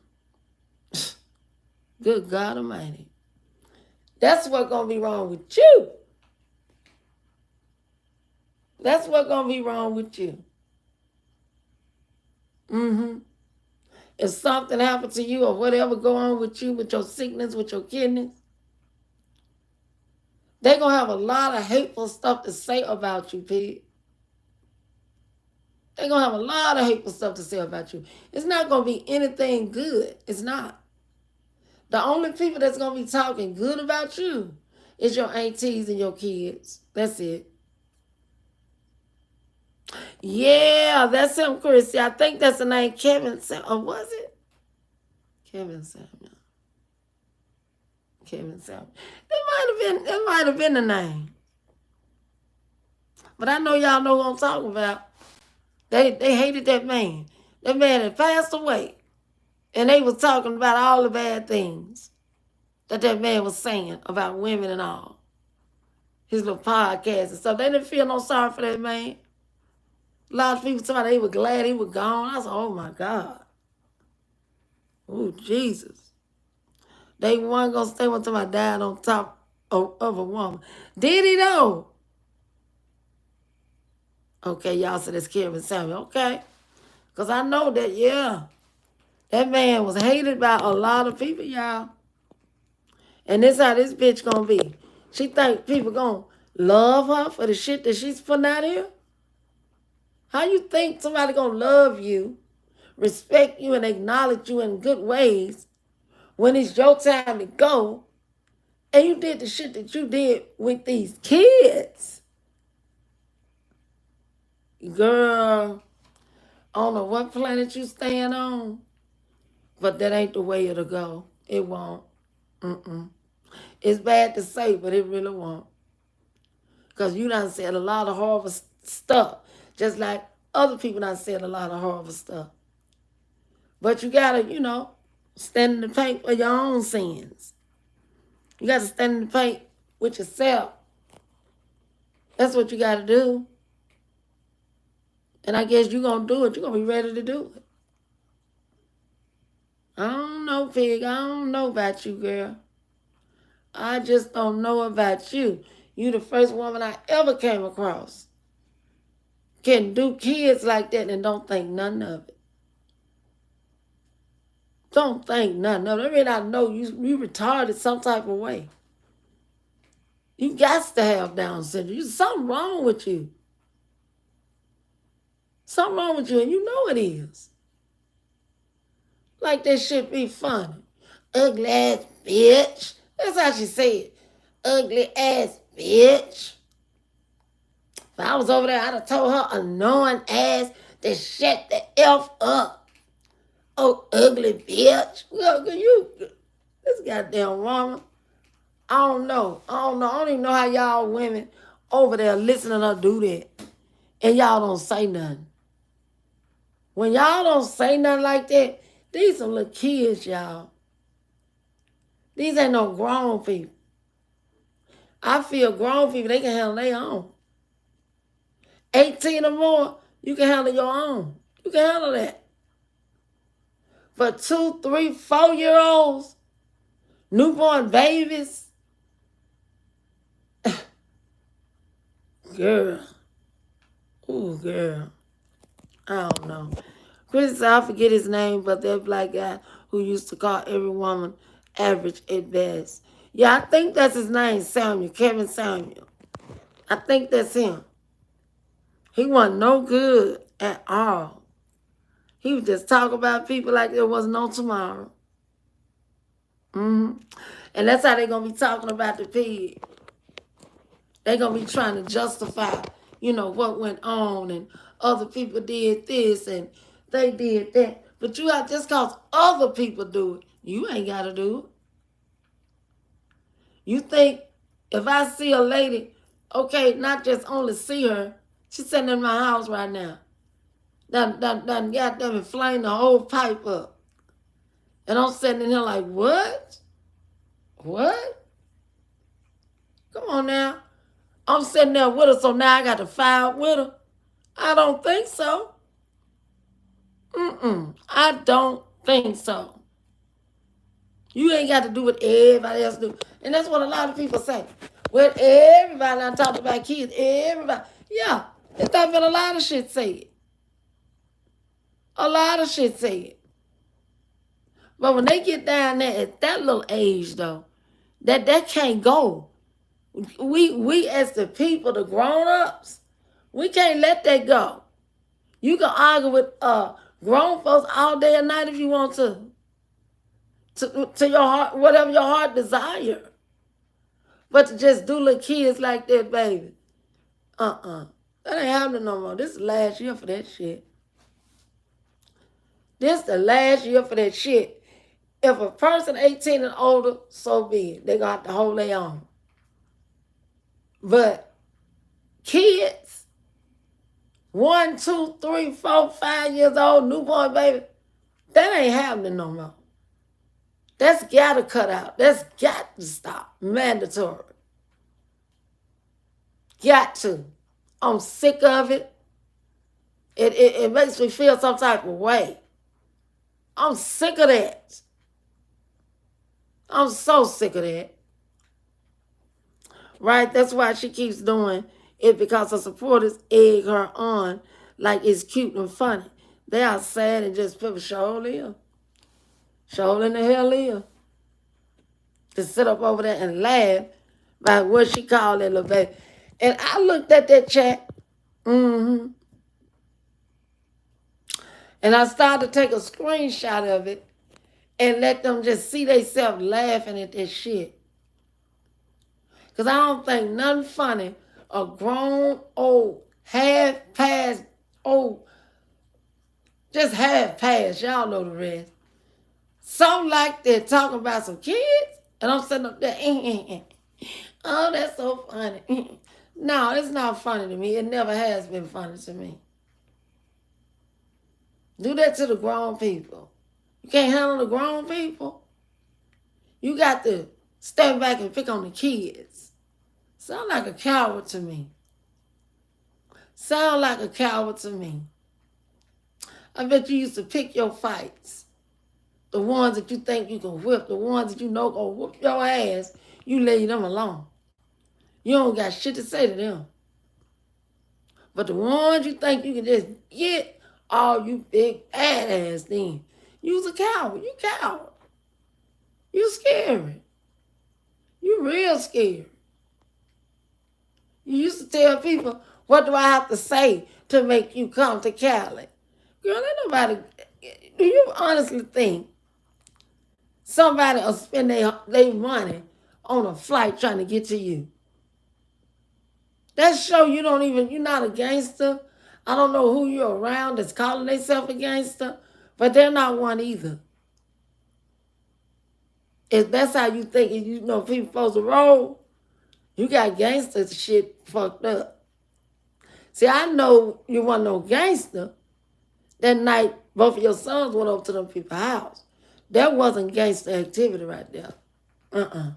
God Almighty. That's what's going to be wrong with you. That's what's going to be wrong with you. If something happened to you or whatever go on with you, with your sickness, with your kidneys, they're going to have a lot of hateful stuff to say about you, Pete. They're going to have a lot of hateful stuff to say about you. It's not going to be anything good. It's not. The only people that's going to be talking good about you is your aunties and your kids. That's it. Yeah, that's him, Chrissy. I think that's the name Kevin Samuel. Or was it? Kevin Samuel. Kevin Samuel. That might have been the name. But I know y'all know what I'm talking about. They hated that man. That man had passed away. And they was talking about all the bad things that man was saying about women and all. His little podcast and stuff. They didn't feel no sorry for that man. A lot of people thought they were glad he was gone. I said, oh my God. Oh, Jesus. They weren't going to stay until I died on top of a woman. Did he though? Okay, y'all said it's Kevin Samuel. Okay. Because I know that, yeah, that man was hated by a lot of people, y'all. And this how this bitch gonna be. She think people gonna love her for the shit that she's putting out here? How you think somebody gonna love you, respect you, and acknowledge you in good ways when it's your time to go, and you did the shit that you did with these kids? Girl, I don't know what planet you stand on, but that ain't the way it'll go. It won't. It's bad to say, but it really won't. Because you done said a lot of horrible stuff, just like other people done said a lot of horrible stuff. But you gotta, stand in the paint for your own sins. You gotta stand in the paint with yourself. That's what you gotta do. And I guess you're gonna do it. You're gonna be ready to do it. I don't know, Pig. I don't know about you, girl. I just don't know about you. You the first woman I ever came across can do kids like that and don't think none of it. Don't think none of it. I mean, I know you retarded some type of way. You got to have Down syndrome. There's something wrong with you. Something wrong with you, and you know it is. Like that shit be funny. Ugly ass bitch. That's how she said. Ugly ass bitch. If I was over there, I'd have told her annoying ass to shut the F up. Oh, ugly bitch. Look, this goddamn woman. I don't know. I don't even know how y'all women over there listening to her do that. And y'all don't say nothing. When y'all don't say nothing like that, these are little kids, y'all. These ain't no grown people. I feel grown people, they can handle their own. 18 or more, you can handle your own. You can handle that. For 2, 3, 4-year-olds, newborn babies, girl. Ooh, girl. I don't know. Chris, I forget his name, but that black guy who used to call every woman average at best. Yeah, I think that's his name, Samuel, Kevin Samuel. I think that's him. He wasn't no good at all. He would just talk about people like there was no tomorrow. And that's how they're going to be talking about the pig. They're going to be trying to justify, what went on, and other people did this and they did that. But you have, just because other people do it, you ain't got to do it. You think if I see a lady, okay, not just only see her, she's sitting in my house right now. Done goddamn inflamed the whole pipe up. And I'm sitting in here like, what? What? Come on now. I'm sitting there with her, so now I got to fight with her? I don't think so. I don't think so. You ain't got to do what everybody else do. And that's what a lot of people say. Well, everybody, I talked about kids, everybody. Yeah, there's been a lot of shit said. A lot of shit said. But when they get down there at that little age, though, that can't go. We as the people, the grown-ups, we can't let that go. You can argue with grown folks all day and night if you want to your heart, whatever your heart desire. But to just do little kids like that, baby, That ain't happening no more. This is the last year for that shit. This the last year for that shit. If a person 18 and older, so be it. They got to hold their own. But kids, 1, 2, 3, 4, 5 years old, newborn baby, that ain't happening no more. That's got to cut out. That's got to stop. Mandatory. Got to. I'm sick of it. It makes me feel some type of way. I'm sick of that. I'm so sick of that. Right? That's why she keeps doing it, because her supporters egg her on like it's cute and funny. They are sad and just people show live. Show in the hell live. To sit up over there and laugh about what she called that little baby. And I looked at that chat. And I started to take a screenshot of it and let them just see themselves laughing at that shit. Because I don't think nothing funny, a grown, old, half-past, old, just half-past, y'all know the rest. So like they're talking about some kids, and I'm sitting up there, oh, that's so funny. No, it's not funny to me. It never has been funny to me. Do that to the grown people. You can't handle the grown people. You got to stand back and pick on the kids. Sound like a coward to me. Sound like a coward to me. I bet you used to pick your fights. The ones that you think you can whip, the ones that you know gonna whoop your ass, you leave them alone. You don't got shit to say to them. But the ones you think you can just get, oh, you big badass then. You's a coward. You coward. You scary. You real scared. You used to tell people, what do I have to say to make you come to Cali? Girl, ain't nobody, do you honestly think somebody will spend their money on a flight trying to get to you? That show you don't even, you're not a gangster. I don't know who you're around that's calling themselves a gangster, but they're not one either. If that's how you think, you know, people supposed to roll, you got gangster shit fucked up. See, I know you wasn't no gangster. That night, both of your sons went over to them people's house. That wasn't gangster activity right there. That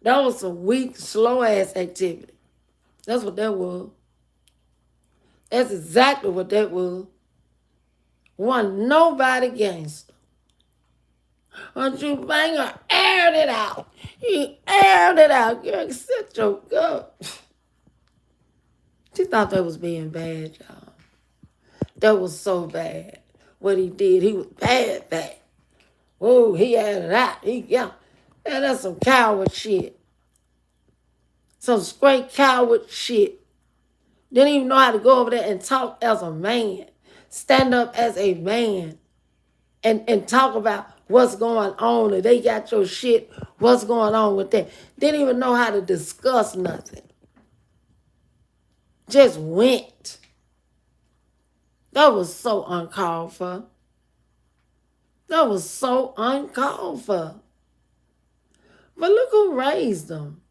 was some weak, slow-ass activity. That's what that was. That's exactly what that was. Wasn't nobody gangster. Until Banger aired it out. He aired it out. Girl, sit your gut. She thought that was being bad, y'all. That was so bad. What he did, he was bad. Whoa, he aired it out. Man, that's some coward shit. Some straight coward shit. Didn't even know how to go over there and talk as a man. Stand up as a man. And talk about what's going on. If they got your shit, what's going on with that. Didn't even know how to discuss nothing. Just went. That was so uncalled for. That was so uncalled for. But look who raised them.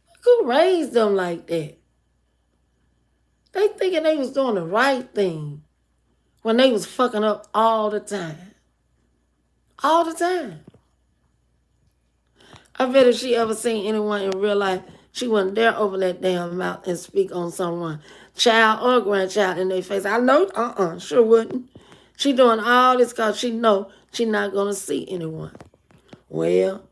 Look who raised them like that. They thinking they was doing the right thing when they was fucking up all the time. All the time. I bet if she ever seen anyone in real life, she wouldn't dare open that damn mouth and speak on someone, child or grandchild, in their face. I know, sure wouldn't. She doing all this because she know she not going to see anyone. Well,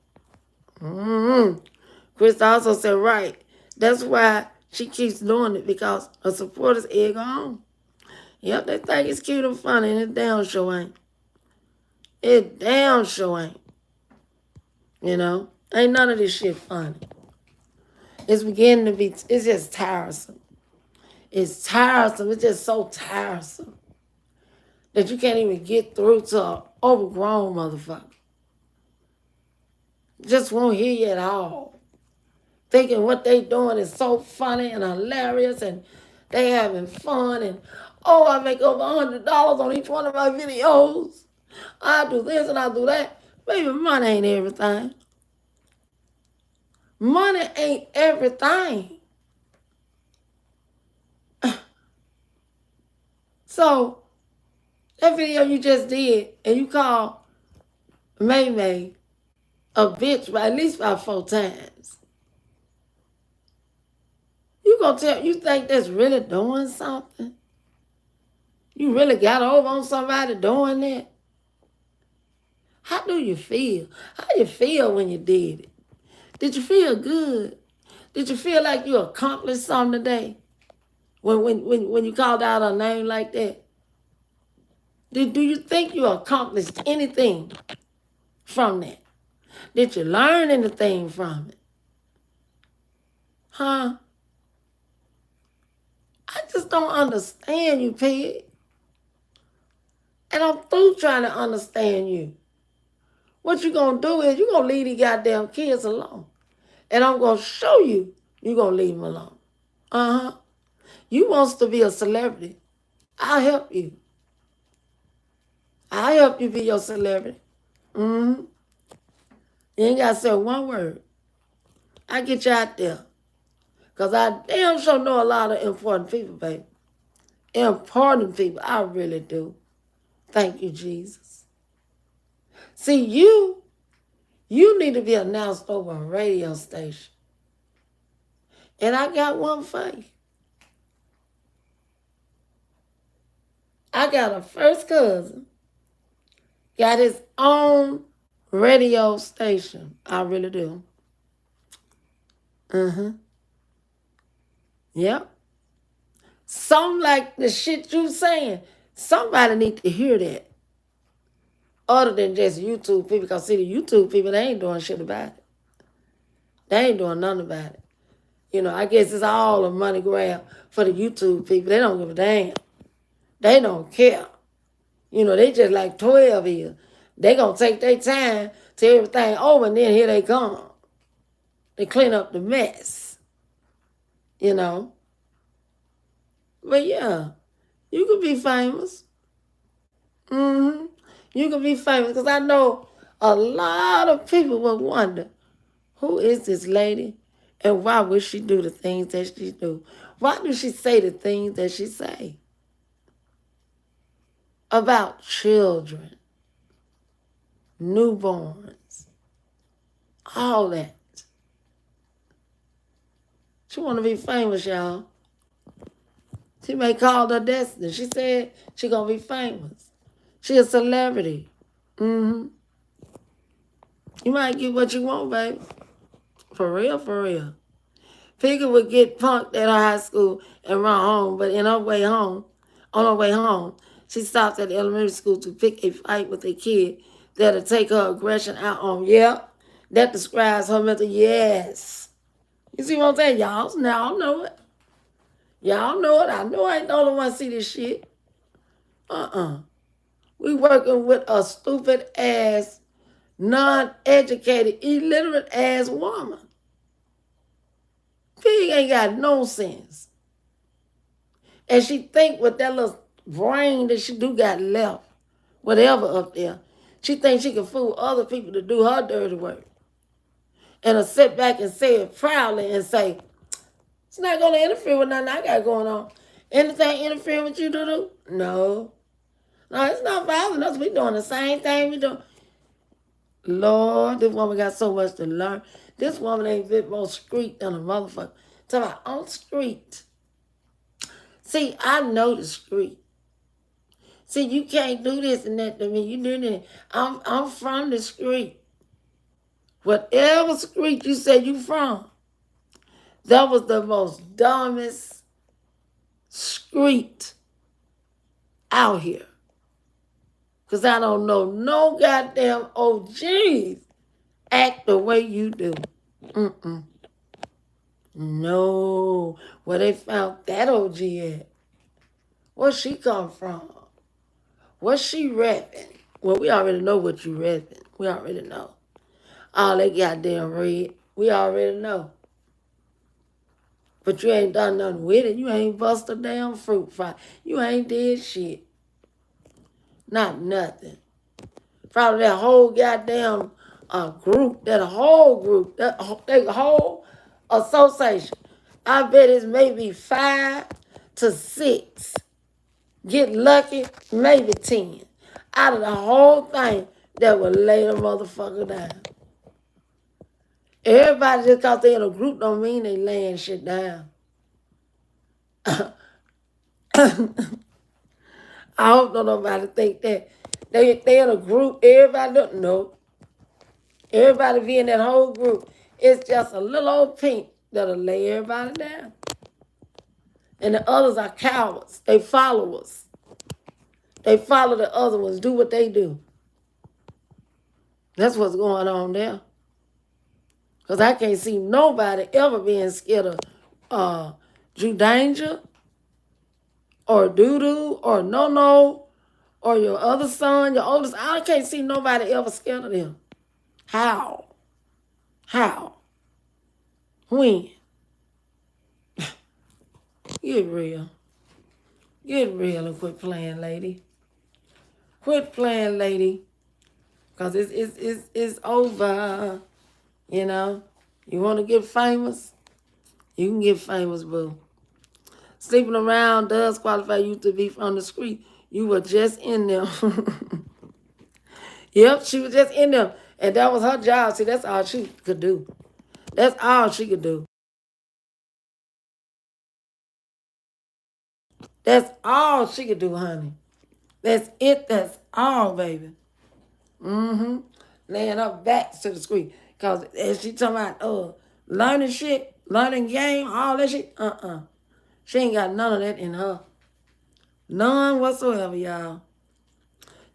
Chris also said, right. That's why she keeps doing it, because her supporters egg her on. Yep, they think it's cute and funny, and it damn sure ain't. It damn sure ain't. You know? Ain't none of this shit funny. It's beginning to be, it's just tiresome. It's tiresome. It's just so tiresome that you can't even get through to an overgrown motherfucker. Just won't hear you at all. thinking what they doing is so funny and hilarious and they having fun and, oh, I make over $100 on each one of my videos. I do this and I do that. Baby, money ain't everything. Money ain't everything. So, that video you just did, and you call May May a bitch by at least about 4 times. You think that's really doing something? You really got over on somebody doing that? How do you feel? How you feel when you did it? Did you feel good? Did you feel like you accomplished something today? When you called out a name like that? Do you think you accomplished anything from that? Did you learn anything from it? Huh? I just don't understand you, pig. And I'm through trying to understand you. What you gonna do is you gonna leave these goddamn kids alone. And I'm gonna show you gonna leave them alone. Uh-huh. You wants to be a celebrity. I'll help you. I'll help you be your celebrity. Mm-hmm. You ain't gotta say one word. I get you out there. Because I damn sure know a lot of important people, baby. Important people. I really do. Thank you, Jesus. See, you need to be announced over a radio station. And I got one for you. I got a first cousin, got his own radio station. I really do. Yep. Something like the shit you saying. Somebody need to hear that. Other than just YouTube people. Because see, the YouTube people, they ain't doing shit about it. They ain't doing nothing about it. You know, I guess it's all a money grab for the YouTube people. They don't give a damn. They don't care. You know, they just like 12 years. They gonna take their time till everything over, and then here they come. They clean up the mess. You know. But yeah, you could be famous. You could be famous. Because I know a lot of people will wonder, who is this lady? And why would she do the things that she do? Why do she say the things that she say? About children, newborns, all that. She want to be famous, y'all. She may call her destiny. She said she gonna be famous. She a celebrity. You might get what you want, baby. For real, for real. Figure would get punked at her high school and run home, but on her way home, she stopped at the elementary school to pick a fight with a kid that'll take her aggression out on. Yep, that describes her mental. Yes. You see what I'm saying? Y'all know it. Y'all know it. I know I ain't the only one see this shit. We working with a stupid ass, non-educated, illiterate ass woman. Pig ain't got no sense. And she think with that little brain that she do got left, whatever up there, she thinks she can fool other people to do her dirty work. And sit back and say it proudly and say, it's not going to interfere with nothing I got going on. Anything interfere with you to do? No. No, it's not bothering us. We doing the same thing we do. Lord, this woman got so much to learn. This woman ain't a bit more street than a motherfucker. Tell me, on street. See, I know the street. See, you can't do this and that to me. You do that. I'm from the street. Whatever street you say you from, that was the most dumbest street out here. Because I don't know no goddamn OGs act the way you do. No. Where they found that OG at? Where she come from? What's she repping? Well, we already know what you repping. We already know. All they goddamn red. We already know. But you ain't done nothing with it. You ain't bust a damn fruit fry. You ain't did shit. Not nothing. Probably that whole goddamn group, that whole association. I bet it's maybe 5 to 6. Get lucky, maybe 10. Out of the whole thing that would lay the motherfucker down. Everybody just because they in a group don't mean they laying shit down. I hope don't nobody think that. They in a group, everybody don't know. Everybody be in that whole group. It's just a little old pink that'll lay everybody down. And the others are cowards. They followers. They follow the other ones, do what they do. That's what's going on there. Because I can't see nobody ever being scared of Drew Danger or Doodoo or No or your other son, your oldest. I can't see nobody ever scared of them. How? How? When? Get real. Get real and quit playing, lady. Quit playing, lady. Because it's over. You know? You want to get famous? You can get famous, boo. Sleeping around does qualify you to be from the street. You were just in them. Yep, she was just in them. And that was her job. See, that's all she could do. That's all she could do. That's all she could do, honey. That's it. That's all, baby. Mm-hmm. Laying her back to the screen. Because as she talking about learning shit, learning game, all that shit, she ain't got none of that in her. None whatsoever, y'all.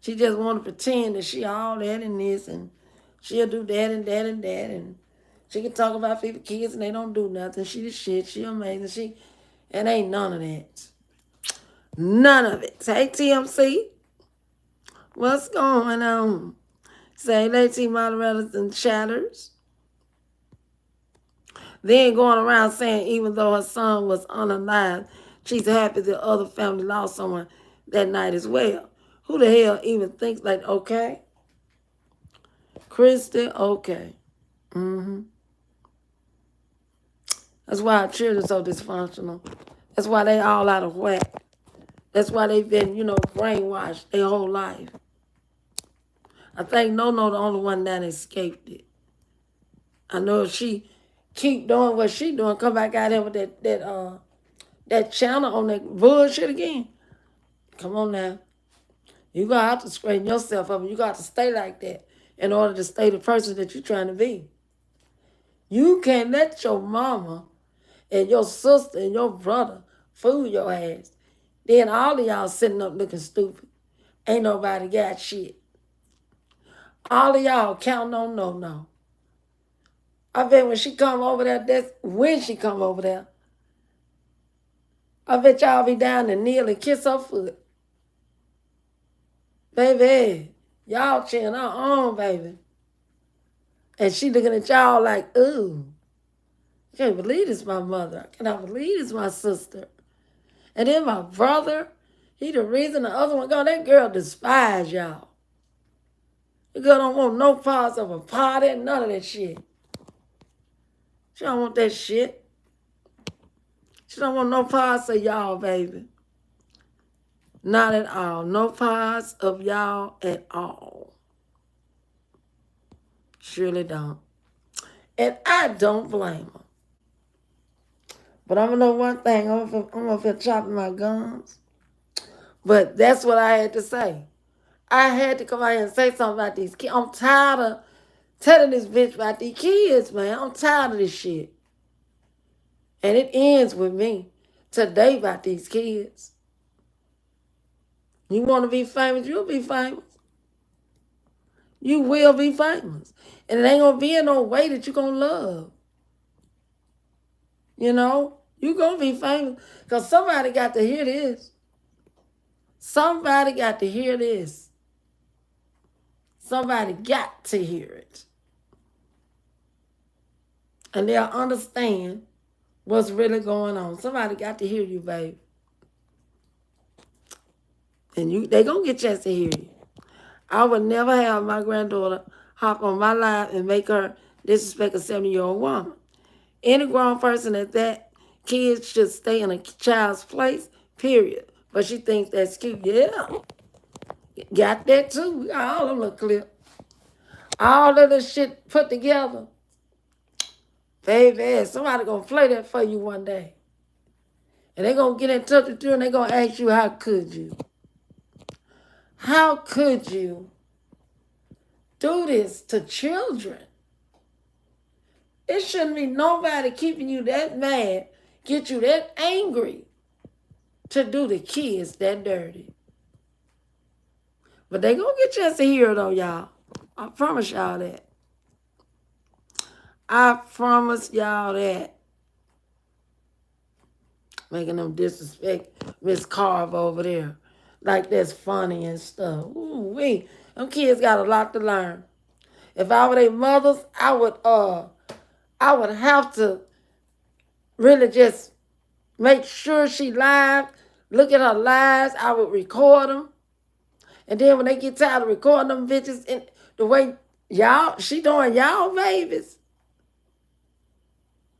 She just want to pretend that she all that and this, and she'll do that and that and that, and she can talk about 50 kids and they don't do nothing. She the shit. She amazing. And ain't none of that. None of it. Hey, TMC. What's going on? Say, lady moderators and chatters. Then going around saying even though her son was unalive, she's happy the other family lost someone that night as well. Who the hell even thinks like, okay? Christy, okay. That's why our children are so dysfunctional. That's why they all out of whack. That's why they've been, brainwashed their whole life. I think No the only one that escaped it. I know if she keep doing what she doing, come back out here with that channel on that bullshit again. Come on now. You gonna have to straighten yourself up and you got to stay like that in order to stay the person that you're trying to be. You can't let your mama and your sister and your brother fool your ass. Then all of y'all sitting up looking stupid. Ain't nobody got shit. All of y'all counting on No. I bet when she come over there, that's when she come over there. I bet y'all be down and kneel and kiss her foot. Baby, y'all cheering her on, baby. And she looking at y'all like, ooh, I can't believe this my mother. I cannot believe this my sister. And then my brother, he the reason the other one gone. That girl despise y'all. The girl don't want no parts of a party, none of that shit. She don't want that shit. She don't want no parts of y'all, baby. Not at all. No parts of y'all at all. Surely don't. And I don't blame her. But I'm going to know one thing. I'm going to feel chopping my gums. But that's what I had to say. I had to come out here and say something about these kids. I'm tired of telling this bitch about these kids, man. I'm tired of this shit. And it ends with me today about these kids. You want to be famous, you'll be famous. You will be famous. And it ain't going to be in no way that you're going to love. You know? You're going to be famous. Because somebody got to hear this. Somebody got to hear this. Somebody got to hear it. And they'll understand what's really going on. Somebody got to hear you, baby. And they going to get a chance to hear you. I would never have my granddaughter hop on my live and make her disrespect a 70-year-old woman. Any grown person at that, kids should stay in a child's place, period. But she thinks that's cute. Yeah. Got that too. We got all them little clips. All of this shit put together. Baby, somebody gonna play that for you one day. And they gonna get in touch with you and they gonna ask you, how could you? How could you do this to children? It shouldn't be nobody keeping you that mad, get you that angry to do the kids that dirty. But they gonna get a chance to hear it though, y'all. I promise y'all that. I promise y'all that. Making them disrespect Miss Carver over there. Like that's funny and stuff. Ooh, wee. Them kids got a lot to learn. If I were their mothers, I would have to really just make sure she live, look at her lives. I would record them. And then when they get tired of recording them bitches in the way she doing y'all babies,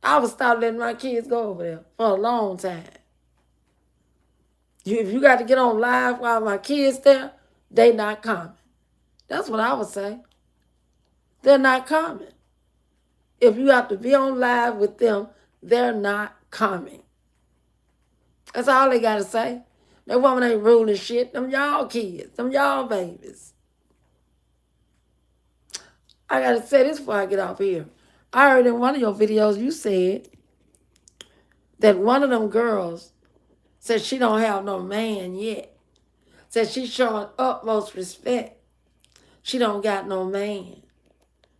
I would stop letting my kids go over there for a long time. If you got to get on live while my kids there, they not coming. That's what I would say. They're not coming. If you have to be on live with them, they're not coming. That's all they got to say. That woman ain't ruling shit. Them y'all kids. Them y'all babies. I got to say this before I get off here. I heard in one of your videos you said that one of them girls said she don't have no man yet. Said she's showing utmost respect. She don't got no man.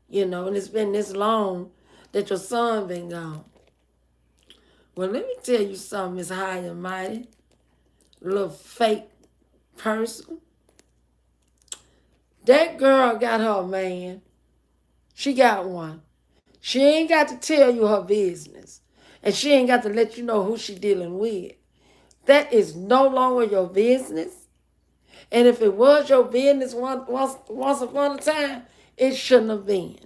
You know, and it's been this long that your son been gone. Well, let me tell you something, Miss High and Mighty. Little fake person. That girl got her man. She got one. She ain't got to tell you her business. And she ain't got to let you know who she dealing with. That is no longer your business. And if it was your business once upon a time, it shouldn't have been.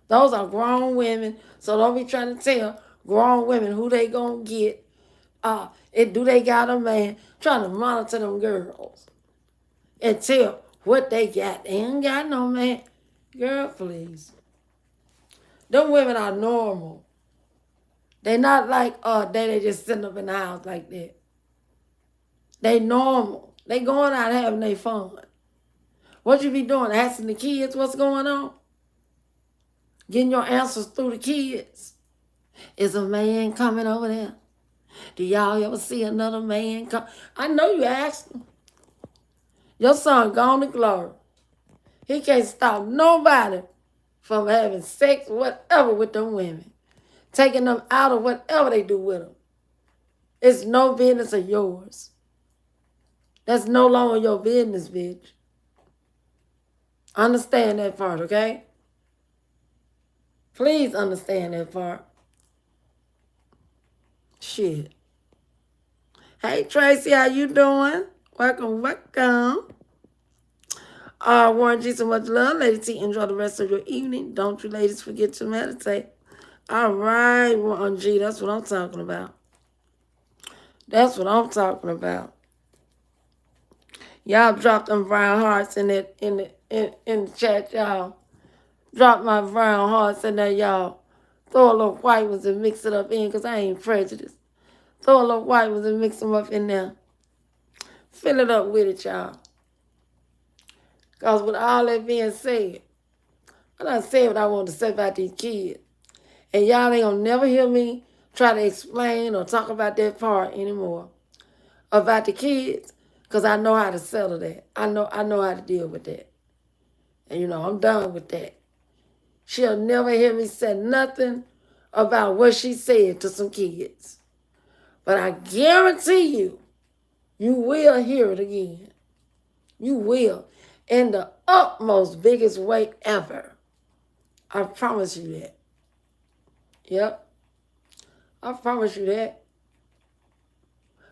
Those are grown women, so don't be trying to tell grown women who they gonna get. And do they got a man? Trying to monitor them girls and tell what they got. They ain't got no man. Girl, please. Them women are normal. They not like they just sitting up in the house like that. They normal. They going out having their fun. What you be doing? Asking the kids what's going on? Getting your answers through the kids. Is a man coming over there? Do y'all ever see another man come? I know you asked him. Your son gone to glory. He can't stop nobody from having sex, whatever, with them women. Taking them out of whatever they do with them. It's no business of yours. That's no longer your business, bitch. Understand that part, okay? Please understand that part. Shit. Hey, Tracy, how you doing? Welcome, welcome. Warren G, so much love. Lady T, enjoy the rest of your evening. Don't you ladies forget to meditate. All right, Warren G, that's what I'm talking about. That's what I'm talking about. Y'all drop them brown hearts in the chat, y'all. Drop my brown hearts in there, y'all. Throw a little white ones and mix it up in, because I ain't prejudiced. Throw a little white ones and mix them up in there. Fill it up with it, y'all. Because with all that being said, I done said what I want to say about these kids. And y'all ain't gonna never hear me try to explain or talk about that part anymore. About the kids, because I know how to settle that. I know how to deal with that. And I'm done with that. She'll never hear me say nothing about what she said to some kids. But I guarantee you, you will hear it again. You will. In the utmost biggest way ever. I promise you that. Yep. I promise you that.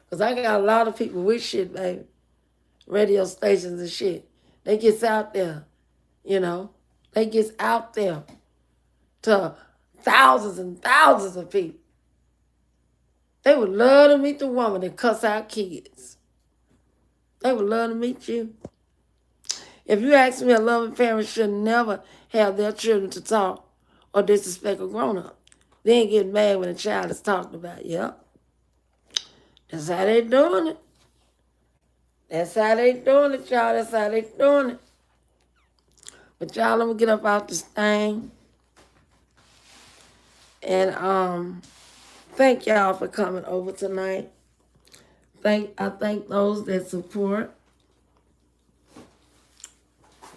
Because I got a lot of people with shit, baby. Radio stations and shit. They gets out there, you know. They gets out there to thousands and thousands of people. They would love to meet the woman that cuss out kids. They would love to meet you. If you ask me, a loving parent should never have their children to talk or disrespect a grown-up. They ain't getting mad when a child is talked about. Yep. That's how they doing it. That's how they doing it, y'all. That's how they doing it. But y'all, let me get up out this thing. And thank y'all for coming over tonight. I thank those that support.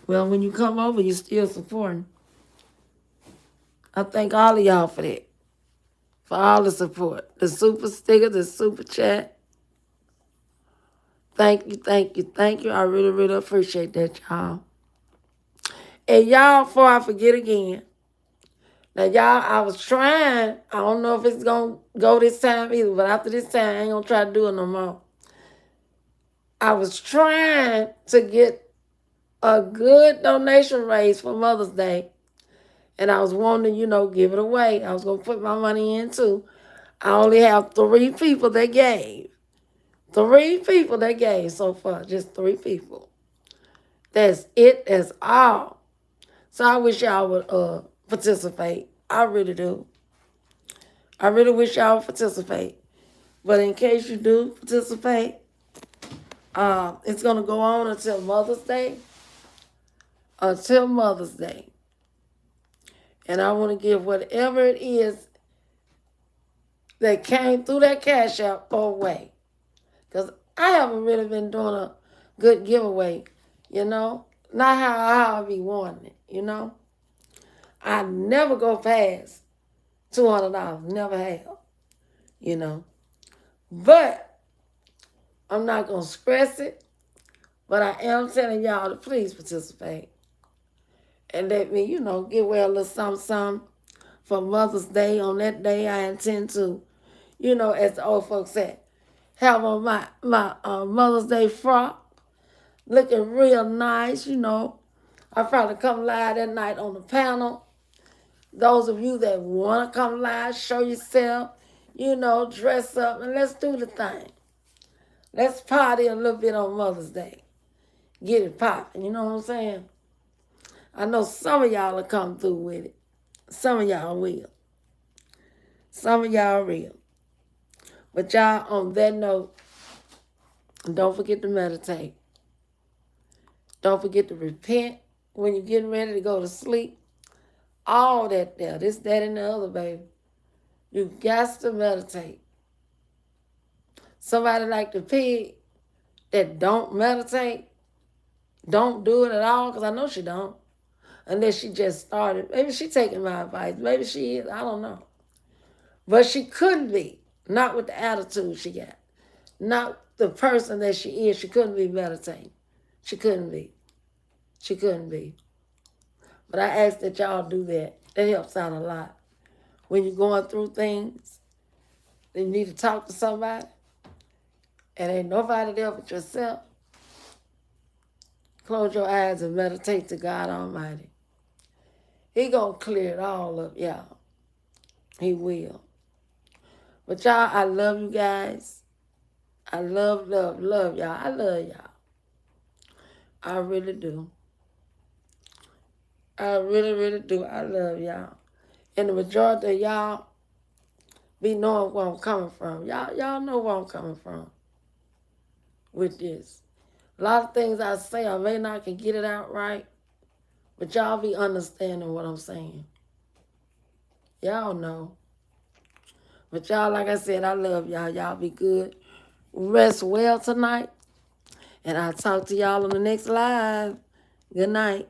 Well, when you come over, you're still supporting. I thank all of y'all for that. For all the support. The super sticker, the super chat. Thank you, thank you, thank you. I really, really appreciate that, y'all. And y'all, before I forget again, now y'all, I was trying, I don't know if it's going to go this time either, but after this time, I ain't going to try to do it no more. I was trying to get a good donation raise for Mother's Day. And I was wanting to, give it away. I was going to put my money in too. I only have 3 people that gave. 3 people that gave so far. Just 3 people. That's it. That's all. So I wish y'all would participate. I really do. I really wish y'all would participate. But in case you do participate, it's going to go on until Mother's Day. Until Mother's Day. And I want to give whatever it is that came through that Cash App away. Because I haven't really been doing a good giveaway, Not how I be wanting it, I never go past $200. Never have, But I'm not going to stress it. But I am telling y'all to please participate. And let me, give away a little something for Mother's Day. On that day, I intend to, as the old folks said, have on my Mother's Day frock, looking real nice, I'll probably come live that night on the panel. Those of you that want to come live, show yourself, dress up, and let's do the thing. Let's party a little bit on Mother's Day. Get it popping, you know what I'm saying? I know some of y'all will come through with it. Some of y'all will. Some of y'all will. But y'all, on that note, don't forget to meditate. Don't forget to repent when you're getting ready to go to sleep. All that there. This, that, and the other, baby. You got to meditate. Somebody like the pig that don't meditate, don't do it at all, because I know she don't. Unless she just started. Maybe she taking my advice. Maybe she is. I don't know. But she couldn't be. Not with the attitude she got. Not the person that she is. She couldn't be meditating. She couldn't be. She couldn't be. But I ask that y'all do that. That helps out a lot. When you're going through things, then you need to talk to somebody, and ain't nobody there but yourself. Close your eyes and meditate to God Almighty. He gonna clear it all up, y'all. He will. But y'all, I love you guys. I love y'all. I love y'all. I really do. I really, really do. I love y'all. And the majority of y'all be knowing where I'm coming from. Y'all know where I'm coming from with this. A lot of things I say, I may not can get it out right, but y'all be understanding what I'm saying. Y'all know. But y'all, like I said, I love y'all. Y'all be good. Rest well tonight. And I'll talk to y'all on the next live. Good night.